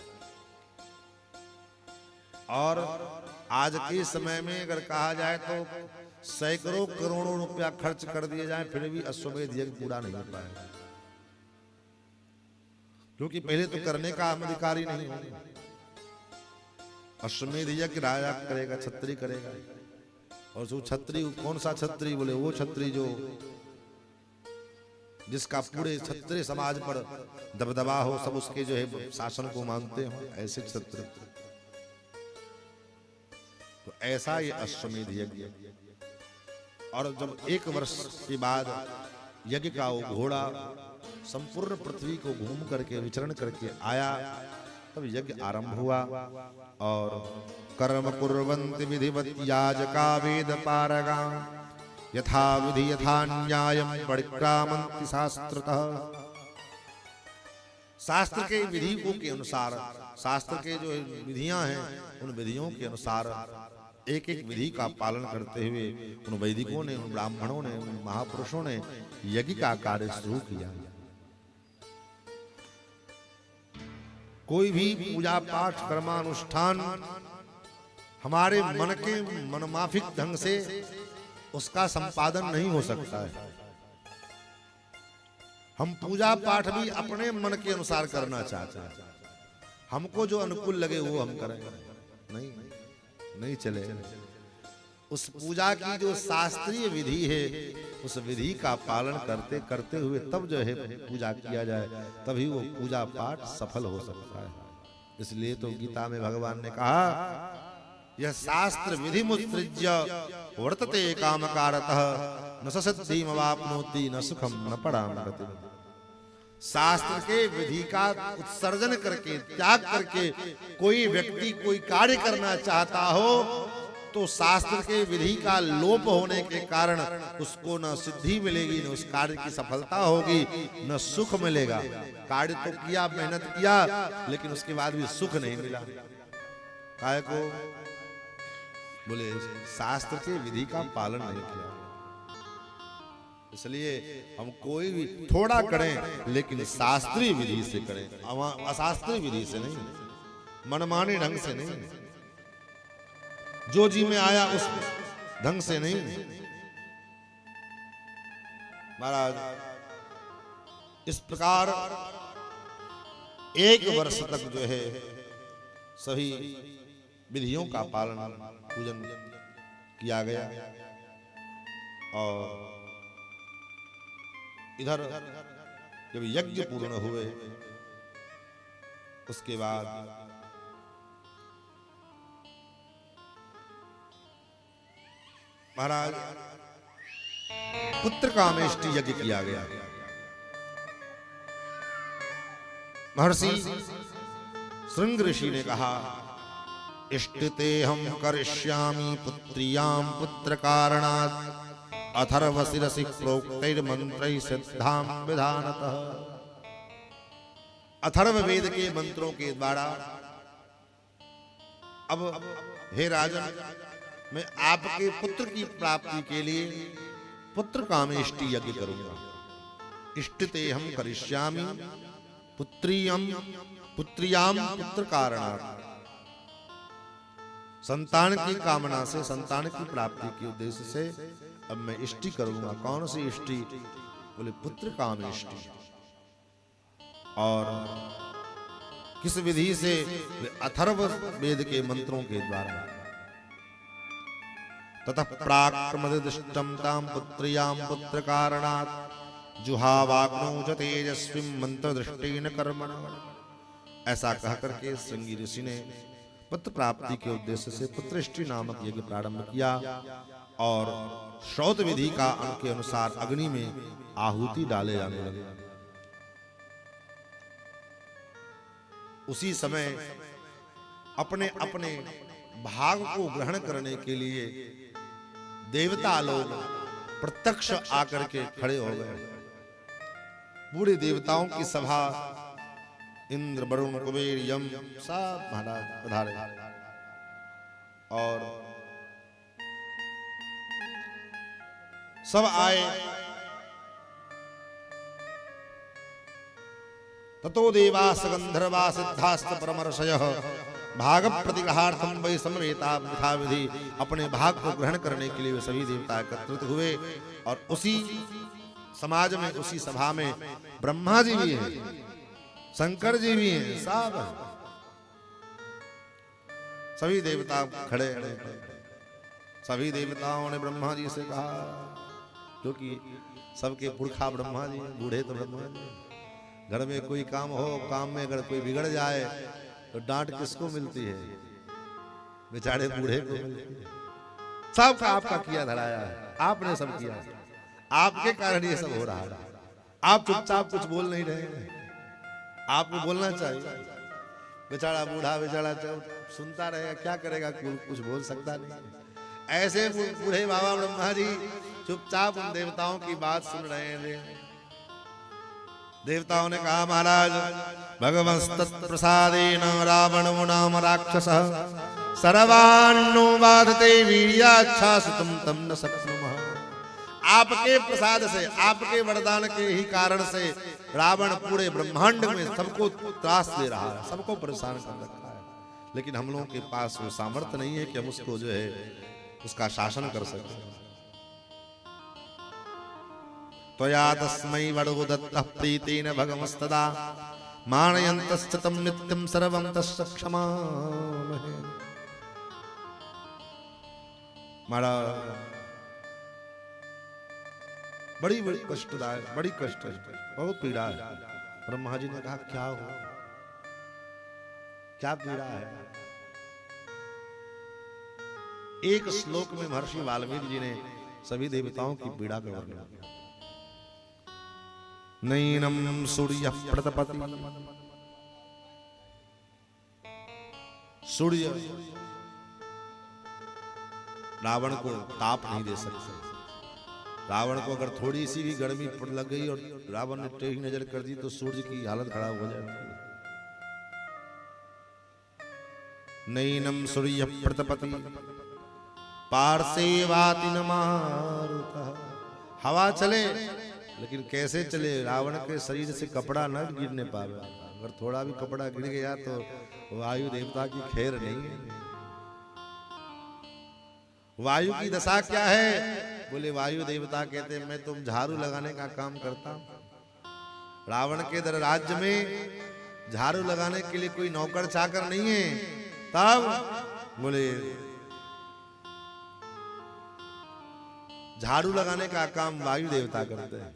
और आज के समय में अगर कहा जाए तो सैकड़ों करोड़ों रुपया खर्च कर दिए जाए, फिर भी अश्वमेध यज्ञ पूरा नहीं हो पाएगा। क्योंकि पहले तो करने का हम अधिकारी नहीं होंगे। अश्वमेध यज्ञ राजा करेगा, छत्री करेगा। और जो छत्री, कौन सा छत्री? बोले वो छत्री जो जिसका पूरे क्षत्रिय समाज पर दबदबा हो, सब उसके जो है शासन को मानते हो, ऐसे छत्री। तो ऐसा ये अश्वमेध यज्ञ। और जब 1 वर्ष के बाद यज्ञ का वो घोड़ा संपूर्ण पृथ्वी को घूम करके विचरण करके आया, तब यज्ञ आरंभ हुआ। और कर्म कुर्वन्ति विधिवत् याजका वेद पारगा यथा विधि यथा न्यायं परिक्रामन्ति शास्त्रतः। शास्त्र के विधि को के अनुसार, शास्त्र के जो विधियां हैं उन विधियों के अनुसार एक एक विधि का पालन करते हुए उन वैदिकों ने, उन ब्राह्मणों ने, उन महापुरुषों ने यज्ञ का कार्य शुरू किया। कोई भी पूजा पाठ कर्मानुष्ठान हमारे मन के मनमाफिक ढंग से उसका संपादन नहीं हो सकता है। हम पूजा पाठ भी अपने मन के अनुसार करना चाहते हैं। हमको जो अनुकूल लगे वो हम करें, नहीं चले। उस पूजा की जो शास्त्रीय विधि है, उस विधि का पालन करते करते हुए तब जो है पूजा किया जाए, तभी वो पूजा पाठ सफल हो सकता है। इसलिए तो गीता में भगवान ने कहा, यह शास्त्र विधि मुत्सृज्य वर्तते कामकारतः न सिद्धिम अवाप्नोति न सुखम न पराम गतिम्। शास्त्र के विधि का उत्सर्जन करके, त्याग करके कोई व्यक्ति कोई कार्य करना चाहता हो तो शास्त्र के विधि का लोप होने के कारण उसको न सिद्धि मिलेगी, न उस कार्य की सफलता होगी, न सुख मिलेगा। कार्य तो किया, मेहनत किया, लेकिन उसके बाद भी सुख नहीं मिला। काय को? बोले शास्त्र के विधि का पालन नहीं किया। इसलिए हम कोई भी थोड़ा करें, लेकिन शास्त्रीय विधि से करें, अशास्त्रीय विधि से नहीं, मनमाने ढंग से नहीं, जो जी में आया उस ढंग से नहीं। महाराज इस प्रकार 1 वर्ष तक जो है सभी विधियों का पालन पूजन किया गया। और इधर जब यज्ञ पूर्ण हुए उसके बाद महाराज पुत्र कामेष्टि यज्ञ किया गया। महर्षि श्रृंग ऋषि ने कहा, इष्टते हम करिष्यामि पुत्रियां पुत्र कारणात् अथर्व शिरसि प्रोक्तैर् मंत्रैः सिद्धां विधानतः। अथर्व वेद के मंत्रों के द्वारा अब हे राजन, मैं आपके पुत्र की प्राप्ति के लिए पुत्र कामेष्टि यज्ञ करूंगा। इष्टते हम करिष्यामि पुत्रियां पुत्र कारणात्। संतान की कामना से, संतान की प्राप्ति के उद्देश्य से अब मैं इष्टि करूंगा। कौन सी इष्टि? बोले पुत्र कामेष्टि। और किस विधि से? अथर्व वेद के मंत्रों के द्वारा। ततः प्राक्रमदिष्टं तां पुत्रियां पुत्र कारणात् जुहावाग्नौ च तेजस्वीं मंत्र दृष्टेन कर्मणा। ऐसा कह करके श्रृंगी ऋषि ने पुत्र प्राप्ति के उद्देश्य से पुत्रष्टि नामक यज्ञ प्रारंभ किया। और श्रौत विधि का के अनुसार अग्नि में आहुति डाले जाने लगे। उसी समय अपने अपने भाग को ग्रहण करने के लिए देवता लोग प्रत्यक्ष आकर के खड़े हो गए। पूरे देवताओं की सभा, इंद्र वरुण कुबेर यम सब महाराज पधारे। और सब आए। ततो देवास गंधर्वा सिद्धास्त परमर्षयः भाग प्रतिग्रहार्थम वै समवेता यथाविधि। अपने भाग को ग्रहण करने के लिए वे सभी देवता एकत्रित हुए। और उसी समाज में, उसी सभा में ब्रह्मा जी भी हैं, शंकर जी भी हैं, सब सभी देवता खड़े। सभी देवताओं ने ब्रह्मा जी से कहा, क्योंकि सबके पुरखा ब्रह्मा जी हैं, बूढ़े तो ब्रह्मा जी। घर में कोई काम हो, काम में अगर कोई बिगड़ जाए तो डांट किसको मिलती है? बेचारे बूढ़े को मिलती है। सबका आपका किया धराया है, आपने सब किया, आपके कारण ये सब हो रहा है। आप चुपचाप कुछ बोल नहीं रहे हैं, आपको बोलना चाहिए। बेचारा बूढ़ा बेचारा सुनता रहेगा, क्या करेगा, कुछ बोल सकता नहीं। ऐसे बूढ़े बाबा ब्रह्मा जी चुपचाप उन देवताओं की बात सुन रहे हैं। देवताओं ने कहा, महाराज भगवंस्तत्प्रसादेन रावणो नाम राक्षसः सर्वान्नो बाधते वीर्याच्छासितुं तम न शक्नुमः। आपके प्रसाद से, आपके वरदान के ही कारण से रावण पूरे ब्रह्मांड में सबको त्रास दे रहा है, सबको परेशान कर रखा है। लेकिन हम लोगों के पास वो सामर्थ्य नहीं है कि हम उसको जो है उसका शासन कर सकें। त्वया तस्मै वडो दत्तः प्रीतेन भगवस्तदा मानयन्तश्च तं नित्यं सर्वं तस्य क्षमामहे। महाराज बड़ी कष्टदायक, बड़ी कष्ट है, बहुत पीड़ा है। ब्रह्मा जी ने कहा, क्या हो, क्या पीड़ा है? एक श्लोक में महर्षि वाल्मीकि जी ने सभी देवताओं की पीड़ा का वर्णन किया। नैनम सूर्य प्रतपति, सूर्य रावण को ताप नहीं दे सकते। रावण को अगर थोड़ी सी भी गर्मी लग गई और रावण ने टेढ़ी नजर कर दी तो सूर्य की हालत खराब हो जाती है। नैनम सूर्य प्रतपति पार्सेवाति न मारुतः। हवा चले लेकिन कैसे चले? रावण के शरीर से कपड़ा न गिरने पावे। अगर थोड़ा भी कपड़ा गिर गया तो वायु देवता की खैर नहीं है। वायु की दशा क्या है? बोले वायु देवता कहते हैं, मैं तुम झाड़ू लगाने का काम करता हूं। रावण के दर राज्य में झाड़ू लगाने के लिए कोई नौकर चाकर नहीं है। तब बोले झाड़ू लगाने का काम वायु देवता करते हैं।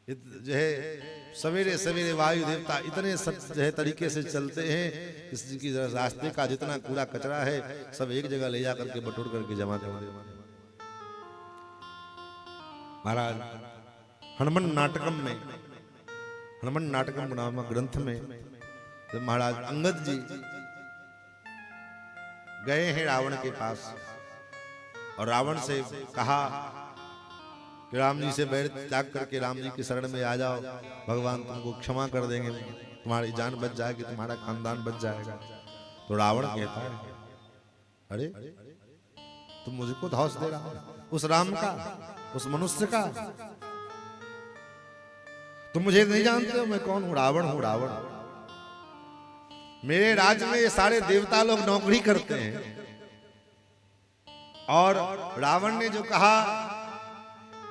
जो है सवेरे सवेरे वायु देवता इतने जो है तरीके से चलते हैं, इसकी रास्ते का जितना कूड़ा कचरा है सब एक जगह ले जा करके बटोर करके जमा करते। महाराज हनुमान नाटकम नामक ग्रंथ में जब महाराज अंगद जी गए हैं रावण के पास और रावण से कहा कि राम जी से बैर त्याग करके राम जी की शरण में आ जाओ, भगवान तुमको क्षमा कर देंगे, तुम्हारी जान बच जाएगी, तुम्हारा खानदान बच जाएगा। तो रावण कहता है, अरे तुम मुझको धौंस दे रहा हो उस राम का, उस मनुष्य का? तुम मुझे नहीं जानते हो मैं कौन हूं? रावण हूं, रावण। मेरे राज्य में ये सारे देवता लोग नौकरी करते हैं। और रावण ने जो कहा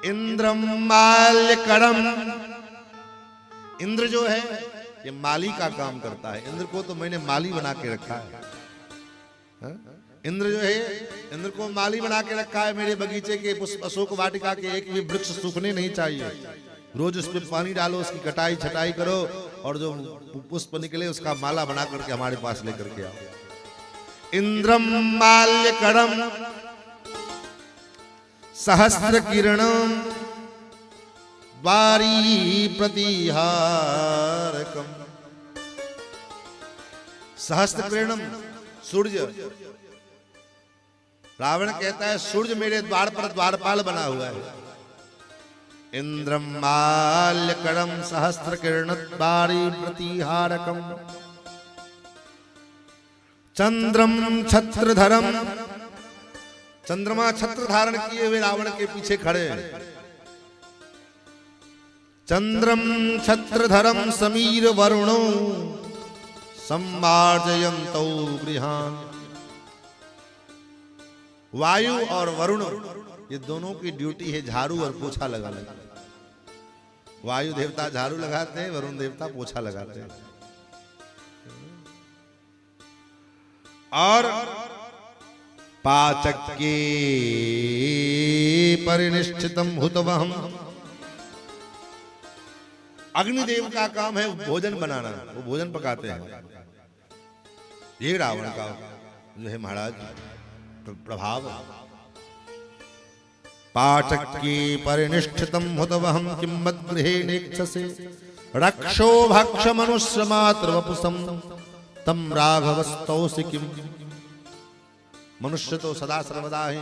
इंद्रम माल्यकरम, इंद्र जो है ये माली का काम करता है। इंद्र को तो मैंने माली बना के रखा है। इंद्र जो है, इंद्र को माली बना के रखा है। मेरे बगीचे के पुष्प अशोक वाटिका के एक भी वृक्ष सूखने नहीं चाहिए। रोज उस पर पानी डालो, उसकी कटाई छटाई करो और जो पुष्प निकले उसका माला बना करके हमारे पास लेकर के आओ। इंद्रम माल्यकरम सहस्र किरणम वारी प्रतिहारकम। सहस्र किरणम सूर्य। रावण कहता है सूर्य मेरे द्वार पर द्वारपाल बना हुआ है। इंद्रम माल्यकरम सहस्र किरण वारी प्रतिहारकम चंद्रम छत्रधरम चंद्रमा छत्र धारण किए हुए रावण के पीछे खड़े हैं। चंद्रम छत्रधरम समीर वरुणो सम्मार्जयन्तौ गृहान। वायु और वरुण ये दोनों की ड्यूटी है झाड़ू और पोछा लगाना। वायु देवता झाड़ू लगाते हैं, वरुण देवता पोछा लगाते हैं। और पाचक्ये परिनिष्ठितम हुतवहम। अग्निदेव का काम है भोजन बनाना, वो भोजन पकाते हैं। ये रावण का जो है महाराज प्रभाव। पाचक्ये परिनिष्ठितम हुतवहम किम्मत् गृहे नेक्षसे रक्षो भक्ष मनुष्य मात्र वपुसम तम राघवस्तौसि किम। मनुष्य तो सदा सर्वदा ही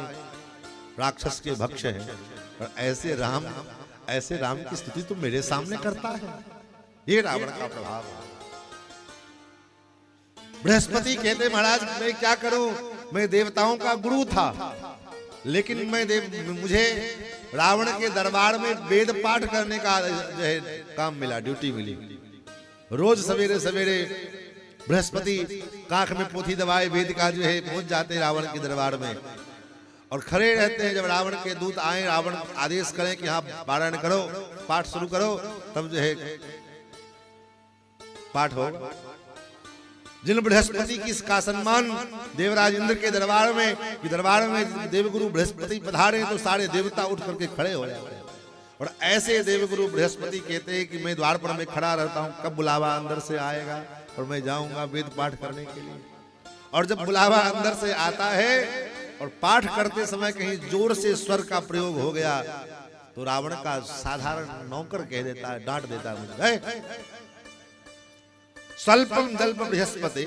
राक्षस के भक्ष हैं, और ऐसे राम की स्तुति तो मेरे सामने करता है। ये रावण का प्रभाव है। बृहस्पति कहते महाराज मैं क्या करूं, मैं देवताओं का गुरु था, लेकिन मुझे रावण के दरबार में वेद पाठ करने का जो है काम मिला, ड्यूटी मिली। रोज सवेरे सवेरे बृहस्पति काख में पोथी दबाए वेद का जो है पहुंच जाते रावण के दरबार में, और खड़े रहते हैं। जब रावण के दूत आए, रावण आदेश करें कि हाँ पारायण करो, पाठ शुरू करो, तब जो है पाठ हो। जिन बृहस्पति की इसका सम्मान देवराज इंद्र के दरबार में देवगुरु बृहस्पति पधारे तो सारे देवता उठ करके खड़े हो जाते हैं। और ऐसे देवगुरु बृहस्पति कहते हैं कि मैं द्वार पर में खड़ा रहता हूं, कब बुलावा अंदर से आएगा और मैं जाऊंगा वेद पाठ करने के लिए। और जब बुलावा अंदर से आता है और पाठ करते समय कहीं जोर से स्वर का प्रयोग हो गया तो रावण का साधारण नौकर कह देता है, डांट देता है मुझे, स्वल्पम जल्प बृहस्पति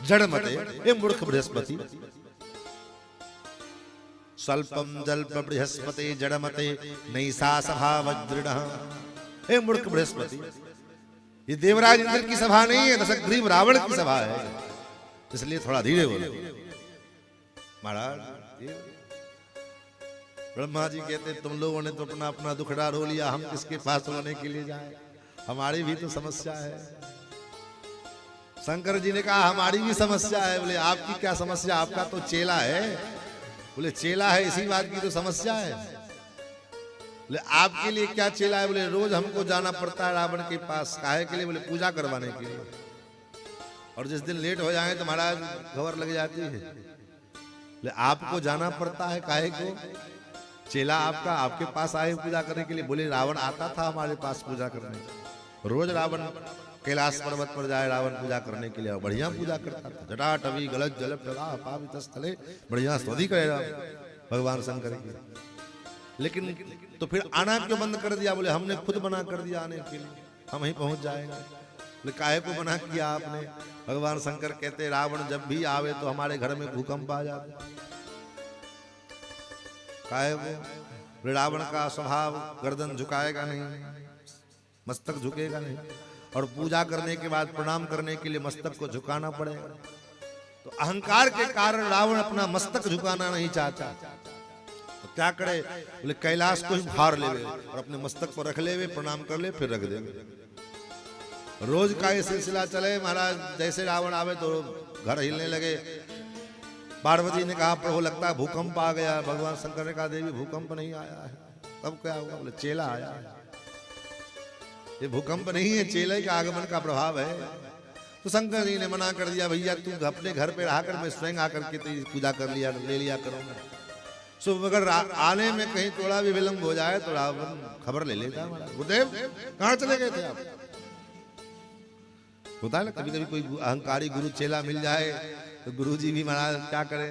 जड़मते। ये मूर्ख बृहस्पति, स्वल्पम जल्प बृहस्पति जड़मते नैसा सभा वज्रृढ़। हे मूर्ख बृहस्पति, ये देवराज इंद्र की सभा नहीं है, दशग्रीव रावण की सभा है, इसलिए थोड़ा धीरे बोलो। महाराज ब्रह्मा जी कहते तुम लोगों ने तो अपना अपना दुखड़ा रो लिया, हम किसके पास रोने के लिए जाए, हमारी भी तो समस्या है। शंकर जी ने कहा हमारी भी समस्या है। बोले आपकी क्या समस्या, आपका तो चेला है। बोले चेला है इसी बात की तो समस्या है। बोले आपके लिए क्या चेला है। बोले रोज हमको जाना पड़ता है रावण के पास, काहे के लिए। बोले पूजा करवाने के लिए, और जिस दिन लेट हो जाए तो महाराज खबर लग जाती है। आपको जाना पड़ता है काहे को, चेला आपका आपके पास आए पूजा करने के लिए। बोले रावण आता था हमारे पास पूजा करने, रोज रावण कैलाश पर्वत पर जाए रावण पूजा करने के लिए, बढ़िया पूजा करता था। जटाटवी गलत जल पावित स्थले, बढ़िया स्तुति करेगा भगवान शंकर की। लेकिन तो फिर आना क्यों बंद कर दिया। बोले हमने खुद मना कर दिया आने के लिए, हम ही पहुंच जाएंगे। बोले काहे को मना किया आपने। भगवान शंकर कहते रावण जब भी आवे तो हमारे घर में भूकंप आ जाता। काहे को। रावण का स्वभाव गर्दन झुकाएगा नहीं, मस्तक झुकेगा नहीं, और पूजा करने के बाद प्रणाम करने के लिए मस्तक को झुकाना पड़ेगा। तो अहंकार के कारण रावण अपना मस्तक झुकाना नहीं चाहता, तो क्या करे। बोले कैलाश को ही भार ले और अपने मस्तक पर रख ले, प्रणाम कर ले, फिर रख दे। रोज का ये सिलसिला चले महाराज। जैसे रावण आवे तो घर हिलने लगे। पार्वती ने कहा प्रभु लगता है भूकंप आ गया। भगवान शंकर ने कहा देवी भूकंप नहीं आया है। तब क्या हुआ। बोले चेला आया है, ये भूकंप नहीं है, चेले के आगमन का प्रभाव है। तो शंकर जी ने मना कर दिया भैया तू अपने घर पे रहा कर, मैं स्वयं आकर के पूजा कर लिया ले लिया करूंगा। सो अगर आने में कहीं थोड़ा भी विलंब हो जाए तो रावण खबर ले लेता। गुरुदेव कहाँ चले गए थे आप। होता है ना कभी कभी कोई अहंकारी गुरु चेला मिल जाए तो गुरु जी भी महाराज क्या करें।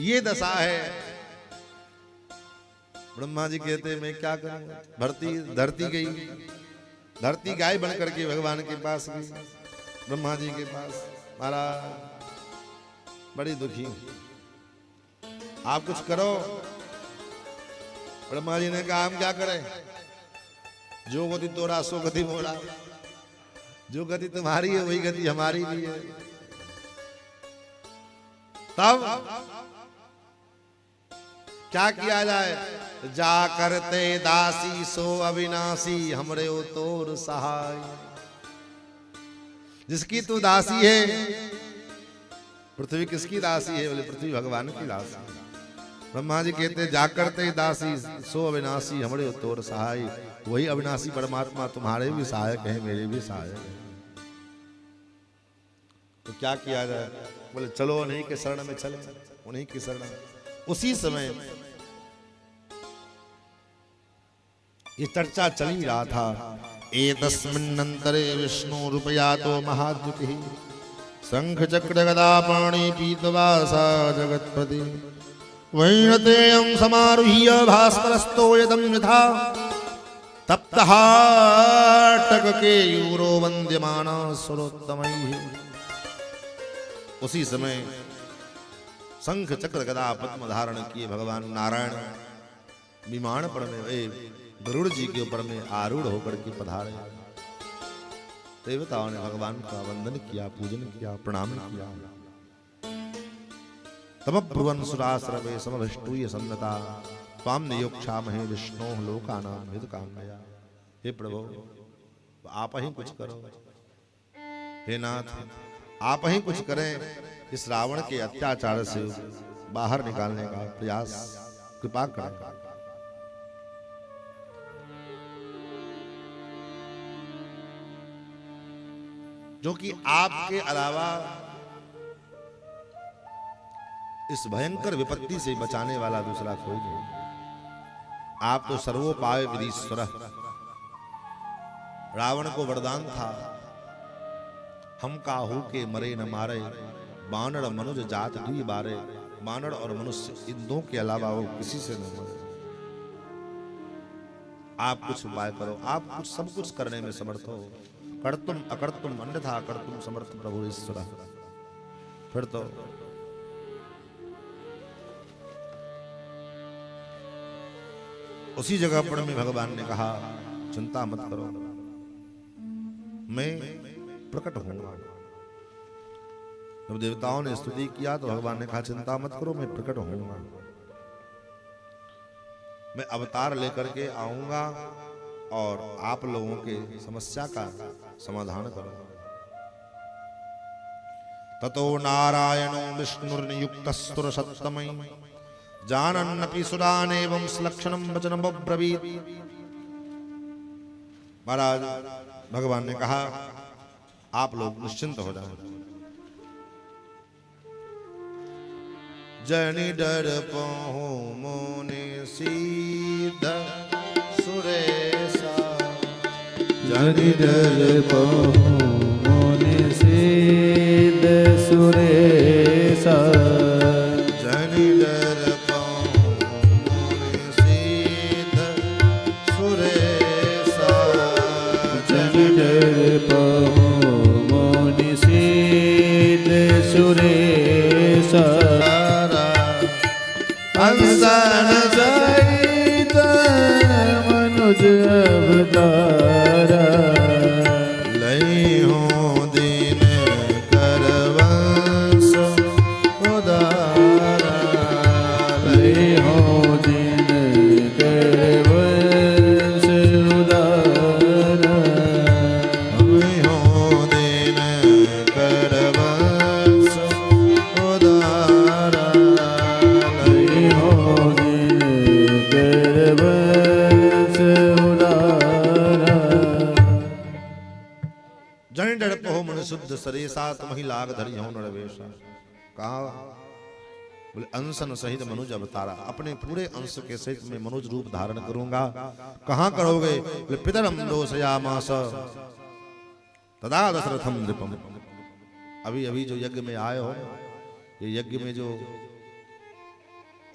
ये दशा है। ब्रह्मा जी कहते मैं क्या करूं। धरती गई, धरती गाय बन करके भगवान के पास गई, ब्रह्मा जी के पास। महाराज बड़ी दुखी, आप कुछ करो। ब्रह्मा जी ने कहा हम क्या करें। जो गति तोरा सो गति मोरा, जो गति तुम्हारी है वही गति हमारी भी है। तब क्या किया जाए? जा करते दासी सो अविनाशी हमरे ओ तोर सहाय। जिसकी तू दासी है, पृथ्वी किसकी दासी है? बोले पृथ्वी भगवान की दासी। ब्रह्मा जी कहते जा करते दासी सो अविनाशी हमरे ओ तोर सहाय। वही अविनाशी परमात्मा तुम्हारे भी सहायक है, मेरे भी सहायक है। तो क्या किया जाए? बोले चलो उन्हीं के शरण में चले, उन्हीं की शरण में। उसी समय ये चर्चा चल ही रहा था। एतस्मिन्नन्तरे विष्णु रूपयातो महाद्युतिः शंख चक्र गदा पाणि पीतवासा जगत्पति वैणतेयं समारुह्य भास्करस्तो यदं यथा तप्तहाटक के यूरो वंद्यमाना सुरोत्तमैः। उसी समय शंख चक्र गदा पद्म धारण किए भगवान नारायण विमान पर में गरुड़ जी के ऊपर में आरूढ़ होकर के पधारे। देवताओं ने भगवान का वंदन किया, पूजन किया, प्रणाम किया। तब ब्रुवन् सुरासुरवे समभिष्टूय सन्नता त्वां नियोक्ष्यामहे विष्णोः लोकानां हितकामया। हे प्रभु, आप ही कुछ करो। हे नाथ, आप ही कुछ करें। इस रावण के अत्याचार से बाहर निकालने का प्रयास कृपा करें। जो कि आपके अलावा इस भयंकर विपत्ति से बचाने वाला दूसरा कोई नहीं। आप तो सर्वोपाय विधीश्वर। रावण को वरदान था, हम काहू के मरे न मारे, बानर मनुज जात दुई बारे। बानर और मनुष्य इन दो के अलावा वो किसी से न मरे। आप कुछ उपाय करो, आप कुछ सब कुछ करने में समर्थ हो। कर्तुम अकर्तुम अन्यथा कर्तुम समर्थ प्रभु ईश्वर। फिर तो उसी जगह पर में भगवान ने कहा चिंता मत करो, मैं प्रकट होऊंगा। जब देवताओं ने स्तुति किया तो भगवान ने कहा चिंता मत करो, मैं प्रकट होऊंगा। मैं अवतार लेकर के आऊंगा और आप लोगों के समस्या का समाधान करूंगा। ततो नारायणो विष्णुर्नियुक्तस्तुर सत्तमै जानन्नपि सुरान एवं सुलक्षणं वचनं ब्रवीत। महाराज भगवान ने कहा आप लोग निश्चिंत हो जाएं। जनि डर पहो मोने सीध सुरेशा। जनि डर पहो मोने सीध सुरेशा। जनि डर पहो मोने सीध सुरेशा। जनि डर पहो मोने सीध सुरेशा। अंसन सहित मनुज अवतारा। लई हो दीन कर वंश उदारा। लई हो दीन कर वंश उदारा। लई हो दीन कर वंश उदारा। लई हो दीन कर वंश उदारा। जनि डर पहो मन शुद्ध सरेसा तुम्हि लाग धरि हो नरवेशा। कहा बोले अंशन सहित मनुज अवतारा, अपने पूरे अंश के सहित मैं मनुज रूप धारण करूंगा। कहां करोगे? बोले पितरम दोषयामास तदा दशरथम नृपम। अभी अभी जो यज्ञ में आए हो, ये यज्ञ में जो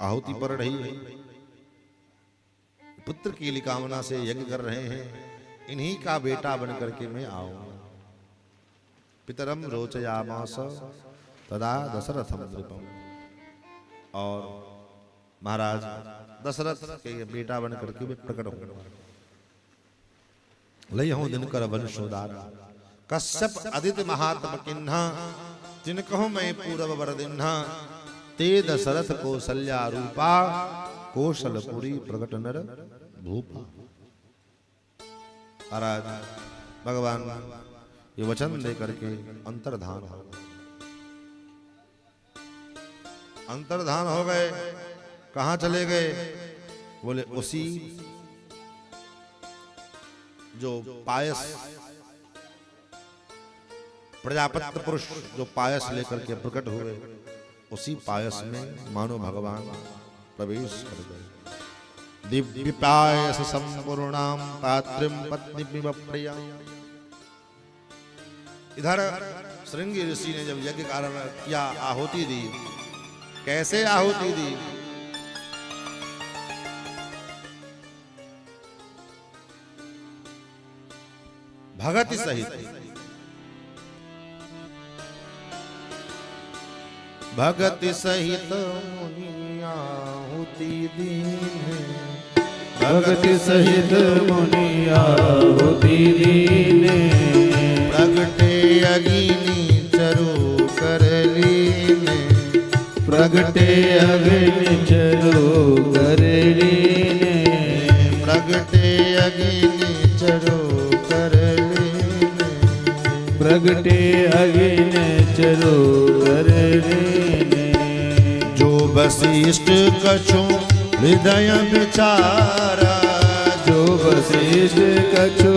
आहुति पड़ रही है, पुत्र की लिए कामना से यज्ञ कर रहे हैं, इन्हीं का बेटा बन करके मैं आऊंगा। पितरम रोचयामास तदा दशरथम नृपम। और महाराज दशरथ के बेटा बन करके मैं प्रकट होऊंगा। लई हूं दिनकर वंशोदारा। कश्यप अदिति महात्म किन्हा जिनकहु मैं पूरब वर दिन्हा। ते दशरथ कौशल्या रूपा कौशलपुरी प्रकट नर भूपा। महाराज भगवान ये वचन दे करके अंतर्धान हो गए। अंतर्धान हो गए, कहां चले गए? बोले उसी जो पायस प्रजापति पुरुष जो पायस लेकर के प्रकट हुए, उसी पायस में मानो भगवान प्रवेश कर गए। दिव्य पायस संपूर्णाम पात्रिम पत्नीमिव प्रिया। इधर श्रृंगी ऋषि ने जब यज्ञ कारण किया, आहुति दी। कैसे आहुति दी? भगति सहित। भगति सहित मुनि आहुति दीने। भगति सहित मुनि आहुति दीने। प्रगटे अग्नि चरु कर लीने। प्रगटे अग्नि चरु कर लीने। प्रगटे अग्नि चरु कर लीने। प्रगटे अग्नि चरु कर लीने। जो वशिष्ठ कछु हृदय विचारा। जो वशिष्ठ कछु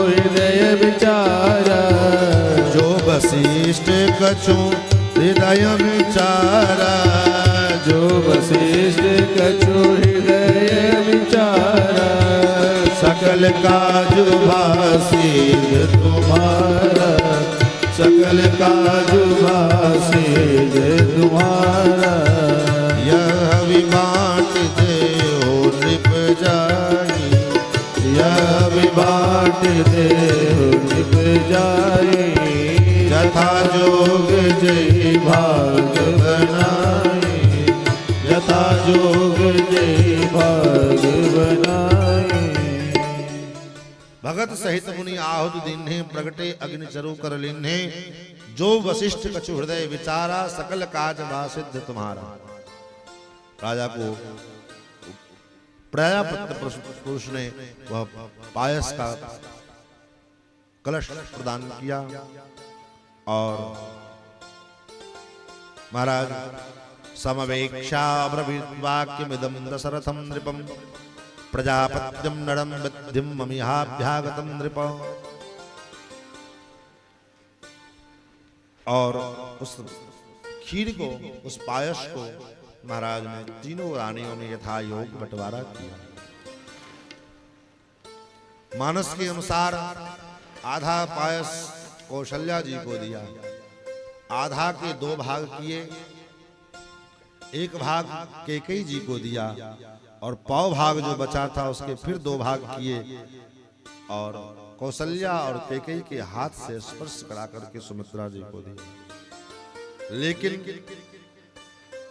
हृदय विचारा। जो वशिष्ठ कछु हृदय विचारा। जो वशिष्ठ कछु हृदय विचारा। सकल काज भासिद तुम्हारा। सकल काज भासिद तुम्हारा। यह विबाट देहो नृप जाई। यह विबाट देहो नृप जाई। यथा जोग जय भाग बनाई। यथा जोग जय भाग बनाई। भगत सहित मुनि आहुत दीन्हे। प्रगटे अग्नि चरु कर लीन्हे। जो वशिष्ठ कछु हृदय विचारा। सकल काज भासिद्ध तुम्हारा। राजा को प्रजापति पुरुष ने वह पायस का कलश प्रदान किया और महाराज समवेक्षा ब्रवीद्वाक्यमिदं दशरथं नृपं प्रजापत्यं नरं विद्धिं ममिहाभ्यागतं नृप। और उस खीर को, उस पायस को महाराज ने तीनों रानियों में यथा योग बंटवारा किया। मानस के अनुसार आधा पायस कौशल्या जी को दिया, आधा के 2 भाग किए, 1 भाग कैकेयी जी को दिया और पाव भाग जो बचा था उसके फिर 2 भाग किए और कौशल्या और कैकेयी के हाथ से स्पर्श करा करके सुमित्रा जी को दिया। लेकिन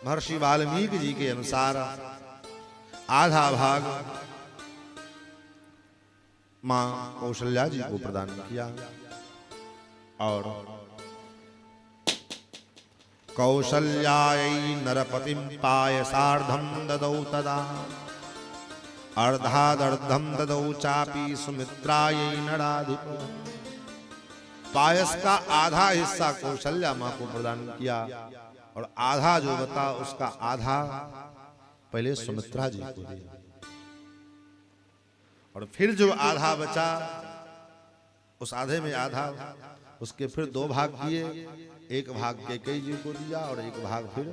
महर्षि वाल्मीकि जी के अनुसार आधा भाग मां कौशल्या जी को प्रदान किया और कौशल्यायै नरपतिं पायसार्धं ददौ तदा अर्धादर्धं ददौ चापि सुमित्रायै नराधिप। पायस का आधा हिस्सा कौशल्या मां को प्रदान किया और आधा जो बता उसका आधा पहले सुमित्रा जी को दिया और फिर जो आधा बचा उस आधे में आधा उसके फिर 2 भाग किए, 1 भाग कैकेयी जी को दिया और 1 भाग फिर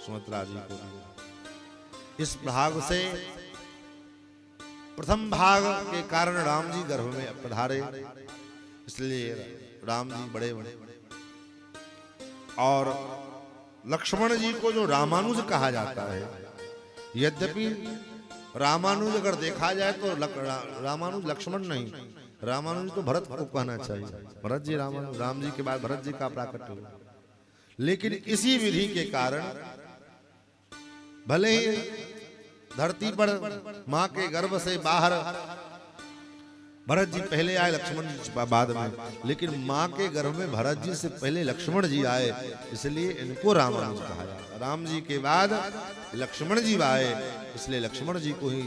सुमित्रा जी को दिया। इस भाग से प्रथम भाग के कारण राम जी गर्भ में पधारे, इसलिए राम जी बड़े बड़े और लक्ष्मण जी को जो रामानुज कहा जाता है, यद्यपि रामानुज अगर देखा जाए तो रामानुज लक्ष्मण नहीं, रामानुज तो भरत को कहना चाहिए। भरत जी रामानुज, राम जी के बाद भरत जी का प्राकट्य हुआ। लेकिन इसी विधि के कारण भले ही धरती पर मां के गर्भ से बाहर भरत जी पहले आए, लक्ष्मण जी बाद में, लेकिन माँ के गर्भ में भरत जी से पहले लक्ष्मण जी आए, इसलिए इनको रामानुज कहा जाता है। राम जी के बाद लक्ष्मण जी आए, इसलिए लक्ष्मण जी को ही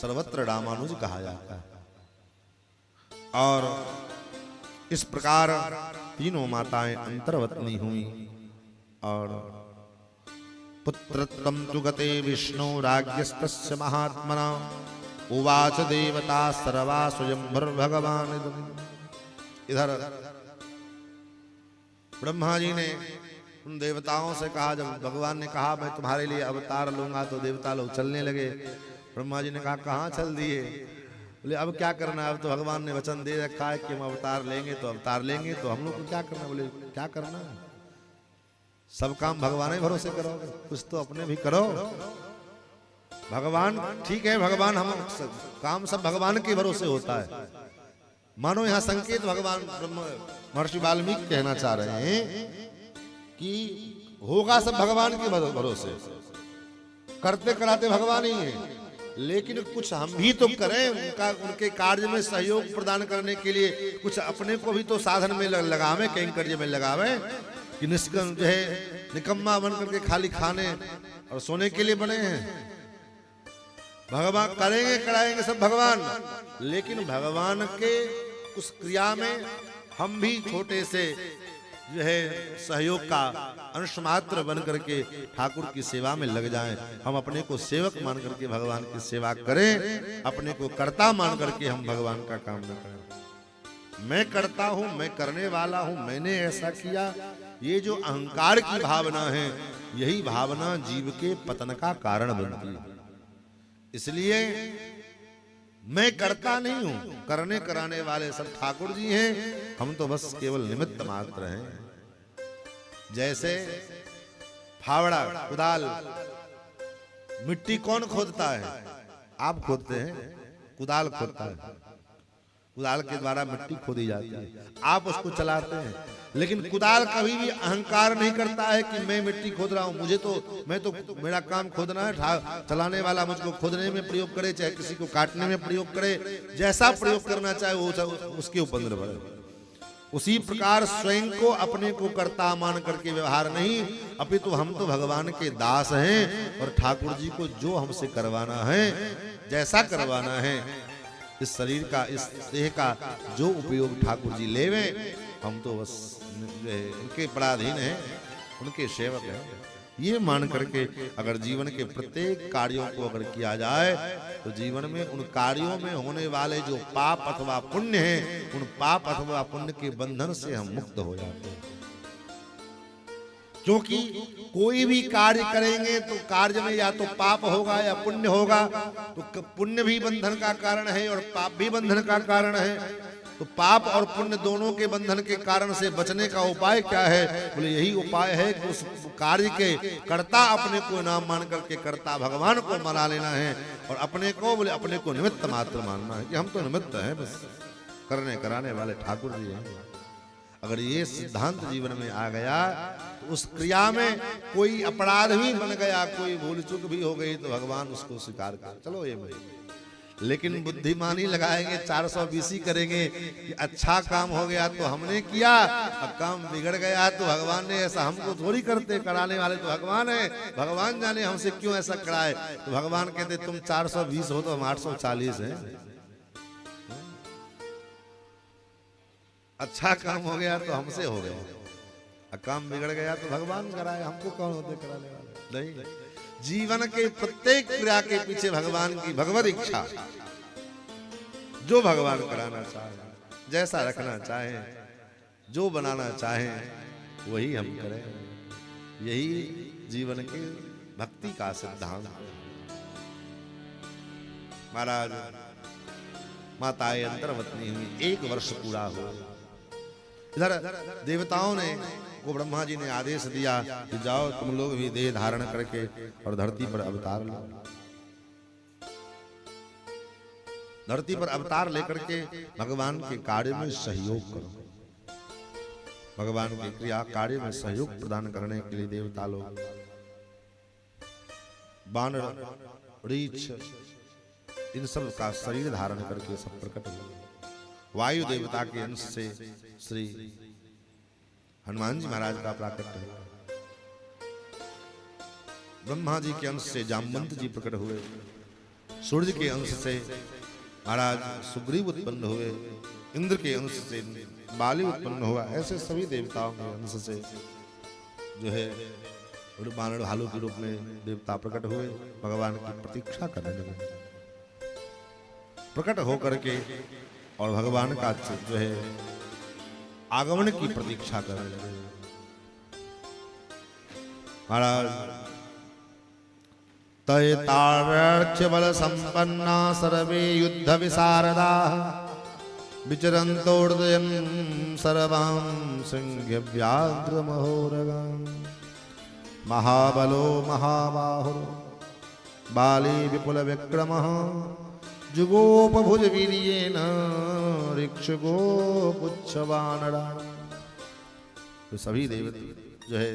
सर्वत्र रामानुज कहा जाता है। और इस प्रकार तीनों माताएं अंतर्वतनी हुई। और पुत्रत्वं तु गते विष्णु राज्ञस्तस्य महात्मना उवाच देवता सर्वा स्वयंभुर्भगवान्। इधर ब्रह्मा जी ने उन देवताओं से कहा, जब भगवान ने कहा मैं तुम्हारे लिए अवतार लूंगा, तो देवता लोग चलने लगे। ब्रह्मा जी ने कहा कहाँ चल दिए? बोले अब क्या करना है, अब तो भगवान ने वचन दे रखा है कि हम अवतार लेंगे, तो अवतार लेंगे, तो हम लोग को क्या करना? बोले क्या करना है, सब काम भगवान ही भरोसे करोगे, कुछ तो अपने भी करो। भगवान ठीक है, भगवान हम काम सब भगवान के भरोसे होता है। मानो यहाँ संकेत भगवान महर्षि वाल्मीकि कहना चाह रहे हैं कि होगा सब भगवान के भरोसे, करते कराते भगवान ही है, लेकिन कुछ हम भी तो करें, उनके कार्य में सहयोग प्रदान करने के लिए कुछ अपने को भी तो साधन में लगावे, कहीं कार्य में लगावे, कि निष्कम जो है निकम्मा बन करके खाली खाने और सोने के लिए बने हैं। भगवान करेंगे कराएंगे सब भगवान, लेकिन भगवान के उस क्रिया में हम भी छोटे से जो है सहयोग का अंश मात्र बन करके ठाकुर की सेवा में लग जाएं। हम अपने को सेवक मान करके भगवान की सेवा करें, अपने को कर्ता मान करके हम भगवान का काम न करें। मैं करता हूं, मैं करने वाला हूं, मैंने ऐसा किया, ये जो अहंकार की भावना है, यही भावना जीव के पतन का कारण बनती है। इसलिए मैं करता नहीं हूं, करने कराने वाले सब ठाकुर जी हैं, हम तो बस केवल निमित्त मात्र हैं। जैसे फावड़ा, कुदाल, मिट्टी कौन खोदता है? आप खोदते हैं, कुदाल खोदता है, कुदाल के द्वारा मिट्टी खोदी जाती है, आप उसको चलाते हैं। लेकिन कुदाल कभी भी अहंकार नहीं करता है कि मैं मिट्टी खोद रहा हूं, मैं तो मेरा काम खोदना है, चलाने वाला मुझको खोदने में प्रयोग करे, चाहे किसी को काटने में प्रयोग करे, जैसा प्रयोग करना चाहे वो उसके ऊपर निर्भर है। उसी प्रकार स्वयं को अपने को कर्ता मान करके व्यवहार नहीं, अपितु हम तो भगवान के दास हैं, और ठाकुर जी को जो हमसे करवाना है, जैसा करवाना है, इस शरीर का, इस देह का जो उपयोग ठाकुर जी लेवे, हम तो बस उनके पराधीन हैं, उनके सेवक हैं। ये मान करके अगर जीवन के प्रत्येक कार्यों को अगर किया जाए, तो जीवन में उन कार्यों में होने वाले जो पाप अथवा पुण्य हैं, उन पाप अथवा पुण्य के बंधन से हम मुक्त हो जाते हैं। क्योंकि कोई भी कार्य करेंगे तो कार्य में या तो पाप होगा या पुण्य होगा, तो पुण्य भी बंधन का कारण है और पाप भी बंधन का कारण है। तो पाप और पुण्य दोनों के बंधन के कारण से बचने का उपाय क्या है? बोले यही उपाय है कि उस कार्य के कर्ता अपने को नाम मान करके कर्ता भगवान को मना लेना है, और अपने को बोले अपने को निमित्त मात्र मानना है कि हम तो निमित्त हैं, बस करने कराने वाले ठाकुर जी हैं। अगर ये सिद्धांत जीवन में आ गया, तो उस क्रिया में कोई अपराध भी बन गया, कोई भूल चूक भी हो गई, तो भगवान उसको स्वीकार कर, चलो ये भाई। लेकिन बुद्धिमानी लगाएंगे, 420 करेंगे कि अच्छा काम हो गया तो हमने किया, अब काम बिगड़ गया तो भगवान ने ऐसा, हमको थोड़ी करते, कराने वाले तो भगवान है, भगवान जाने हमसे क्यों ऐसा कराए। तो भगवान कहते तुम 420 हो तो हम 840 हैं। अच्छा काम हो गया तो हमसे हो गया, काम बिगड़ गया तो भगवान कराए, हमको कौन होते कराने वाले? नहीं, जीवन के प्रत्येक क्रिया के पीछे भगवान की भगवत इच्छा, जो भगवान कराना चाहे, जैसा रखना चाहे, जो बनाना चाहे, वही हम करें। यही जीवन के भक्ति का सिद्धांत। महाराज माताएं अंतर्वतनी हुई, 1 वर्ष पूरा हुआ। इधर देवताओं ने को ब्रह्मा जी ने आदेश दिया कि जाओ तुम लोग भी देह धारण करके और धरती पर अवतार लो। धरती पर अवतार लेकर के भगवान के कार्य में सहयोग करो। भगवान के क्रिया कार्य में सहयोग प्रदान करने के लिए देवता लोग बानर, रीछ, इन सब का शरीर धारण करके सब प्रकट हुए। वायु देवता के अंश से श्री हनुमान जी महाराज का प्राकट्य हुआ। ब्रह्मा जी के अंश से जामवंत जी प्रकट हुए। सूर्य के अंश से महाराज सुग्रीव उत्पन्न हुए। इंद्र के अंश से बाली उत्पन्न हुआ। ऐसे सभी देवताओं के अंश से जो है बानर भालू के रूप में देवता प्रकट हुए, भगवान की प्रतीक्षा करने लगे। प्रकट होकर के और भगवान का जो है आगमन की प्रतीक्षा करने लगे। महाराज तय तार्क्ष्य बल संपन्ना सर्वे युद्ध विशारदा विचरन्तोर्दयं सर्वां सिंह व्याघ्र महोरगाम् महाबलो महाबाहुर बाली विपुल विक्रमः जुगोपभुज वीर्येण ऋक्षगो पुच्छवानरा। तो सभी जो है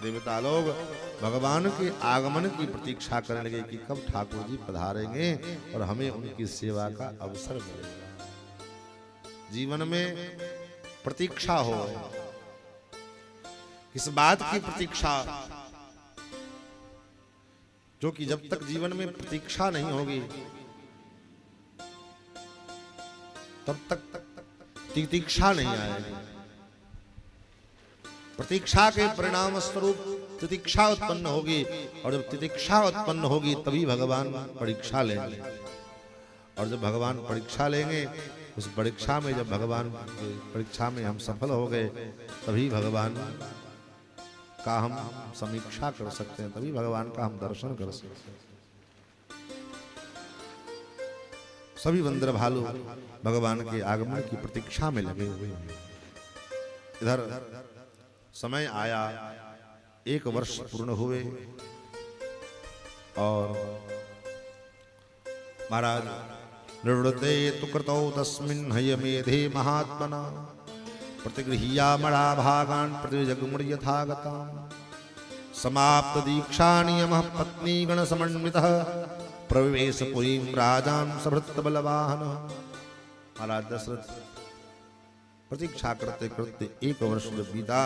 देवता लोग भगवान के आगमन की प्रतीक्षा करने लगे कि कब ठाकुर जी पधारेंगे और हमें उनकी सेवा का अवसर मिलेगा। जीवन में प्रतीक्षा हो, किस बात की प्रतीक्षा? जो कि जब तक जीवन में प्रतीक्षा नहीं होगी तब तक तितीक्षा नहीं आएगी। प्रतीक्षा के परिणाम स्वरूप तितीक्षा उत्पन्न होगी, और जब तितीक्षा उत्पन्न होगी तभी भगवान परीक्षा लेंगे। और जब भगवान परीक्षा लेंगे, उस परीक्षा में जब भगवान परीक्षा में हम सफल हो गए तभी भगवान का हम समीक्षा कर सकते हैं, तभी भगवान का हम दर्शन कर सकते हैं। सभी बंदर भालू भगवान के आगमन की प्रतीक्षा में लगे हुए हैं। इधर समय आया, 1 वर्ष पूर्ण हुए और महाराज निवृत्ते तु कृतौ तस्मिन् हयमेधे महात्मना प्रतिगृह्या मणा भागान् प्रतिजगमुर यथागताम् समाप्त दीक्षा नियमः पत्नी गण समन्वितः प्रविवेश पुरीं राजान् सभृत बलवाहनः। महाराज दशरथ प्रतीक्षा करते करते 1 वर्ष जब बीता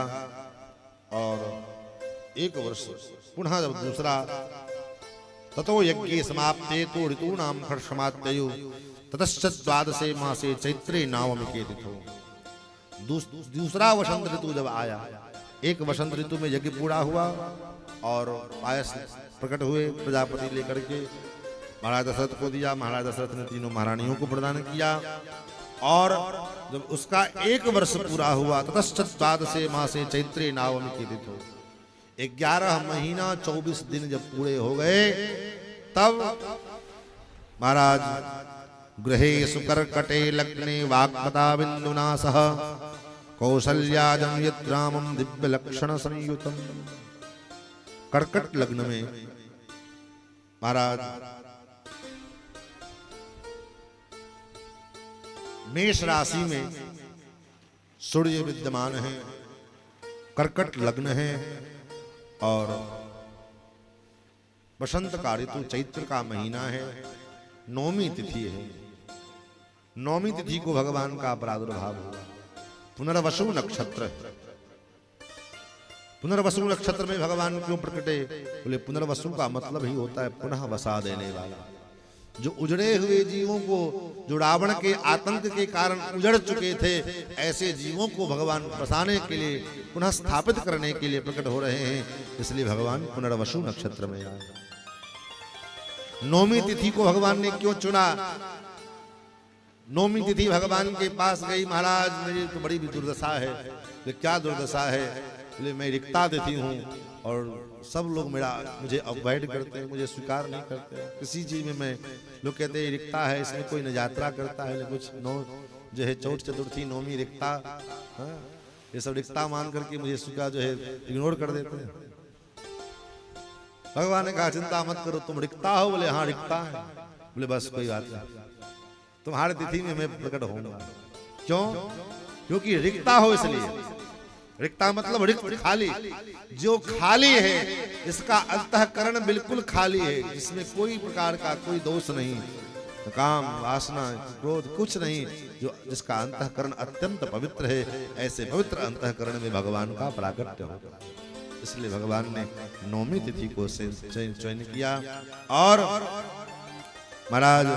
और 1 वर्ष पुनः जब दूसरा ततो यज्ञे समाप्ते तो ऋतूनां खर्षमात्ययु ततश्च द्वादशे मासे चैत्रे नवमी तिथौ। दूसरा वसंत ऋतु जब आया, 1 वसंत ऋतु में यज्ञ पूरा हुआ और पायस प्रकट हुए प्रजापति लेकर के महाराज दशरथ को दिया। महाराज दशरथ ने तीनों महारानियों को प्रदान किया और जब उसका 1 वर्ष पूरा हुआ ततश्च द्वादशे मासे चैत्रे नवमी तिथौ, 11 महीना 24 दिन जब पूरे हो गए तब महाराज गृहे सुकर्कटे लग्ने वाग्पता बिंदुना सह कौसल्याजं यत् रामं दिव्य लक्षण संयुतम। कर्कट लग्न में महाराज मेष राशि में सूर्य विद्यमान है, कर्कट लग्न है और वसंत का ऋतु चैत्र का महीना है, 9वीं तिथि है। 9वीं तिथि को भगवान का प्रादुर्भाव हुआ। पुनर्वसु नक्षत्र, पुनर्वसु नक्षत्र में भगवान क्यों प्रकटे? बोले पुनर्वसु का मतलब ही होता है पुनः वसा देने वाला। जो उजड़े हुए जीवों को, जो रावण के आतंक के कारण उजड़ चुके थे, ऐसे जीवों को भगवान बसाने के लिए, पुनः स्थापित करने के लिए प्रकट हो रहे हैं। इसलिए भगवान पुनर्वसु नक्षत्र में आए। 9वीं तिथि को भगवान ने क्यों चुना? 9वीं तिथि भगवान के पास गई, महाराज मेरी तो बड़ी दुर्दशा है। क्या दुर्दशा है? बोले मैं रिक्ता तिथि हूँ और सब लोग मुझे अवॉइड करते हैं, मुझे स्वीकार नहीं करते किसी चीज में। मैं लोग कहते हैं रिक्ता है, इसमें कोई न यात्रा करता है, कुछ जो है चौथ चतुर्थी 9वीं रिक्ता, ये सब रिक्ता मान करके मुझे स्वीकार जो है इग्नोर कर देते हैं। भगवान ने कहा चिंता मत करो, तुम रिक्ता हो? बोले हाँ रिक्ता है। बोले बस कोई बात नहीं, तुम्हारे तिथि में मैं प्रकट होऊंगा। क्यों? क्योंकि रिक्ता हो इसलिए। रिक्ता मतलब रिक्त, खाली। जो खाली है, इसका अंतःकरण बिल्कुल खाली है, जिसमें कोई प्रकार का कोई दोष नहीं, काम वासना क्रोध कुछ नहीं, जो जिसका अंतःकरण अत्यंत पवित्र है, ऐसे पवित्र अंतःकरण में भगवान का प्राकट्य होगा। इसलिए भगवान ने नौमी तिथि को चयन किया। और महाराज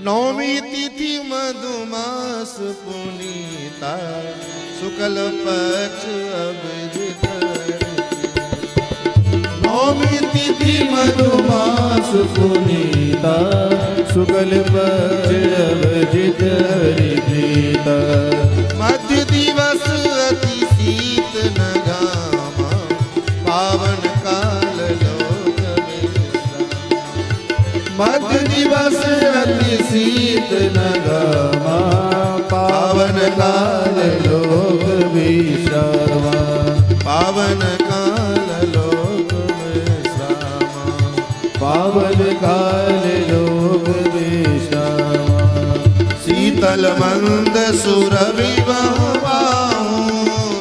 नौमी तिथि मधुमास पुनीता शुक्ल पक्ष अभिजित। नौमी तिथि मधुमास पुनीता शुक्ल पक्ष अभिजित हरिप्रीता। मध्य दिवस अति शीत न घामा पावन काल लोक विश्राम। मध्य दिवस अति शीत न घामा पावन काल लोक विश्राम। पावन काल लोक विश्राम। पावन काल लोक विश्राम। शीतल मंद सुरभि बहवाऊं।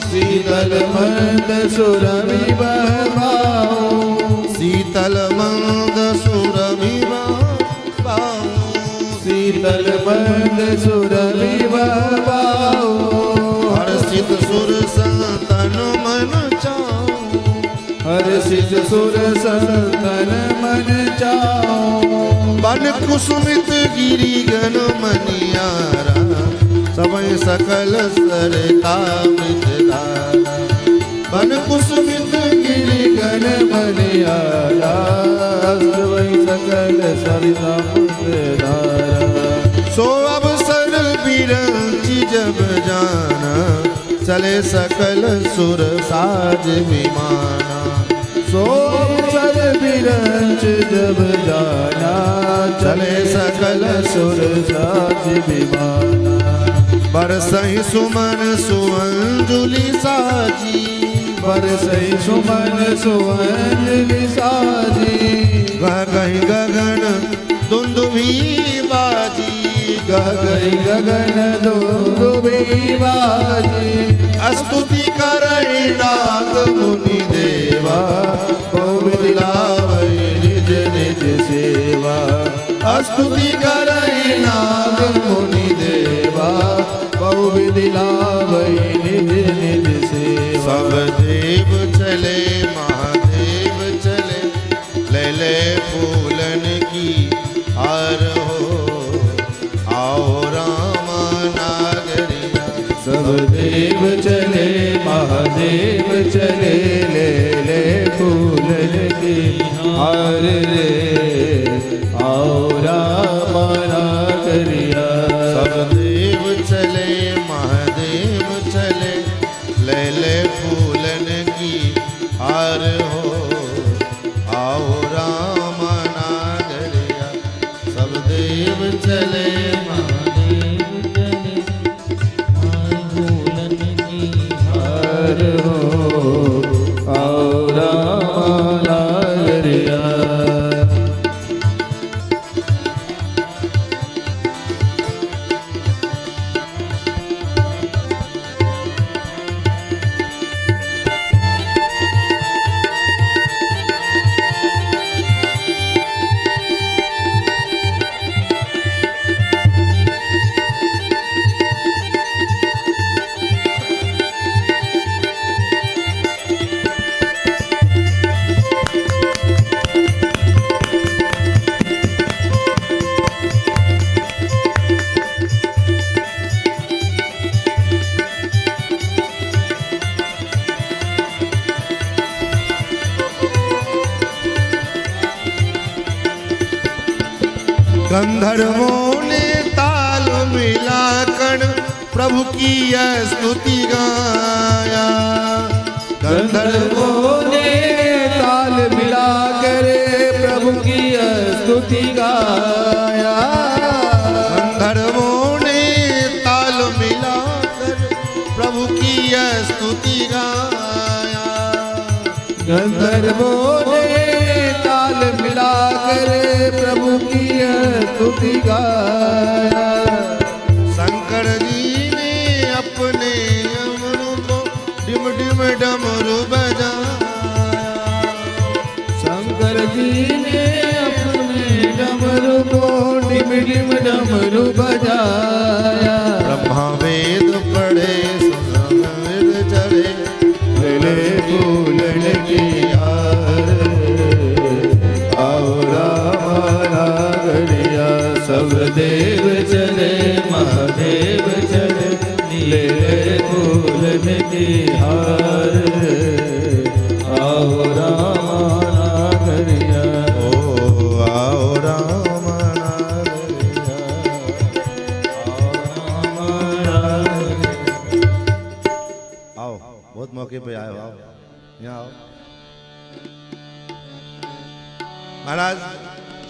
शीतल मंद सुरभि बहवाऊं। शीतल मंद सुरभि बहवाऊं। शीतल मंद सुरभि बहवाऊं। हर्षित सुर संतन मन चाऊं। हर्षित सुर संतन मन चाऊं। बन कुसुमित गिरि गण मनियारा सबय सकल सरता मृतधारा। बन कुसुमित गिरि गण मनियारा सबय सकल सरिता मृतधारा। सो अवसर बिरंचि जब जाना चले सकल सुर साज विमाना। सो अवसर बिरंच जब जाना चले सकल सुर साज विमाना। बरसहि सुमन सुअंजुलि साजी। बरसहि सुमन सुअंजलि साजी। गगहि गगन दुंदुभि बाजी। गगहि गगन दुंदुभि बाजी। स्तुति करै नाग मुनि देवा बहु लावै निज निज सेवा। स्तुति करै नाग मुनि देवा बहु विधि लावै निज निज सेवा। सब देव चले महादेव चले ले ले फूलन की हार हो आओ रामा नागरिया। सब देव चले महादेव चले ले ले फूलन की हार रे आओ राम नागरिया। सब देव चले महादेव चले ले ले फूलन की हार हो आओ राम नागरिया। सब देव चले महादेव चले फूलन की हार हो आओ राम नागरिया। गंधर्वों ने ताल मिलाकर प्रभु की यह स्तुति गाया। गंधर्वों ने ताल मिलाकर प्रभु की स्तुति गाया। गंधर्वों ने ताल मिलाकर प्रभु की यह स्तुति गाया। गंधर्वों ने ताल मिलाकर प्रभु की स्तुति गाया। शंकर जी ने अपने अमरू को डिम डिम डमरू बजाया। निम डमरू बजाया। ब्रह्मा वेद पढ़े सुनावेद चढ़े ले फूलन की हार। आओ रामा नागरिया सब देव चले महादेव चले ले फूलन की हार। आओ रामा नागरिया ओ आओ राम नागरिया आओ बहुत मौके पे आए हो, आओ यहाँ आओ। महाराज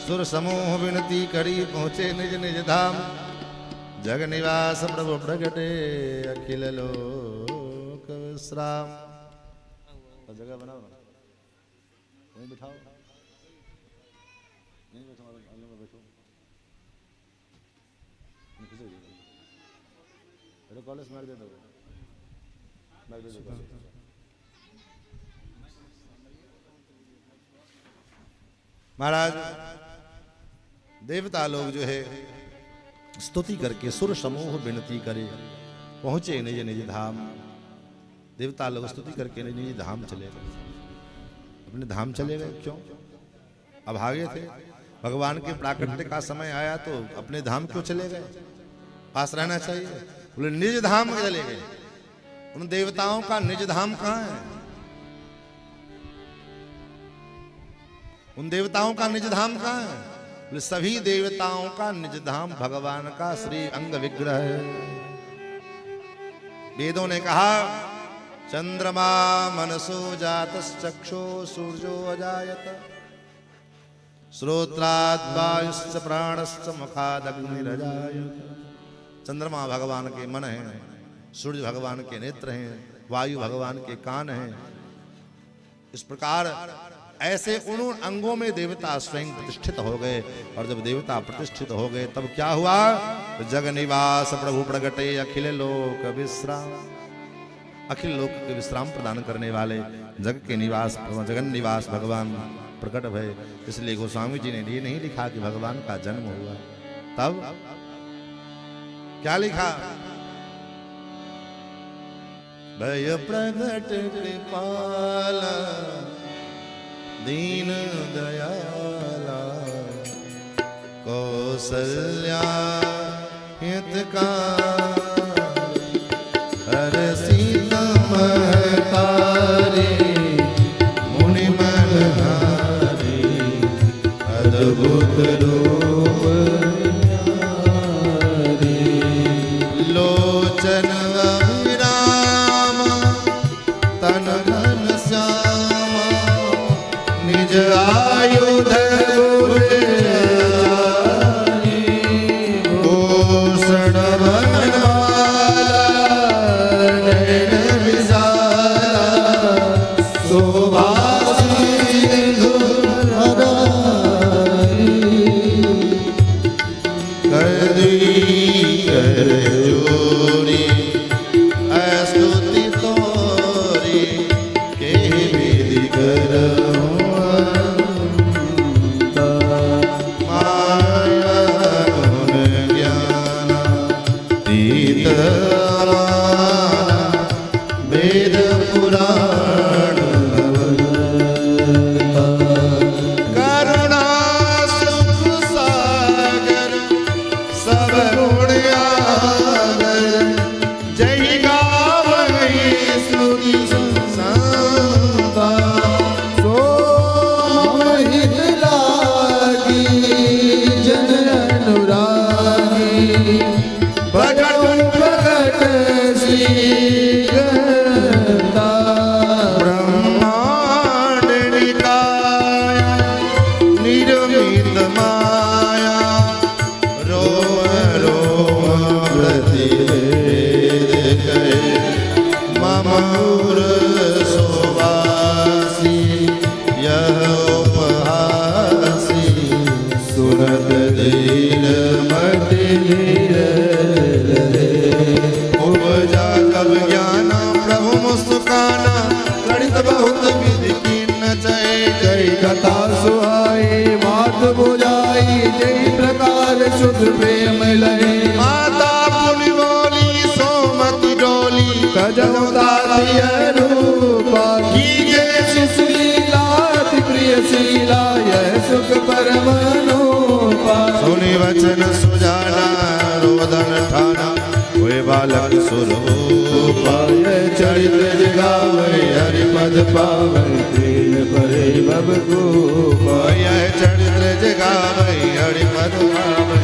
सुर समूह विनती करी पहुँचे निज निज धाम। जग निवास प्रभु प्रगटे अखिल लोक विश्राम। जगह बनाओ ना, वहीं बिठाओ, यहीं बैठो, आलने में बैठो। मेरे कॉलेज मार दे दो, मार दे दो। महाराज देवता लोग जो है स्तुति करके सुर समूह विनती करे पहुंचे निज निज धाम। देवता लोग स्तुति करके निज निज धाम चले गए, अपने धाम चले गए। क्यों? अभागे थे, भगवान के प्राकट्य का समय आया तो अपने धाम क्यों चले गए? पास रहना चाहिए। बोले निज धाम चले गए। उन देवताओं का निज धाम कहाँ है? उन देवताओं का निज धाम कहाँ है? बोले सभी देवताओं का निज धाम भगवान का श्री अंग विग्रह है। वेदों ने कहा चंद्रमा मनसो जातश्चक्षो सूर्यो अजायत श्रोत्रात् वायुश्च प्राणश्च मुखाद् अग्निरजायत। चंद्रमा भगवान के मन हैं, सूर्य भगवान के नेत्र हैं, वायु भगवान के कान हैं। इस प्रकार ऐसे उन अंगों में देवता स्वयं प्रतिष्ठित हो गए। और जब देवता प्रतिष्ठित हो गए तब क्या हुआ? तो जग निवास प्रभु प्रगटे अखिल लोक विश्राम। अखिल लोक के विश्राम प्रदान करने वाले जग के निवास जगन निवास भगवान प्रकट भय। इसलिए गोस्वामी जी ने ये नहीं लिखा कि भगवान का जन्म हुआ, तब क्या लिखा? भय प्रगट कृपाला दीन दयाला कौसल्या हितकारी हरसि महतारी मुनि मनहारी अद्भुत रूप लोचन अभिराम तन घन श्यामा निज आयुध भूषण बनवाला नयन विशाला शोभा सिंधु कर जोरी अस्तुति तोरी के विधि कर वेद पुराण करुणा सुख सागर सब गुण आगर जय गावहि स्तुति संता सो हित लागी जन अनुरागी भगत भगत श्री ब्रह्मांड निकाय निर्मित माया रोम रोम प्रतिवेद कहे ममूर सुवासी यह उपहासी सुरत दीन मति उपजा कब ज्ञान प्रभु मुस्काना गणित बहुत विधि कीन जय जय कथा सुहाई मात बुझाई जय प्रकार सुख प्रेम लहे माता पुनि बोली सोमति डोली तजहु ताति रूपा कीजे सुशीला अति प्रिय शीला यह सुख परम अनुपा सुनि वचन सुजाना रोदन ठाना हुए बालक सुरूपा यह चरित्र जगावे हरि पद पावे तेन परे भव कूपा यह चरित्र जगावे हरि पद पावे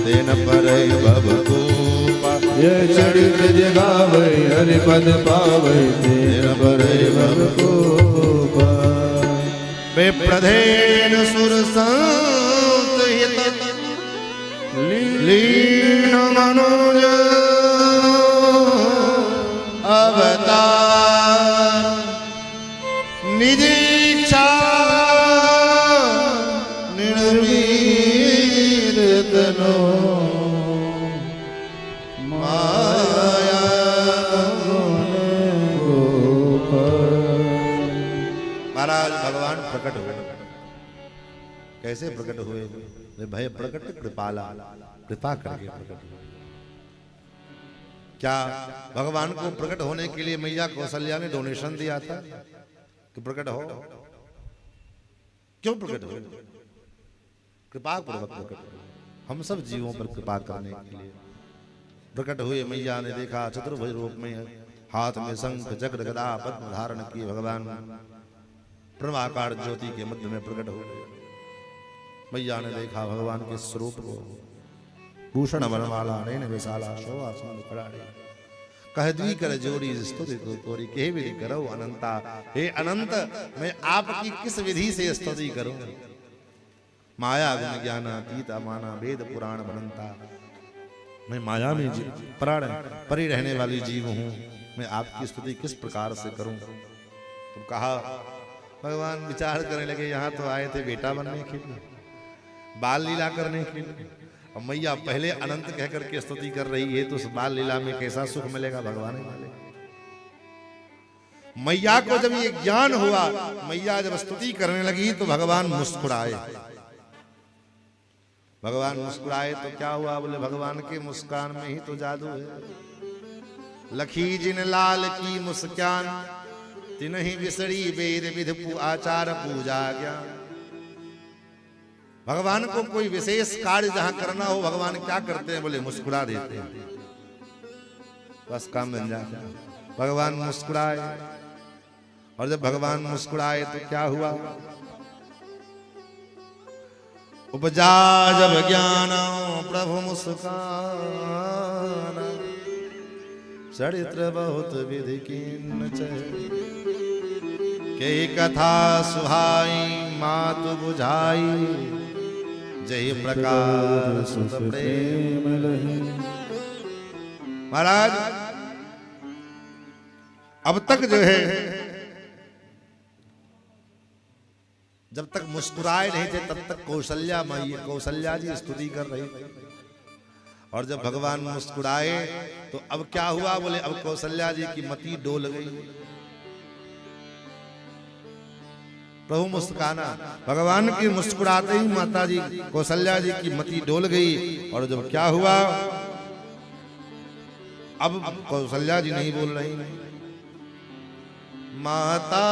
तेन परे भव कूपा यह चरित्र जगावे हरि पद पावे तेन परे भव कूपा विप्रधेन सुर संत हित लीन मनोज अवतार निज इच्छा निर्वीर तनो माया महाराज भगवान प्रकट हुए। कैसे प्रकट हुए? वे भय प्रकट कृपाला, कृपा करके प्रकट हुए। क्या भगवान को प्रकट होने के लिए मैया कौशल्या ने डोनेशन दिया था कि प्रकट हो? क्यों प्रकट हुए? कृपा पूर्वक प्रकट हुए। हम सब जीवों पर कृपा करने के लिए प्रकट हुए। मैया ने देखा चतुर्भुज रूप में हाथ में शंख चक्र गदा पद्म धारण किए भगवान प्रणवाकार ज्योति के मध्य में प्रकट हुए। मैया ने देखा भगवान के स्वरूप को, भूषण वनमाला नैन विशाला शोभा सुंदर कराड़ी कह दी कर जोड़ी स्तुति को तोरी कहे विधि करो अनंता। हे अनंत, मैं आपकी किस विधि से स्तुति करूं? माया गुण ज्ञान अतीत अमाना वेद पुराण बनंता। मैं माया में प्राण परी रहने वाली जीव हूं, मैं आपकी स्तुति किस प्रकार से करूं? तो कहा भगवान विचार करने लगे, यहाँ तो आए थे बेटा बनने के लिए, बाल लीला करने के लिए, और मैया पहले अनंत कहकर के स्तुति कर रही है, तो उस बाल लीला में कैसा सुख मिलेगा भगवान वाले। मैया को जब ये ज्ञान हुआ, मैया जब स्तुति करने लगी तो भगवान मुस्कुराए। भगवान मुस्कुराए तो क्या हुआ? बोले भगवान के मुस्कान में ही तो जादू है। लखी जिन लाल की मुस्कान तिनहि विसरी वेद विधि आचार पूजा ज्ञान। भगवान को कोई विशेष कार्य जहां करना हो, भगवान क्या करते हैं? बोले मुस्कुरा देते हैं, बस काम बन जाता है। भगवान मुस्कुराए, और जब भगवान मुस्कुराए तो क्या हुआ? उपजा जब ज्ञान प्रभु मुस्कान चरित्र बहुत विधि कीन के कथा सुहाई मातु बुझाई जय प्रकार सुत प्रेम लहे। महाराज अब तक जो है, जब तक मुस्कुराए नहीं थे तब तक कौशल्या जी स्तुति कर रही थी, और जब भगवान मुस्कुराए तो अब क्या हुआ? बोले अब कौशल्या जी की मति डोल गई। प्रभु मुस्काना, भगवान की मुस्कुराते ही माता जी कौशल्या जी की मति डोल गई। और जब क्या हुआ? अब कौशल्या जी नहीं बोल रही, माता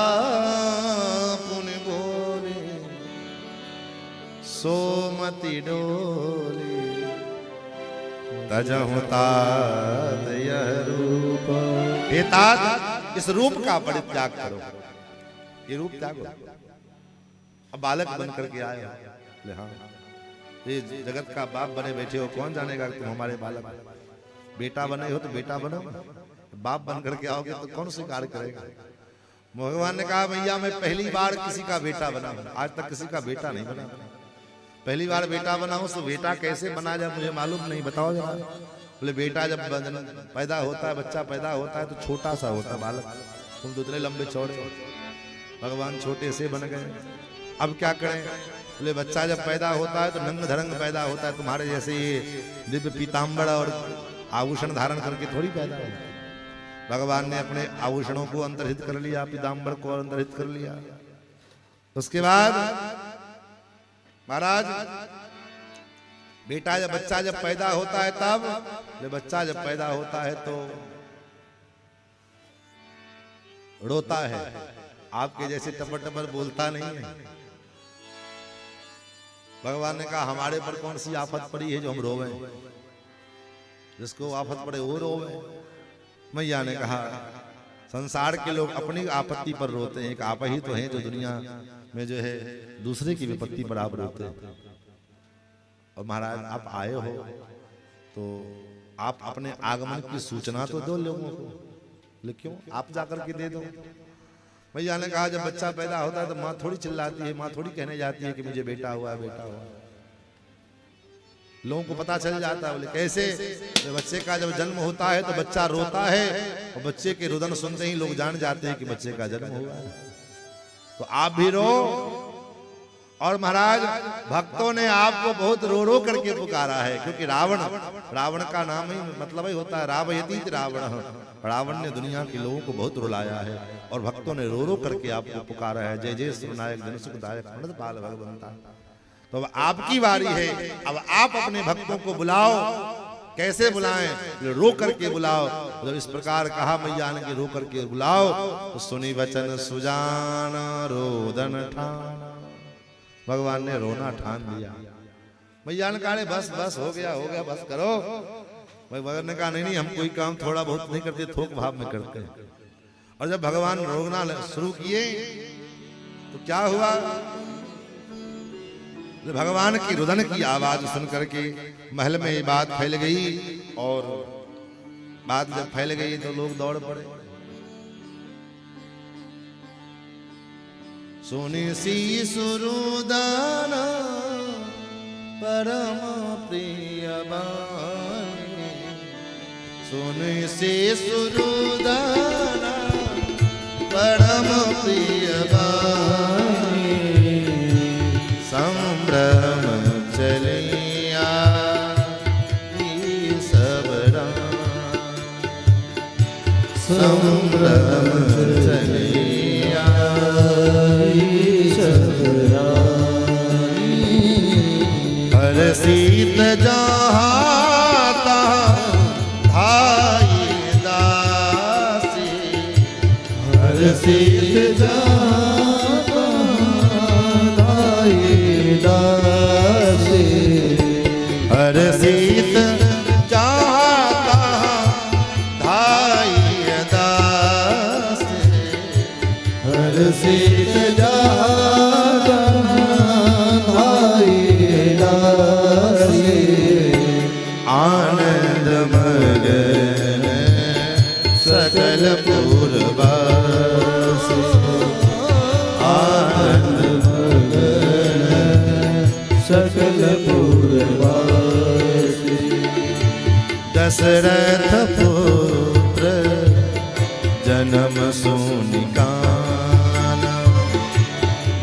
पुनि बोले सोमति डोले तजहु तात यह रूप। हे तात, इस रूप का परित्याग करो, ये रूप त्यागो। अब बालक बन करके आए, हाँ ये जगत का बाप बने बैठे हो, कौन जानेगा कि तुम हमारे बालक। बेटा बने हो तो बेटा बनो, बाप बन करके आओगे तो कौन स्वीकार करेगा? भगवान ने कहा भैया मैं पहली बार किसी का बेटा बना हूं, आज तक किसी का बेटा नहीं बना, पहली बार बेटा बना हूं। तो बेटा कैसे बना जब मुझे मालूम नहीं, बताओ जरा। बोले बेटा जब पैदा होता है, बच्चा पैदा होता है तो छोटा सा होता है बालक, तुम तो इतने लंबे चौड़े, भगवान छोटे से बन गए। अब क्या करें? बोले बच्चा जब पैदा होता है तो नंग धरंग पैदा होता है, तुम्हारे जैसे ये दिव्य पीताम्बर और आभूषण धारण करके थोड़ी पैदा होता है। भगवान ने अपने आभूषणों को अंतर्हित कर लिया, पीताम्बर को अंतर्हित कर लिया। उसके बाद महाराज बेटा जब बच्चा जब पैदा होता है तब बच्चा जब पैदा होता है तो रोता है, आपके जैसे टपर टपर बोलता नहीं है। भगवान ने कहा हमारे पर कौन सी आफत पड़ी है जो हम रोवे, जिसको आफत पड़े वो रोवे। मैया ने कहा संसार के लोग अपनी आपत्ति पर रोते हैं, एक आप ही तो हैं जो दुनिया में जो है दूसरे की विपत्ति पर आप रोते हैं। और महाराज आप आए हो तो आप अपने आगमन की सूचना तो दो लोगों को, लेकिन क्यों आप जाकर के दे दो। भैया ने कहा जब बच्चा पैदा होता है तो माँ थोड़ी चिल्लाती है, माँ थोड़ी कहने जाती है कि मुझे बेटा हुआ बेटा हुआ। लोगों को पता चल जाता है। बोले कैसे? जब बच्चे का जब जन्म होता है तो बच्चा रोता है और बच्चे के रुदन सुनते ही लोग जान जाते हैं कि बच्चे का जन्म हुआ है। तो आप भी रो। और महाराज भक्तों ने आपको बहुत रो रो करके पुकारा है, क्योंकि रावण का नाम ही मतलब ही होता है रावयती रावण। रावण ने दुनिया के लोगों को बहुत रुलाया है और भक्तों ने रो रो करके आपको पुकारा है। जय जय सुनायक जन सुखदायक पाल भगवंता। तो अब आपकी बारी है, अब आप अपने भक्तों को बुलाओ। कैसे बुलाएं? रो करके बुलाओ। जब इस प्रकार कहा मैया ने कि रो करके बुलाओ तो सुनी वचन सुजान रोदन ठान। भगवान ने रोना ठान लिया। मैया ने कहा बस बस हो गया बस करो। भगवान ने कहा नहीं हम कोई काम थोड़ा बहुत नहीं करते, थोक भाव में करते हैं। और जब भगवान रोना शुरू किए तो क्या हुआ? भगवान की रुदन की आवाज सुन करके महल में ये बात फैल गई। और बात जब फैल गई तो लोग दौड़ पड़े। सुनी सी सुरुदान परम प्रिय बानी। सुनी सी सुरुदान परम प्रिय बानी। संभ्रम चलिया सब संभ्रम चलिया हर सीत जाता भाई दासी। हर सीत जाता भाई दासी। हर सीत जाता भाई दासी। हर सीत जाता भाई दासी। आनंद मगन सकल पूर्वासी। आनंद मगन सकल पूर्वासी। दशरथ पुत्र जन्म सोनिकाना।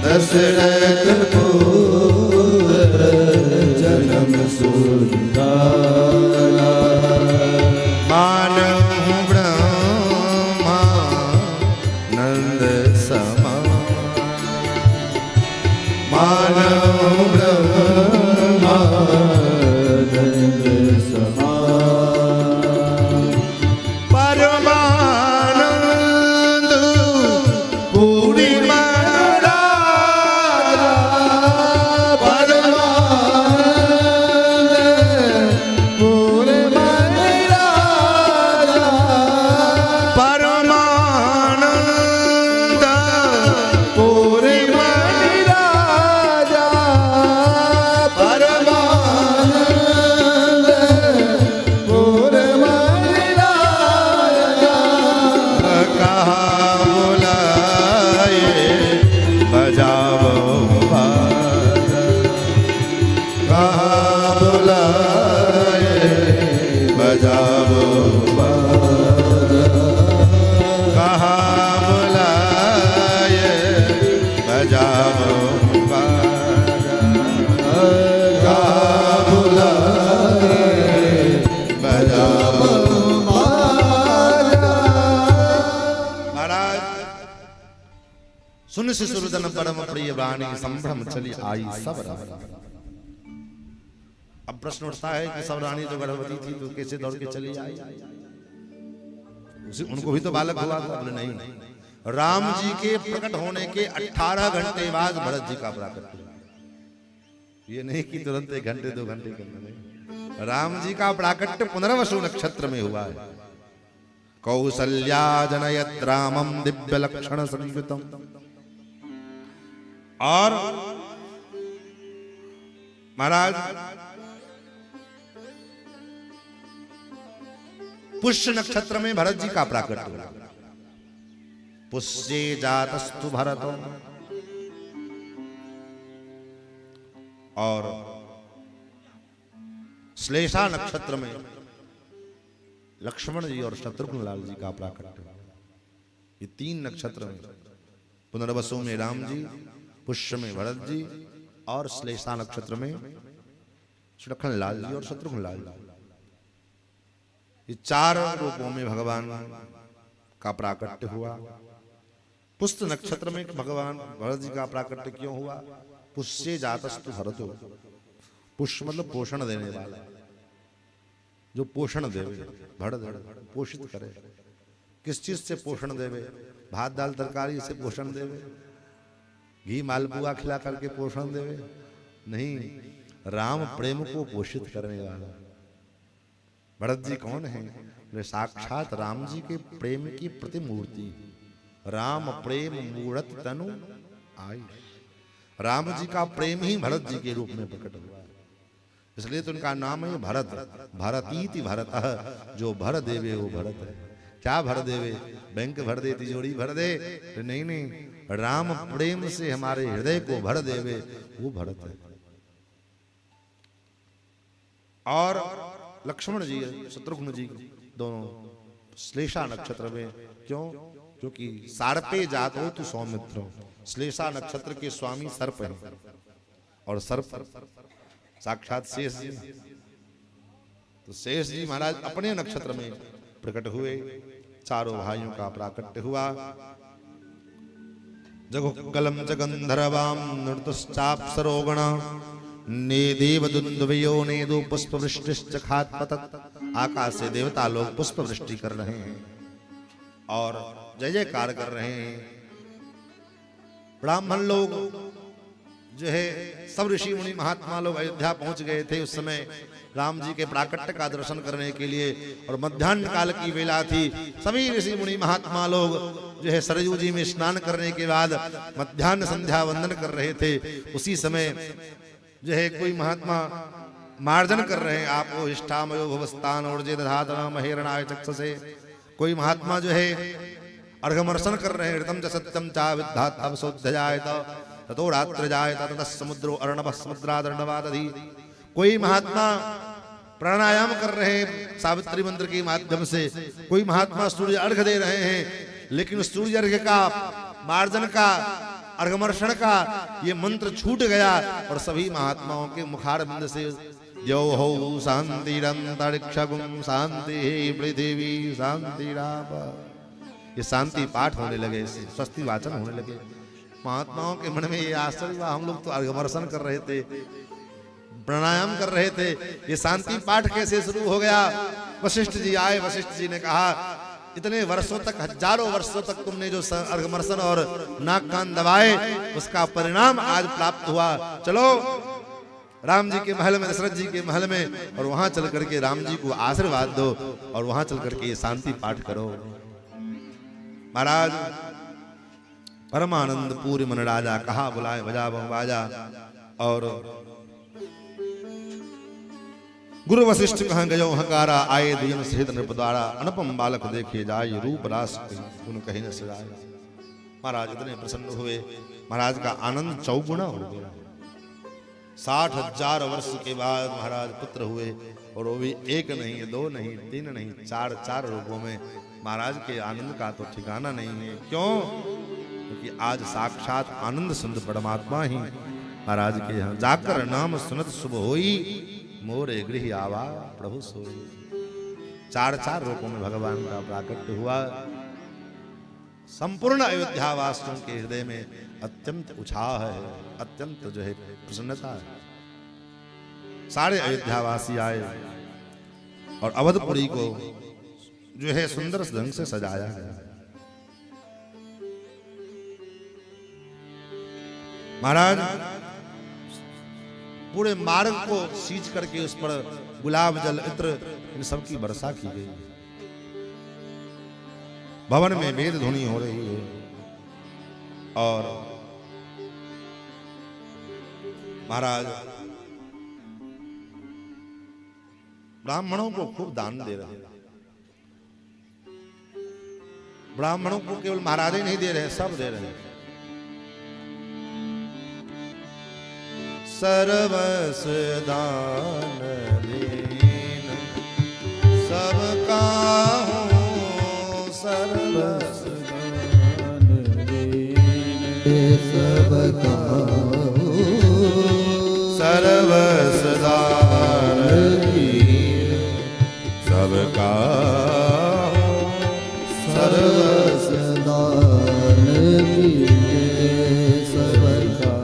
दशरथ पुत्र जन्म सोनिकाना। मानव ब्रह्मानंद समान। मानव ब्रह्मानंद समान। परमानंद पूरी महाराजा। परमानंद पूरी महाराजा। परमानंद पूरी महाराजा। परमानंद पूरी महाराजा। कहा बुलाए बजाओ बाजा। कहा बुलाए बजाओ बाजा। कहा बुलाए बजाओ बाजा। कहा बुलाए बजाओ बाजा। महाराज सुन सुरदन परम प्रिय वाणी। संभ्रम चली आई सब रानी। अब प्रश्न उठता है कि सब रानी जो गर्भवती थी तो कैसे दौड़ के चली आई? उनको भी तो बालक हुआ था। बोले नहीं, राम जी के प्रकट होने के 18 घंटे बाद भरत जी का प्राकट्य हुआ। ये नहीं कि तुरंत 1 घंटे 2 घंटे के अंदर। राम जी का प्राकट्य पुनर्वसु नक्षत्र में हुआ है। कौसल्या जनयत रामम दिव्य लक्षण संयुतम। और महाराज पुष्य नक्षत्र में भरत जी का प्राकट्य हुआ। पुष्ये जातस्तु भरत। और श्लेषा नक्षत्र में लक्ष्मण जी और शत्रुघ्न लाल जी का प्राकट्य हुआ। ये 3 नक्षत्र में, पुनर्वसु में राम जी, पुष्य में भरत जी और श्लेषा नक्षत्र में लक्ष्मण लाल जी और शत्रुघ्न लाल जी। ये 4 रूपों में भगवान का प्राकट्य हुआ। पुष्य नक्षत्र में भगवान भरत जी का प्राकट्य क्यों हुआ? पुष्ये जातस्तु भरतो। पुष्य मतलब पोषण देने वाला, जो पोषण देवे। भरत पोषित करे। किस चीज से पोषण देवे? भात दाल तरकारी से पोषण देवे? घी मालपुआ खिला करके पोषण देवे? नहीं, राम प्रेम को पोषित करने वाला। भरत जी कौन है? वे साक्षात राम जी के प्रेम की प्रतिमूर्ति। राम प्रेम मूर्त तनु आई। राम जी का प्रेम ही भरत जी के रूप में प्रकट हुआ है, इसलिए तो उनका नाम है भरत। भरतीति भरत, जो भर देवे वो भरत है। क्या भर देवे? बैंक भर दे, तिजोरी भर दे? नहीं नहीं, राम प्रेम से हमारे हृदय को भर देवे वो भरत है। और लक्ष्मण जी शत्रुघ्न जी दोनों श्लेषा नक्षत्र में। क्यों? क्योंकि सार्पे जात हो तो सौमित्र। श्लेषा नक्षत्र के स्वामी सर्प हैं और सर्प साक्षात शेष जी। तो शेष जी महाराज अपने नक्षत्र में प्रकट हुए। चारों भाइयों का प्राकट्य हुआ। जगुकलम जगंधरवाम नृतश्चाप्सरोगण ने देवदुंदुभयो ने दो पुष्प वृष्टिश्च खात्पतत्। आकाश से देवता लोग पुष्प वृष्टि कर रहे हैं और जय जयकार कर रहे हैं। ब्राह्मण लोग जो है सब ऋषि मुनि महात्मा लोग अयोध्या पहुंच गए थे उस समय राम जी के प्राकट्य का दर्शन करने के लिए। और मध्याह्न काल की वेला थी। सभी ऋषि मुनि महात्मा लोग जो है सरयू जी में स्नान करने के बाद मध्याह्न संध्या वंदन कर रहे थे। उसी समय जो है कोई महात्मा मार्जन कर रहे हैं। आपको इष्टामयो भवस्तान और जे दधातना महेरणाय चक्षसे। कोई महात्मा जो है अर्घमर्शन कर रहे हैं। ऋतम च सत्यम चा विद्धात अवसोध्यजायत ततो रात्र जायत ततः समुद्रो अर्णवः समुद्रादर्णवादधि। कोई महात्मा प्राणायाम कर रहे हैं सावित्री मंत्र के माध्यम से। कोई महात्मा सूर्य अर्घ दे रहे हैं, लेकिन सूर्य अर्घ का, मार्जन का, अर्घमर्षण का ये मंत्र छूट गया और सभी महात्माओं के मुखारबिंद से यो हो शांतिरंतरिक्षगुम शांति पृथ्वी शांतिराप, ये शांति पाठ होने लगे, स्वस्ति वाचन होने लगे। महात्माओं के मन में ये आश्चर्य हुआ, हम लोग तो अर्घमर्षण कर रहे थे, प्राणायाम कर रहे थे, ये शांति पाठ कैसे शुरू हो गया? वशिष्ठ जी आए। वशिष्ठ जी ने कहा इतने वर्षों तक, हजारों वर्षों तक तुमने जो अर्घमर्षण और नाक कान दबाए उसका परिणाम आज प्राप्त हुआ। चलो राम जी के महल में, दशरथ जी के महल में, और वहां चल करके राम जी को आशीर्वाद दो और वहां चल करके ये शांति पाठ करो। महाराज परमानंद पूरी मन राजा कहा बुलाए बजा बाजा। और गुरु वशिष्ठ कहाँ गयो हकारा, आए दुयन सहित नृपद्वारा, अनुपम बालक देखे जाय, रूप रास गुण कहीं न सजाए। महाराज इतने प्रसन्न हुए, महाराज का आनंद चौगुना हो गया। 60,000 वर्ष के बाद महाराज पुत्र हुए, और वो भी एक नहीं, दो नहीं, तीन नहीं, चार रूपों में। महाराज के आनंद का तो ठिकाना नहीं है। क्यों? क्योंकि आज साक्षात आनंद सुंदर परमात्मा ही महाराज के यहाँ जाकर नाम सुनत शुभ होई, मोरे गृह आवा प्रभु सोई। 4 रूपों में भगवान का प्राकट्य हुआ। संपूर्ण अयोध्या वासियों के हृदय में अत्यंत उत्साह है, अत्यंत जो है प्रसन्नता है। सारे अयोध्यावासी आए और अवधपुरी को जो है सुंदर ढंग से सजाया गया। महाराज पूरे मार्ग को सींच करके उस पर गुलाब जल इत्र इन सब की वर्षा की गई। भवन में वेद ध्वनि हो रही है और महाराज ब्राह्मणों को खूब दान दे रहे हैं। ब्राह्मणों को केवल महाराज ही नहीं दे रहे, सब दे रहे हैं। सर्वस दान दीन सबका हूँ, सर्वस दान दीन सबका सर्वस दान दीन सबका हूँ, सर्वस दान सबका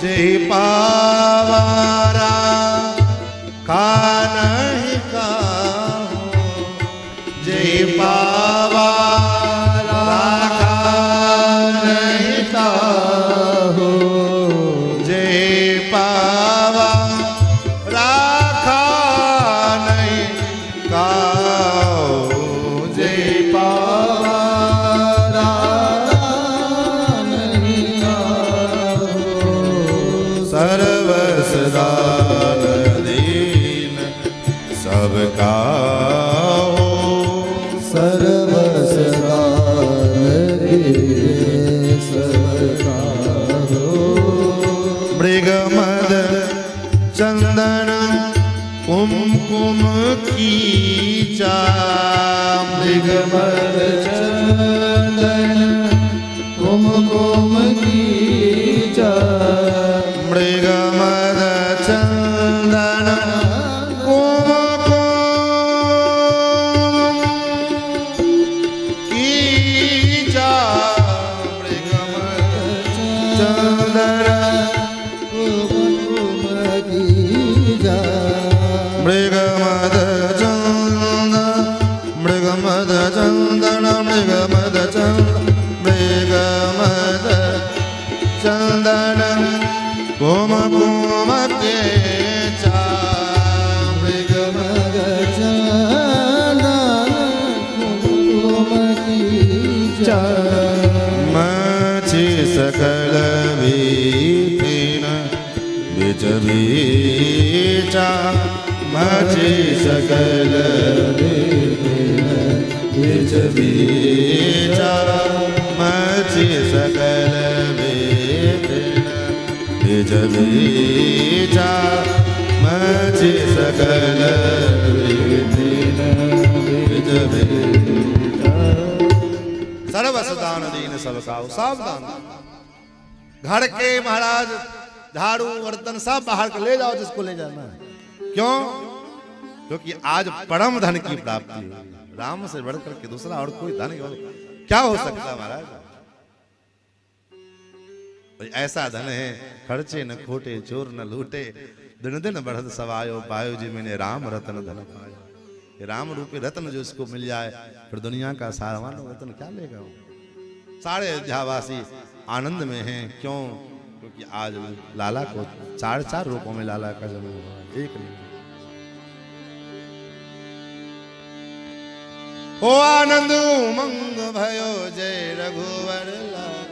जय पावारा कान्ह का जय पावारा कान्ह का जय पावा राखा नहीं का जय पावा सर्वस दान दीन सबका हो, सर्वस दान दीन सबका हो। मृगमद चंदन कुमकुम की चा मृगमद चंदन कुमकुम की चा मृगमद चंदन कुमकुम की चा मृगमद चंदन कुमकुम की जा मृगमद चंदन मृगमद चंदन मृगमद चंदन मृगमद चंदन कुमकुम के चा मृगमद चंदन कुमकुम की जा मछि सकल बीतीन बिच बीचा मछि सकल बिच बीचा मछि सकल बीतीन बिच बीचा मछि सकल बीतीन बिच बीचा सर्वस दान दीन सबका हो, सब दान। घर के महाराज झाड़ू बर्तन सब बाहर को ले जाओ जिसको ले जाना है। क्यों? क्योंकि आज परम धन की प्राप्ति है। राम से बढ़कर के दूसरा और कोई धन क्या हो सकता है महाराज? ऐसा धन है खर्चे न खोटे चोर न लूटे दिन दिन बढ़त सवायो पायो जी मैंने राम रतन धन पायो। ये राम रूपी रत्न जो इसको मिल जाए फिर दुनिया का सारवान रत्न क्या लेगा वो? सारे अयोध्यावासी आनंद में हैं। क्यों? क्योंकि आज लाला को चार चार रूपों में लाला का जन्म हुआ, एक नहीं। ओ आनंद उमंग भयो जय रघुवर लाल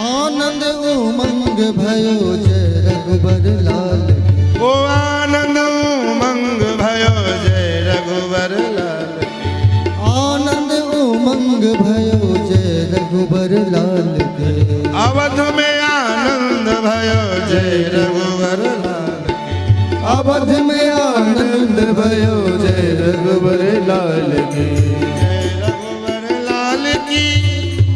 आनंद उमंग भयो जय रघुबर लाल की। ओ आनंद उमंग भयो जय रघुवर लाल आनंद उमंग भयो जय रघुबर लाल के। अवध में आनंद भयो जय रघुवर लाल अवध में आनंद भयो जय रघुबर लाल के। जय रघुवर लाल की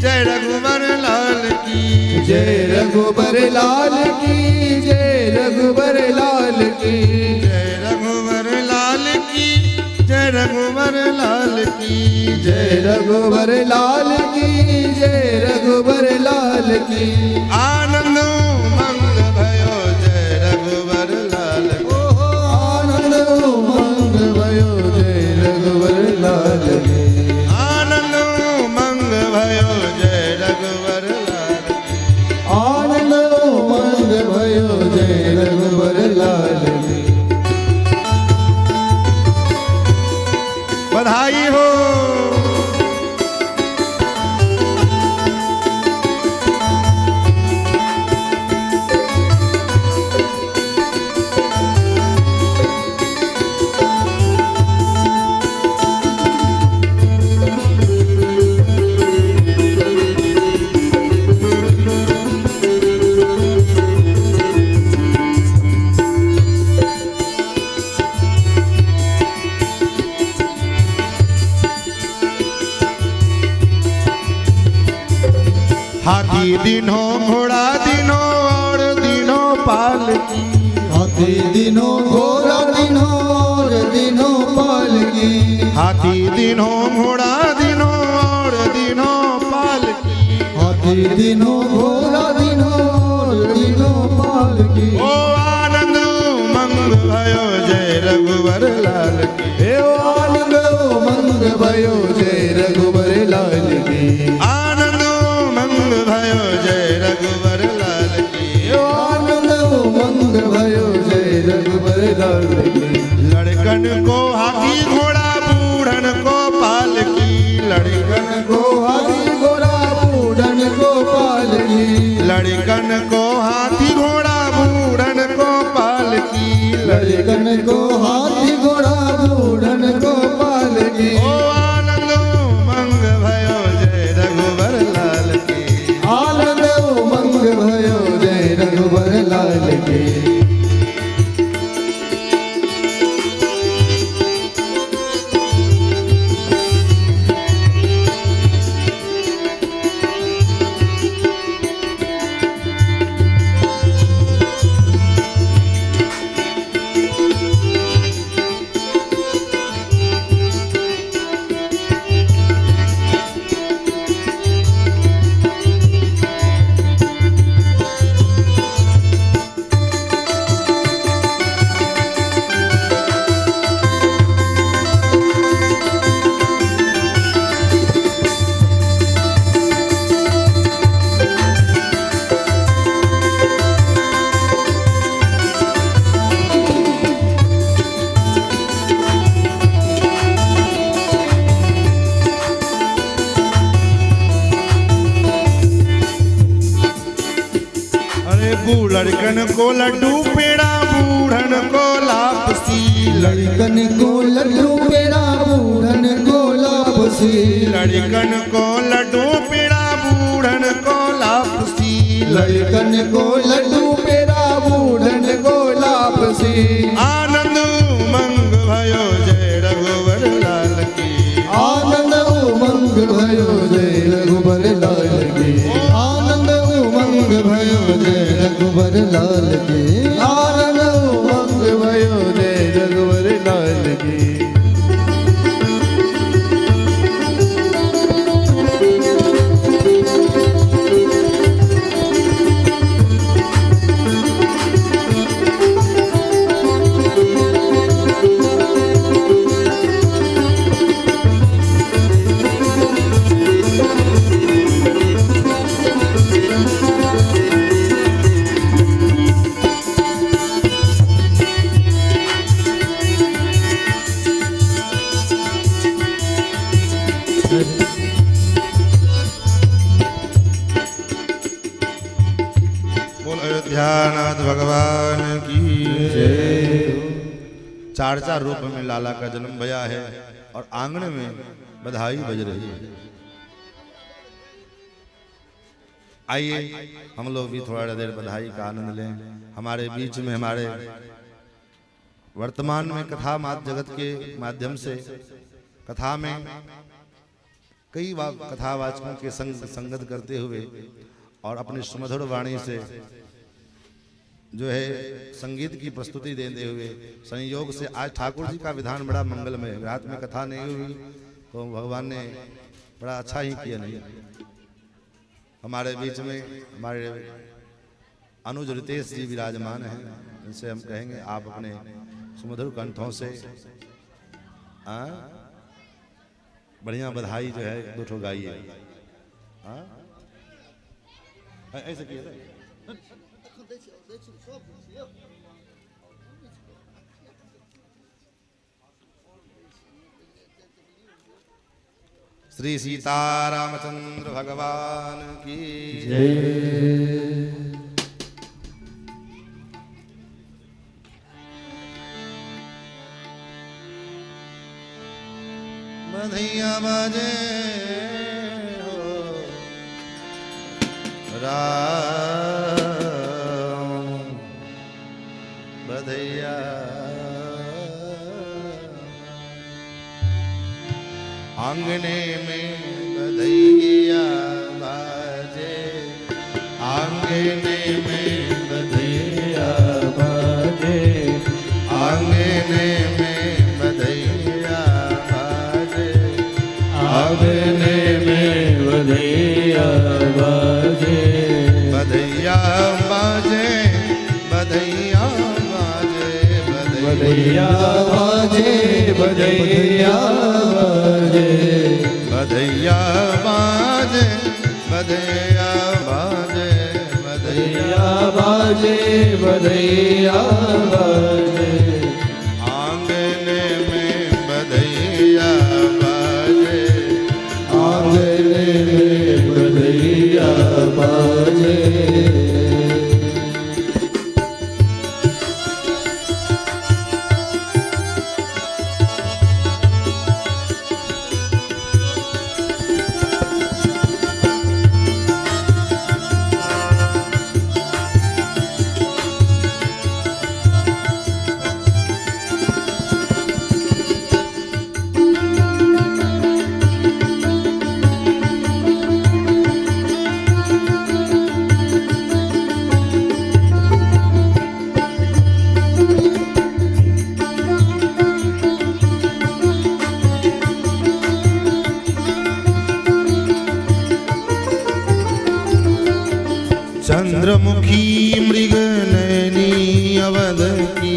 जय रघुवर लाल की जय रघुबर लाल की जय रघुबर लाल की। जय रघुवर लाल की जय रघुवर लाल की जय रघुबर लाल की जय रघुबर लाल की। आनंद दिनों घोड़ा दिनों और दिनों पालकी हाथी दिनों घोड़ा दिनों और दिनों पालकी हाथी दिनों घोड़ा दिनों और दिनों पालकी हाथी दिनों घोड़ा दिनों और दिनों पालकी ओ आनंद मंग भयो जय रघुवर लाल की हे आनंद मंग भयो जय रघुवर लाल की आनंद मंग भयो जय रघुवर लाल की आनंद मंग भयो जय रघुवर लाल की लड़कन को हाथी घोड़ा बूढ़न को पालकी लड़कन को हाथी घोड़ा बूढ़न को पालकी लड़कन को हाथी घोड़ा बूढ़न को पालकी लड़कन को हाथी घोड़ा बूढ़न को पालकी ओ आनंद मंग भयो जय रघुवर लाल की आनंद मंग भयो जय रघुवर लाल की लड़कन को लड्डू पेड़ा बूढ़न को लापसी लड़कन को लड्डू पेड़ा बूढ़न को लापसी लड़कन को लड्डू पेड़ा बूढ़न को लापसी लड़कन को लड्डू पेड़ा बूढ़न को लापसी आनंद उमंग भयो जय रघुवर लाल की आनंद उमंग भयो जय रघुवर लाल की आनंद उमंग भयो जय रघुवर लाल की आनंद उमंग भयो जय रघुवर लाल की बोल अयोध्यानाथ भगवान की चार चार रूप में लाला का जन्म भया है और आंगन में बधाई बज रही है। आइए हम लोग भी थोड़ा देर बधाई का आनंद लें। हमारे बीच में हमारे वर्तमान में कथा जगत के माध्यम से कथा में कई कथावाचकों के संगत करते हुए और अपनी सुमधुर वाणी से जो है संगीत की प्रस्तुति देते हुए संयोग से आज ठाकुर जी का विधान बड़ा मंगलमय। रात में कथा नहीं हुई तो भगवान ने बड़ा अच्छा ही किया। नहीं हमारे बीच में हमारे अनुज रितेश जी विराजमान हैं, इनसे हम कहेंगे आप अपने सुमधुर कंठों से बढ़िया बधाई जो है दो ठो गाइए। ऐसे किया था श्री सीतारामचंद्र भगवान की जय। बधैया बजे हो राम बधैया आंगने में बधैया बाजे आंगने में बधैया बाजे आंगने में बधैया बाजे आंगने में बधैया बाजे बधैया बाजे बधैया बाजे बधैया बाजे बधैया बाजे बधैया बाजे बधैया बाजे बधैया बाजे बधैया बाजे आंगने में बधैया बाजे आंगने में बधैया बाजे चंद्रमुखी मृग नैनी अवध की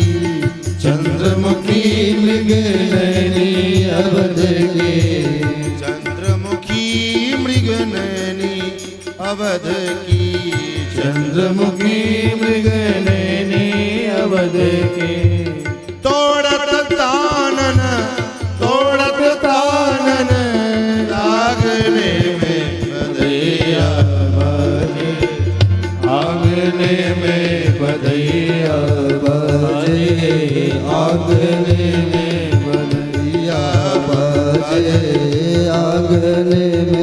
चंद्रमुखी मृग नैनी अवध के चंद्रमुखी मृग नैनी अवध की चंद्रमुखी मृग नैनी अवध के तोड़त तानन लागने में बधैया बाजे आंगने में बधैया बाजे आंगने में बधैया बाजे आंगने में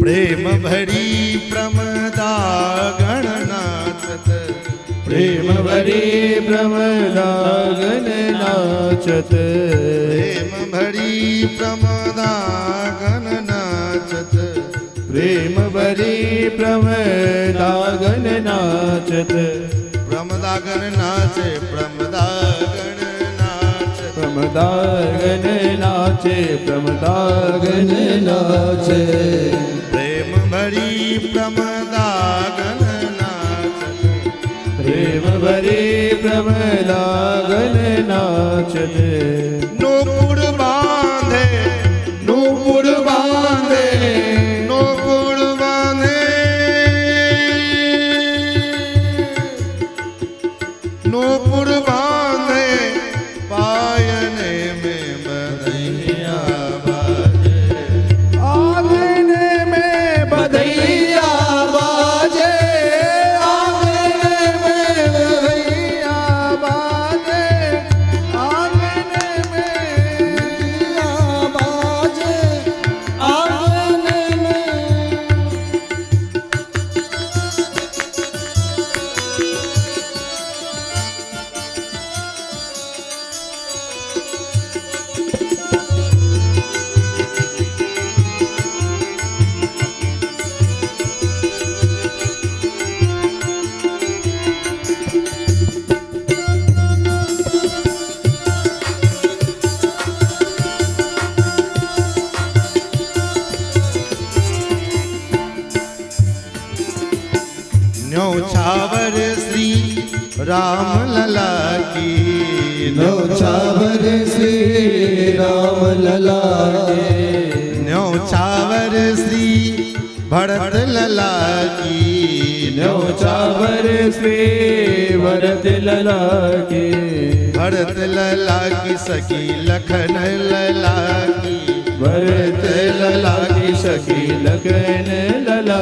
प्रेम भरी प्रमदा गणनाचत प्रेम भरी प्रमदागन नाचत प्रेम भरी प्रमदा गणनाचत प्रेम भरी प्रमदागन नाचत प्रमदागन नाचे प्रमदागन नाचे प्रमदागन नाचे प्रमदागन नाचे प्रेम भरी प्रमदागन नाचत प्रेम भरी प्रमदागन नाचत नूपुर बांधे नूपुर बांधे नूपुर बांधे नूपुर बांधे पायने में बधैया बाजे आंगने में बधैया बाजे आंगने में बधैया बाजे आंगने में बधैया बाजे आंगने में न्योछावर श्री राम लला की न्योछावर श्री राम लला के न्योछावर श्री भरत लला की न्योछावर श्री भरत लला की भरत लला की सखी लखन लला की भरत लला की सखी लखन लला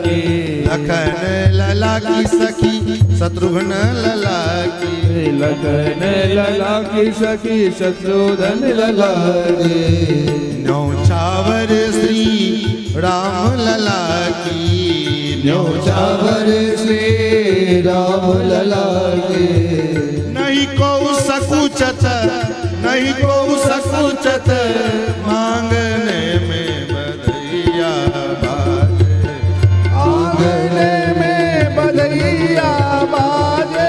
की लखन लला की सखी शत्रुघ्न लला की लखन लला की सखी शत्रुघ्न लला की न्योछावर श्री राम लला की न्योछावर श्री राम लला की नहीं को सकुचत नहीं को सकुचत मांगने में बधैया बाजे आंगने में बधैया बाजे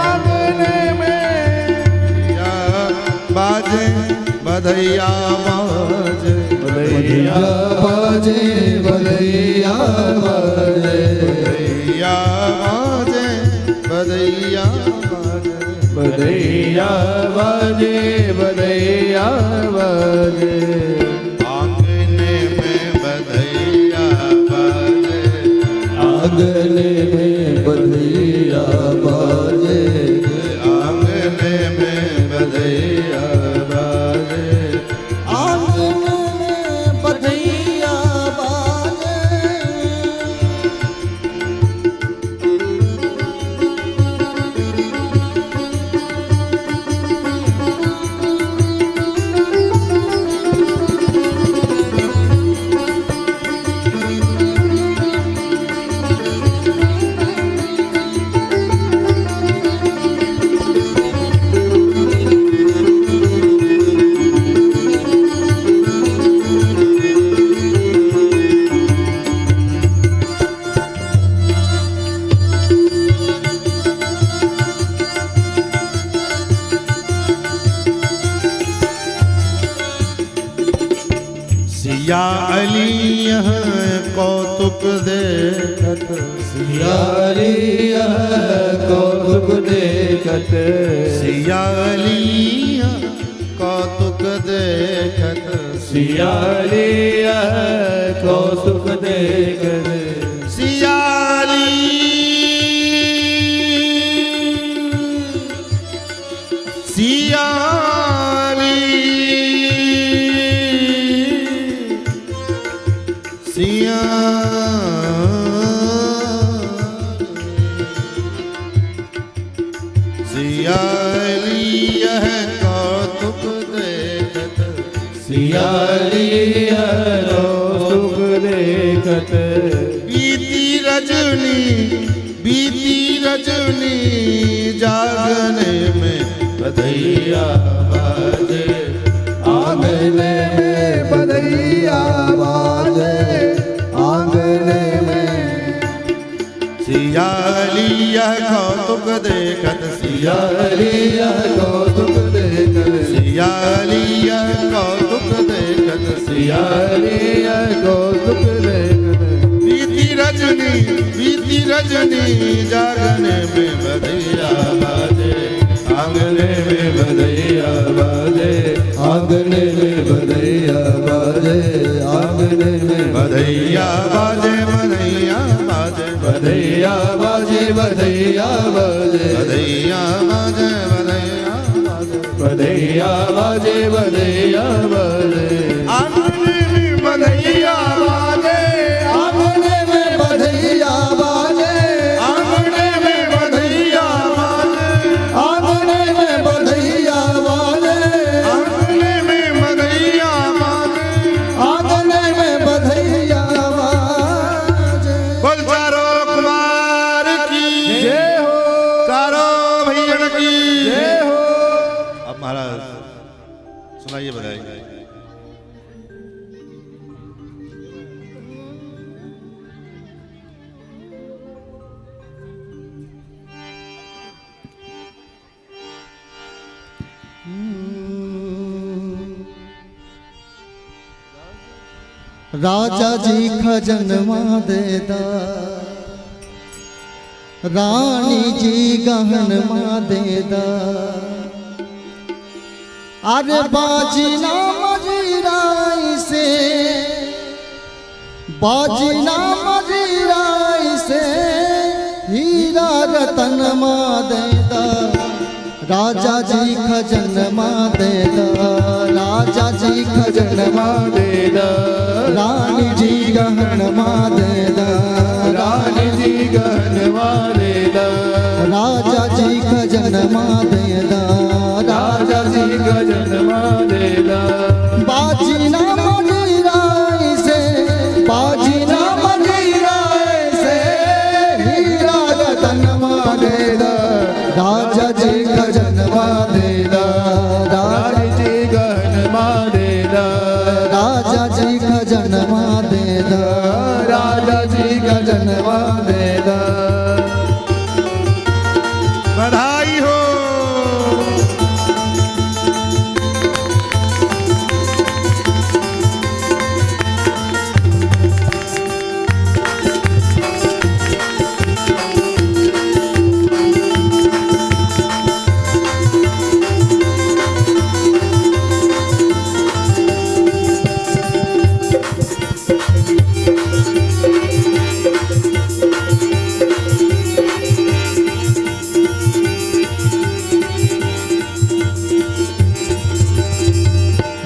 आंगने में या बाजे बधैया बाजे बधैया बाजे बधैया बाजे बधैया बाजे बधैया बाजे बधैया बाजे बधैया बाजे आंगने में बधैया बाजे आंगने में बधैया बाजे आंगने में बधैया बाजे आंगने में बधैया बाजे सिया अली यह कौतुक देखत सिया यारिया कौतुक देखत सिया अली यह कौतुक देखत सियालिया कौतुक देखत सियाली सियाली सिया सियाली यह कौतुक देखत सियालिया कौतुक देखत बीती रजनी जागने में बधैया बाजे आंगने में बधैया बाजे आंगने में सियाली यह कौतुक देखत यारिया कौतुक देखत सियाली यह कौतुक देखत सियालिया कौतुक देखत बीती रजनी जागने में बधैया बाजे आंगने में बधैया बाजे आंगने में बधैया बाजे आंगने में बधैया बाजे बधैया बाजे बधैया बाजे बधैया बाजे बधैया बाजे बधैया बाजे बधैया बाजे बधैया बाजे आंगने में बधैया बाजे आंगने में बधैया बाजे आंगने में बधैया बाजे आंगने में बधैया बाजे आंगने में बधैया बाजे आंगने में बधैया बाजे बोल चारो कुमार की जय हो चारो भैया की जय हो अब महाराज सुनाइए बधाई राजा जी खजनवा देदा रानी जी गहनवा देदा अरे बाजीना मजीराई से बाजीना मजीराई से रतन माँ देदा राजा जी खजन माँ देदा राजा जी खजन माँ देदा रानी जी गहन माँ देदा रानी जी गहन माँ देदा राजा जी खजन माँ देदा राजा जी खजन माँ देदा बाजी ना मदिराई से बाजी ना मदिराई से हीरा रतन माँ देदा राजा जी खजन माँ देदा राजा जी गहन माँ देदा राजा जी खजन माँ देदा राजा जी खजन माँ देदा। बधाई हो।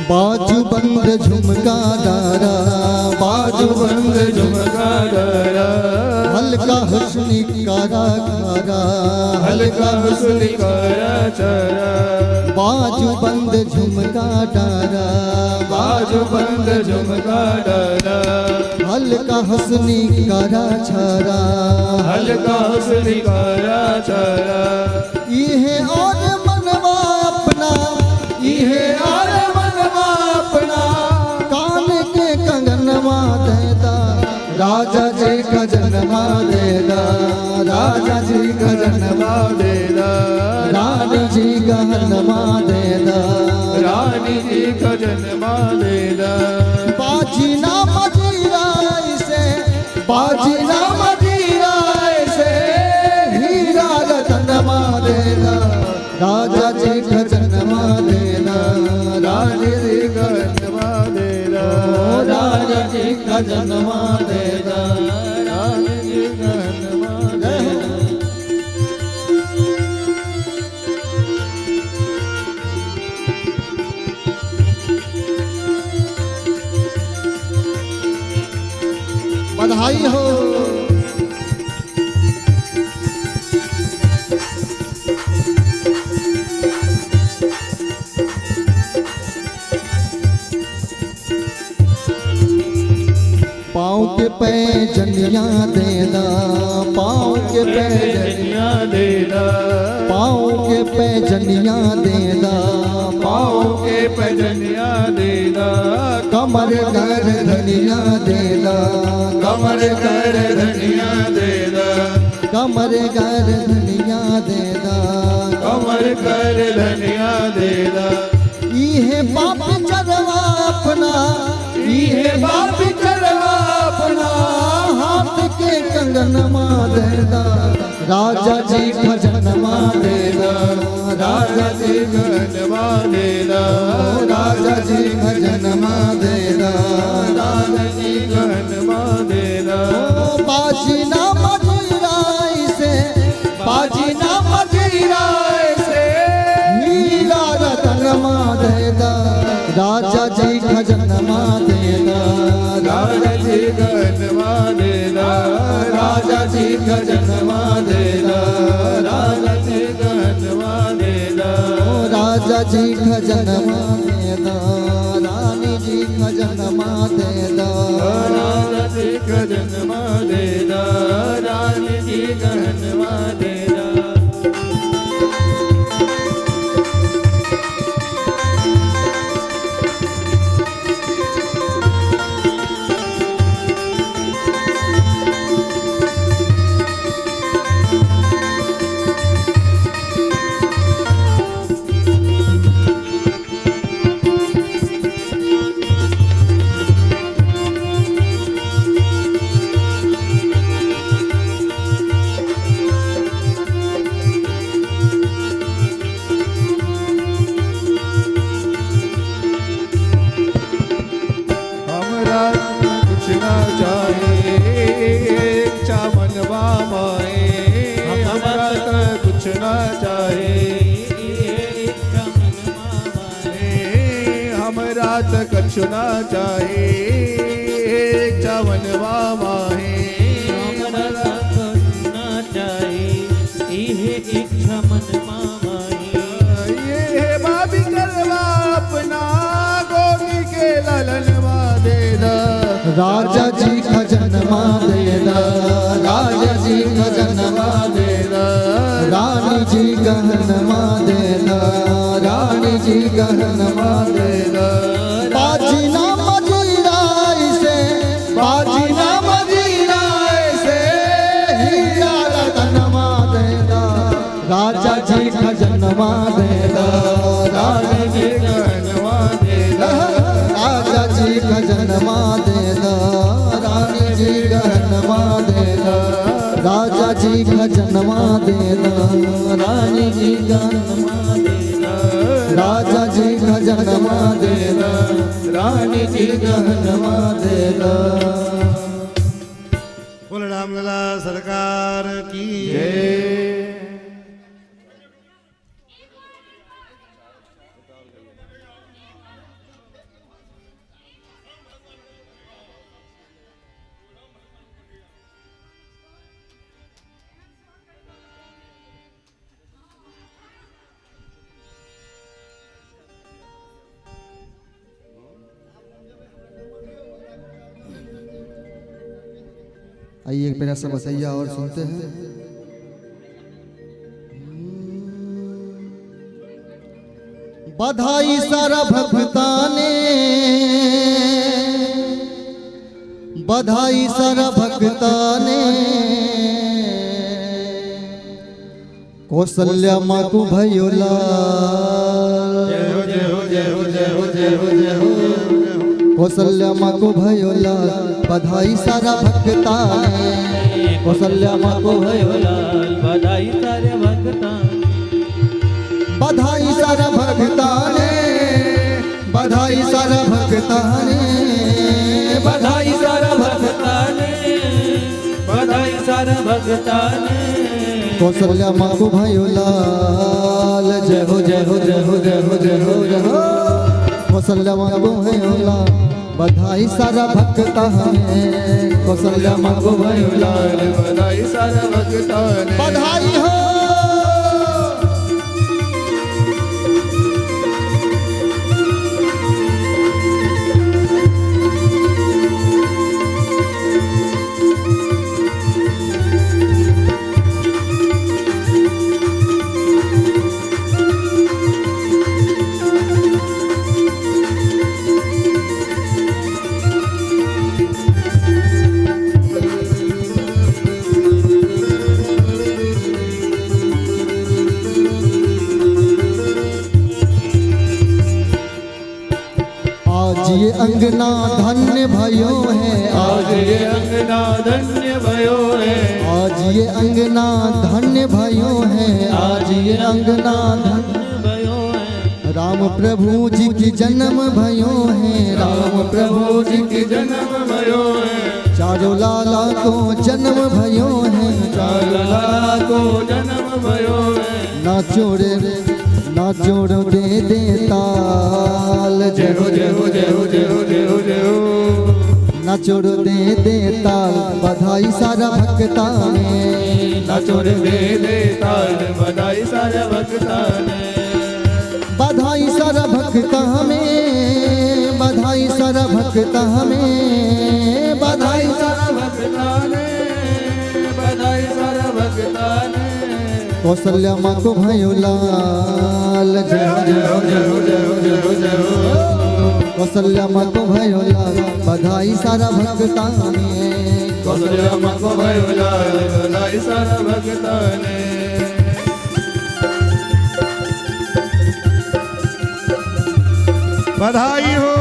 बाजू बंद झुमका डारा बाजू बंद झुमका डारा हल्का हुस्नी कारा कारा हल्का हुस्नी कारा चारा बाजू बंद झुमका डारा बाजू बंद झुमका डारा हल्का हुस्नी कारा छारा हल्का हुस्नी कारा छारा इहे और मनवा अपना इहे और अपना कान के कंगन माँ देदा राजा जी खजन माँ देदा राजा जी खजन माँ देदा रानी जी गहन माँ देदा रानी जी खजन माँ देदा बाजी ना मदिराई से बाजी ना मदिराई से हीरा रतन माँ देदा राजा जी खजन माँ देदा रानी जी खजन माँ देदा राजा जी खजन माँ देदा रानी जी खजन माँ देदा। बधाई हो। पाँव के पैजनिया देदा पाँव के पैजनिया देदा पाँव के पैजनिया देदा पाँव के पैजनिया देदा कमर कर धनिया देदा कमर कर धनिया देदा कमर कर धनिया देदा कमर कर धनिया देदा इहे बाप चरवा अपना इहे बाप चरवा अपना हाथ के कंगन माँ देदा राजा जी खजन माँ देदा राजा जी खजन माँ देदा राजा जी खजन माँ देदा राजा जी खजन माँ देदा बाजी ना मदिराई से बाजी ना मदिराई से हीरा रतन माँ देदा राजा जी खजन माँ देदा राजा जी खजन माँ देदा राजा जी खजन माँ देदा राजा जी खजन माँ देदा राजा जी खजन माँ देदा रानी जी खजन माँ देदा राजा जी खजन माँ देदा रानी जी खजन माँ देदा। कछु ना चाहे, इच्छा मनवा माहे। इच्छा मन मामाई ये है बाबी करवा अपना गोगी के ललनवा देना। राजा जी का जन्मा देना, राजा जी का जन्मा देना, रानी जी गहनमा देना, रानी जी गहनमा देना। बाजी ना मजीरा से, बाजी ना मजीरा से, हीरा रतनमा देना, राजा जी का जन्मा देना, रानी जी गहनमा देना, राजा जी का जन्मा देना, रानी जी गहनमा देना, राजा जी का जन्मा देना, रानी जी गहनमा देना, राजा जी का जन्मा देना, रानी जी गहनमा देना। बोल रामलला सरकार की जय। आइए एक मेरा समसैया और सुनते हैं। बधाई सारा भक्ता ने, बधाई सारा भक्ता ने, कौशल्या माँ को भयो लाल, जय हो जय हो जय हो जय हो जय हो जय हो। कौशल्या माँ को भयो लाल, बधाई सारा भक्ता ने, कौशल्या माँ को भयो लाल, बधाई सारे भक्ता, बधाई सारा भक्ता ने, बधाई सारा भक्ता ने, बधाई सारा भक्ता ने, बधाई सारा भक्ता ने। कौशल्या माँ को भयो लाल, जय हो जय हो जय हो जय हो जय हो जय हो। कौशल्या माँ को भयो लाल, बधाई सारा भक्ता ने, कौशल्या माँ को भयो लाल, बधाई सारा भक्ता ने। बधाई हो। आज ये अंगना धन्य भयो है, आज ये अंगना धन्य भयो है, आज ये अंगना धन्य भयो है, आज ये अंगना धन्य भयो है। राम प्रभु जी की जन्म भयो है, राम प्रभु जी की जन्म भयो है, चारों लाला को जन्म भयो है, चारों लाला को जन्म भयो है। नाचो रे नाचो रे दे ताल, जय हो जय हो जय हो जय हो जय हो जय हो। नाचो दे ताल, बधाई सारा भक्ता ने, नाचो रे दे ताल, बधाई सारा भक्ता ने। बधाई सारा भक्ता में, बधाई सारा भक्ता में, बधाई सारा भक्ता ने, बधाई सारा भक्ता ने। कौशल्या माँ को भयो लाल, जय हो जय हो जय हो जय हो जय हो जय हो। कौशल्या माँ को भयो लाल, बधाई सारा भक्ता ने, कौशल्या माँ को भयो लाल, बधाई सारा भक्ता ने। बधाई हो।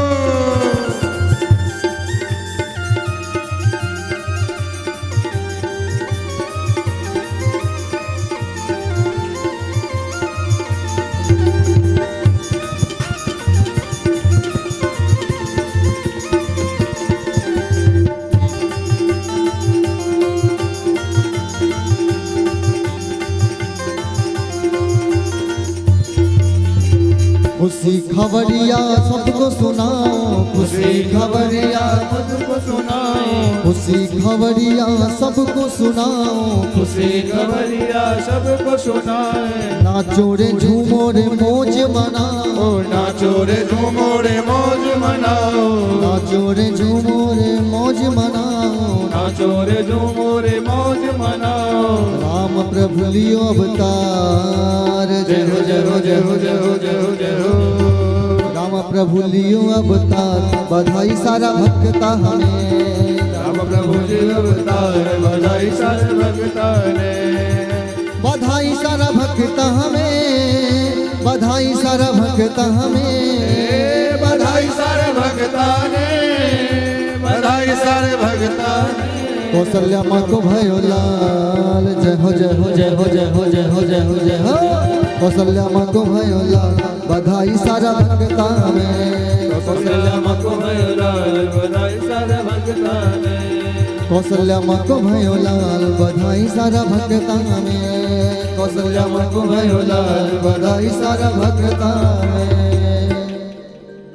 खुशी खबरिया सबको सुनाओ, खुशी खबरिया सबको सुनाओ, खुशी खबरिया सबको सुनाओ, खुशी खबरिया सबको सुनाए। नाचो रे झूमो रे मौज मनाओ, नाचो रे झूमो रे मौज मनाओ, नाचो रे झूमो रे मौज मनाओ, नाचो रे झूमो रे मौज मनाओ। राम प्रभु लियो अवतार, जय हो जय हो जय हो जय हो जय हो जय हो। राम प्रभु लियो अवतार, बधाई सारा भक्ता हमें। राम प्रभु जी अवतार, बधाई सारे भक्ता ने, बधाई सारा भक्ता हमें, बधाई सारा भक्ता हमें, बधाई सारे भक्ता ने, बधाई सारे भक्ता ने। कौशल्या माँ को भयो लाल, जय हो जय हो जय हो जय हो जय हो जय हो जय हो। कौशल्या माँ को भयो लाल, बधाई सारा भक्ता में। कौशल्या माँ को भयो लाल, बधाई सारे भक्ता ने, कौशल्या माँ को भयो लाल, बधाई सारा भक्ता में। कौशल्या माँ को भयो लाल, बधाई सारा भक्ता में।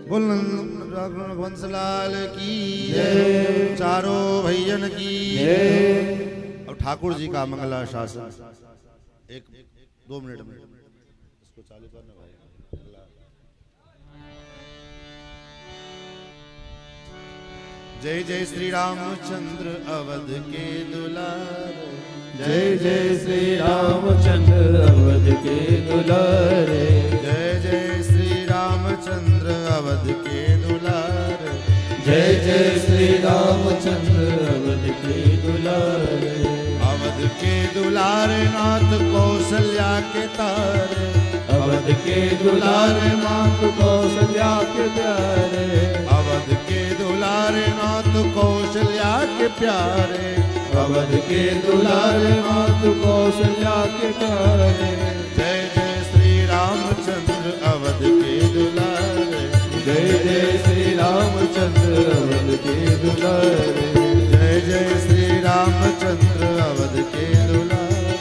बोल वंशलाल की जय, चारों भैयन की जय। अब ठाकुर जी का मंगला शासन 1-2 मिनट में इसको चालू करना भाई। जय जय श्री रामचंद्र अवध के दुलारे, जय जय श्री रामचंद्र अवध के दुलारे, जय जय श्री रामचंद्र अवध के दुलारे, जय जय श्री रामचंद्र अवध के दुलारे। अवध के दुलारे नाथ कौशल्या के तारे, अवध के दुलारे मात कौशल्या के प्यारे, अवध के दुलारे नाथ कौशल्या के प्यारे, अवध के दुलारे मात कौशल्या के प्यारे। जय जय श्री रामचंद्र अवध के दुलारे, जय जय श्री रामचंद्र अवध के दुलारे, जय जय श्री रामचंद्र अवध के दुलारे,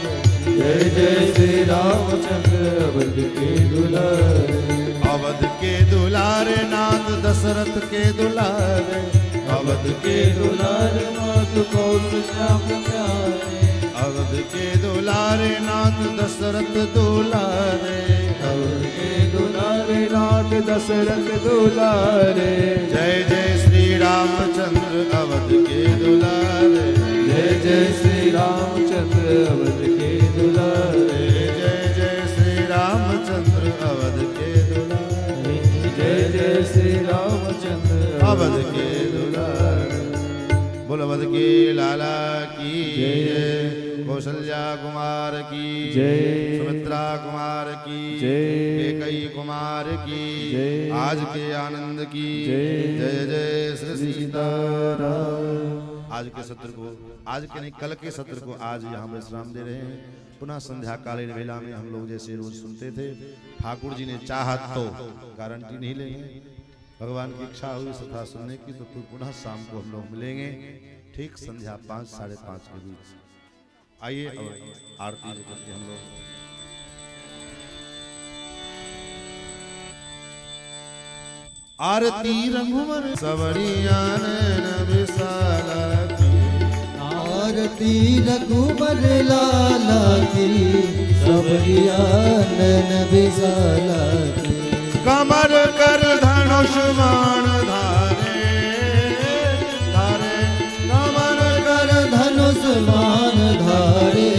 जय जय श्री रामचंद्र अवध के दुलारे। अवध के दुलारे नाथ दशरथ के दुलारे, अवध के दुलारे मात कौशल्या के प्यारे, अवध के दुलारे नाथ दशरथ दुलारे, अवध के दुलारे नाथ दशरथ दुलारे। जय जय श्री रामचंद्र अवध के दुलारे, जय जय श्री रामचंद्र अवध के दुलारे, जय जय श्री रामचंद्र अवध के दुलारे, जय जय श्री रामचंद्र अवध के दुलारे। बोल अवध के लाला की जय, कौशल्या कुमार की जय, सुमित्रा कुमार की जय, कैकेयी कुमार की जय, आज के आनंद की जय, जय जय श्री सीताराम। आज के सत्र को, आज के नहीं कल के सत्र को आज यहाँ विश्राम दे रहे हैं। पुनः संध्या कालीन वेला में हम लोग जैसे रोज सुनते थे, ठाकुर जी ने चाहत तो गारंटी नहीं लेंगे, भगवान की इच्छा हुई सथा सुनने की तो फिर पुनः शाम को हम लोग मिलेंगे ठीक संध्या 5-5:30 के बीच। आइए अब आरती करके हम लोग आरती रघुवर सवरिया नैन विशाला की, आरती रघुबर लाला की, सबरिया नैन विशाला की। कमर कर धनुष बाण धारे, धारे कमर कर धनुष बाण धारे,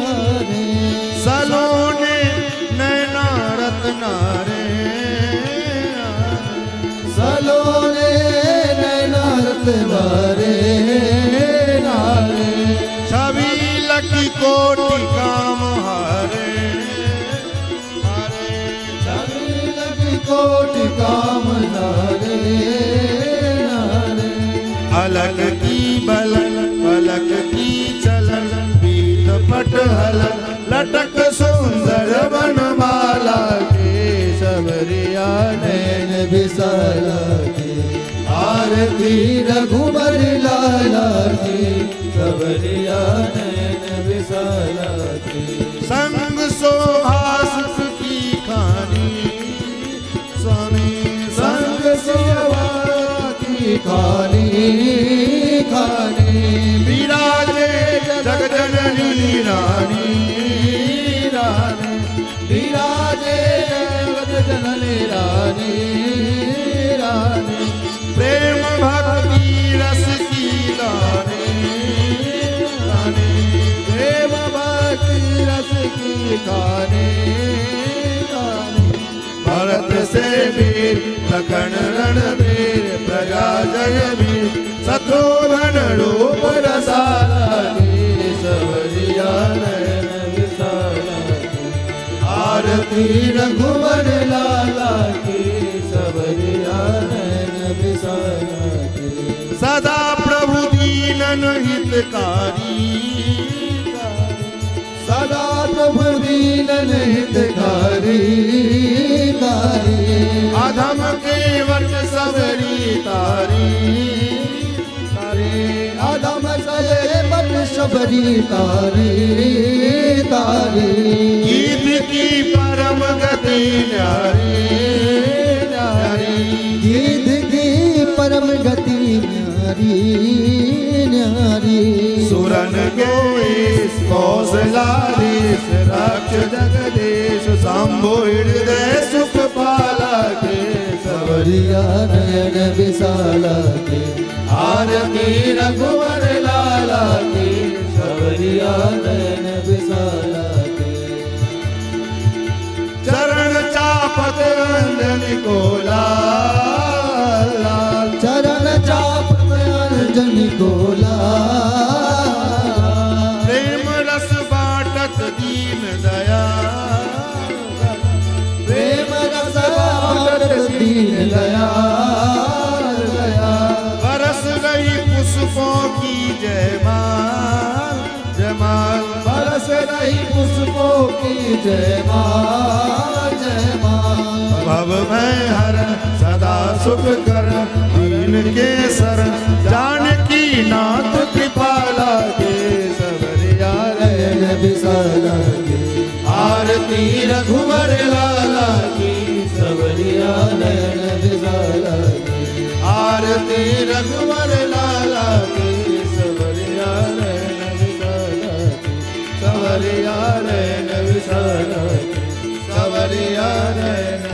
धारे। सलोने नैना रत्नारे, सलोने नैना रत्नारे, नारे। छवि लकी कोटि काम हारे, कोटि काम नारे, नारे। अलग की बलन पलक की चलन, बीत पट हलन लटक सुंदर बनमाला के, सबरिया नैन विशाला की। आरती रघुबर लाला की, सबरिया नैन विशाला की। संग सोहास की खानी, खाने विराजे जगजननी रानी रानी विराजे जगजननी रानी रानी प्रेम भक्ति रस की लाने रानी प्रेम भक्ति रस की खाने खाने भरत से वीर लखन रणवीर प्रजा जय वीर शत्रुघ्न रूप रसाला सवरिया नयन विशाला आरती रघुवर लाला की सवरिया नयन विशाला की सदा प्रभु दीनन हितकारी सदा प्रभु दीनन हितकारी कारी अधम के वर्ग सबरी तारी आदम सले बन शबरी तारी तारी गीत की परम गति न्यारी न्यारी गीत की परम गति न्यारी न्यारी सुरन के कौशलाधीश रक्ष जगदीश शंभु हृदय सुख पाला के सवरिया नयन विशाला के आरती रघुवर लाला की सवरिया नयन विशाला के चरण चापत अंजन को लाल लाल चरण चाप अंजन को लाल प्रेम रस बाटत दीन दया प्रेम रस बाटत दीन दयाल दयाल बरस रही पुष्पों की जयमाल जयमाल बरस रही पुष्पों की जयमाल जयमाल भव में हर सदा सुख कर दीन के सर जानकी नाथ कृपाला के सवरिया नयन विशाला के आरती रघुवर लाला की सवरिया नयन विशाला के आरती रघुवर लाला की सवरिया नयन विशाला के सवरिया नयन विशाला के सवरिया नयन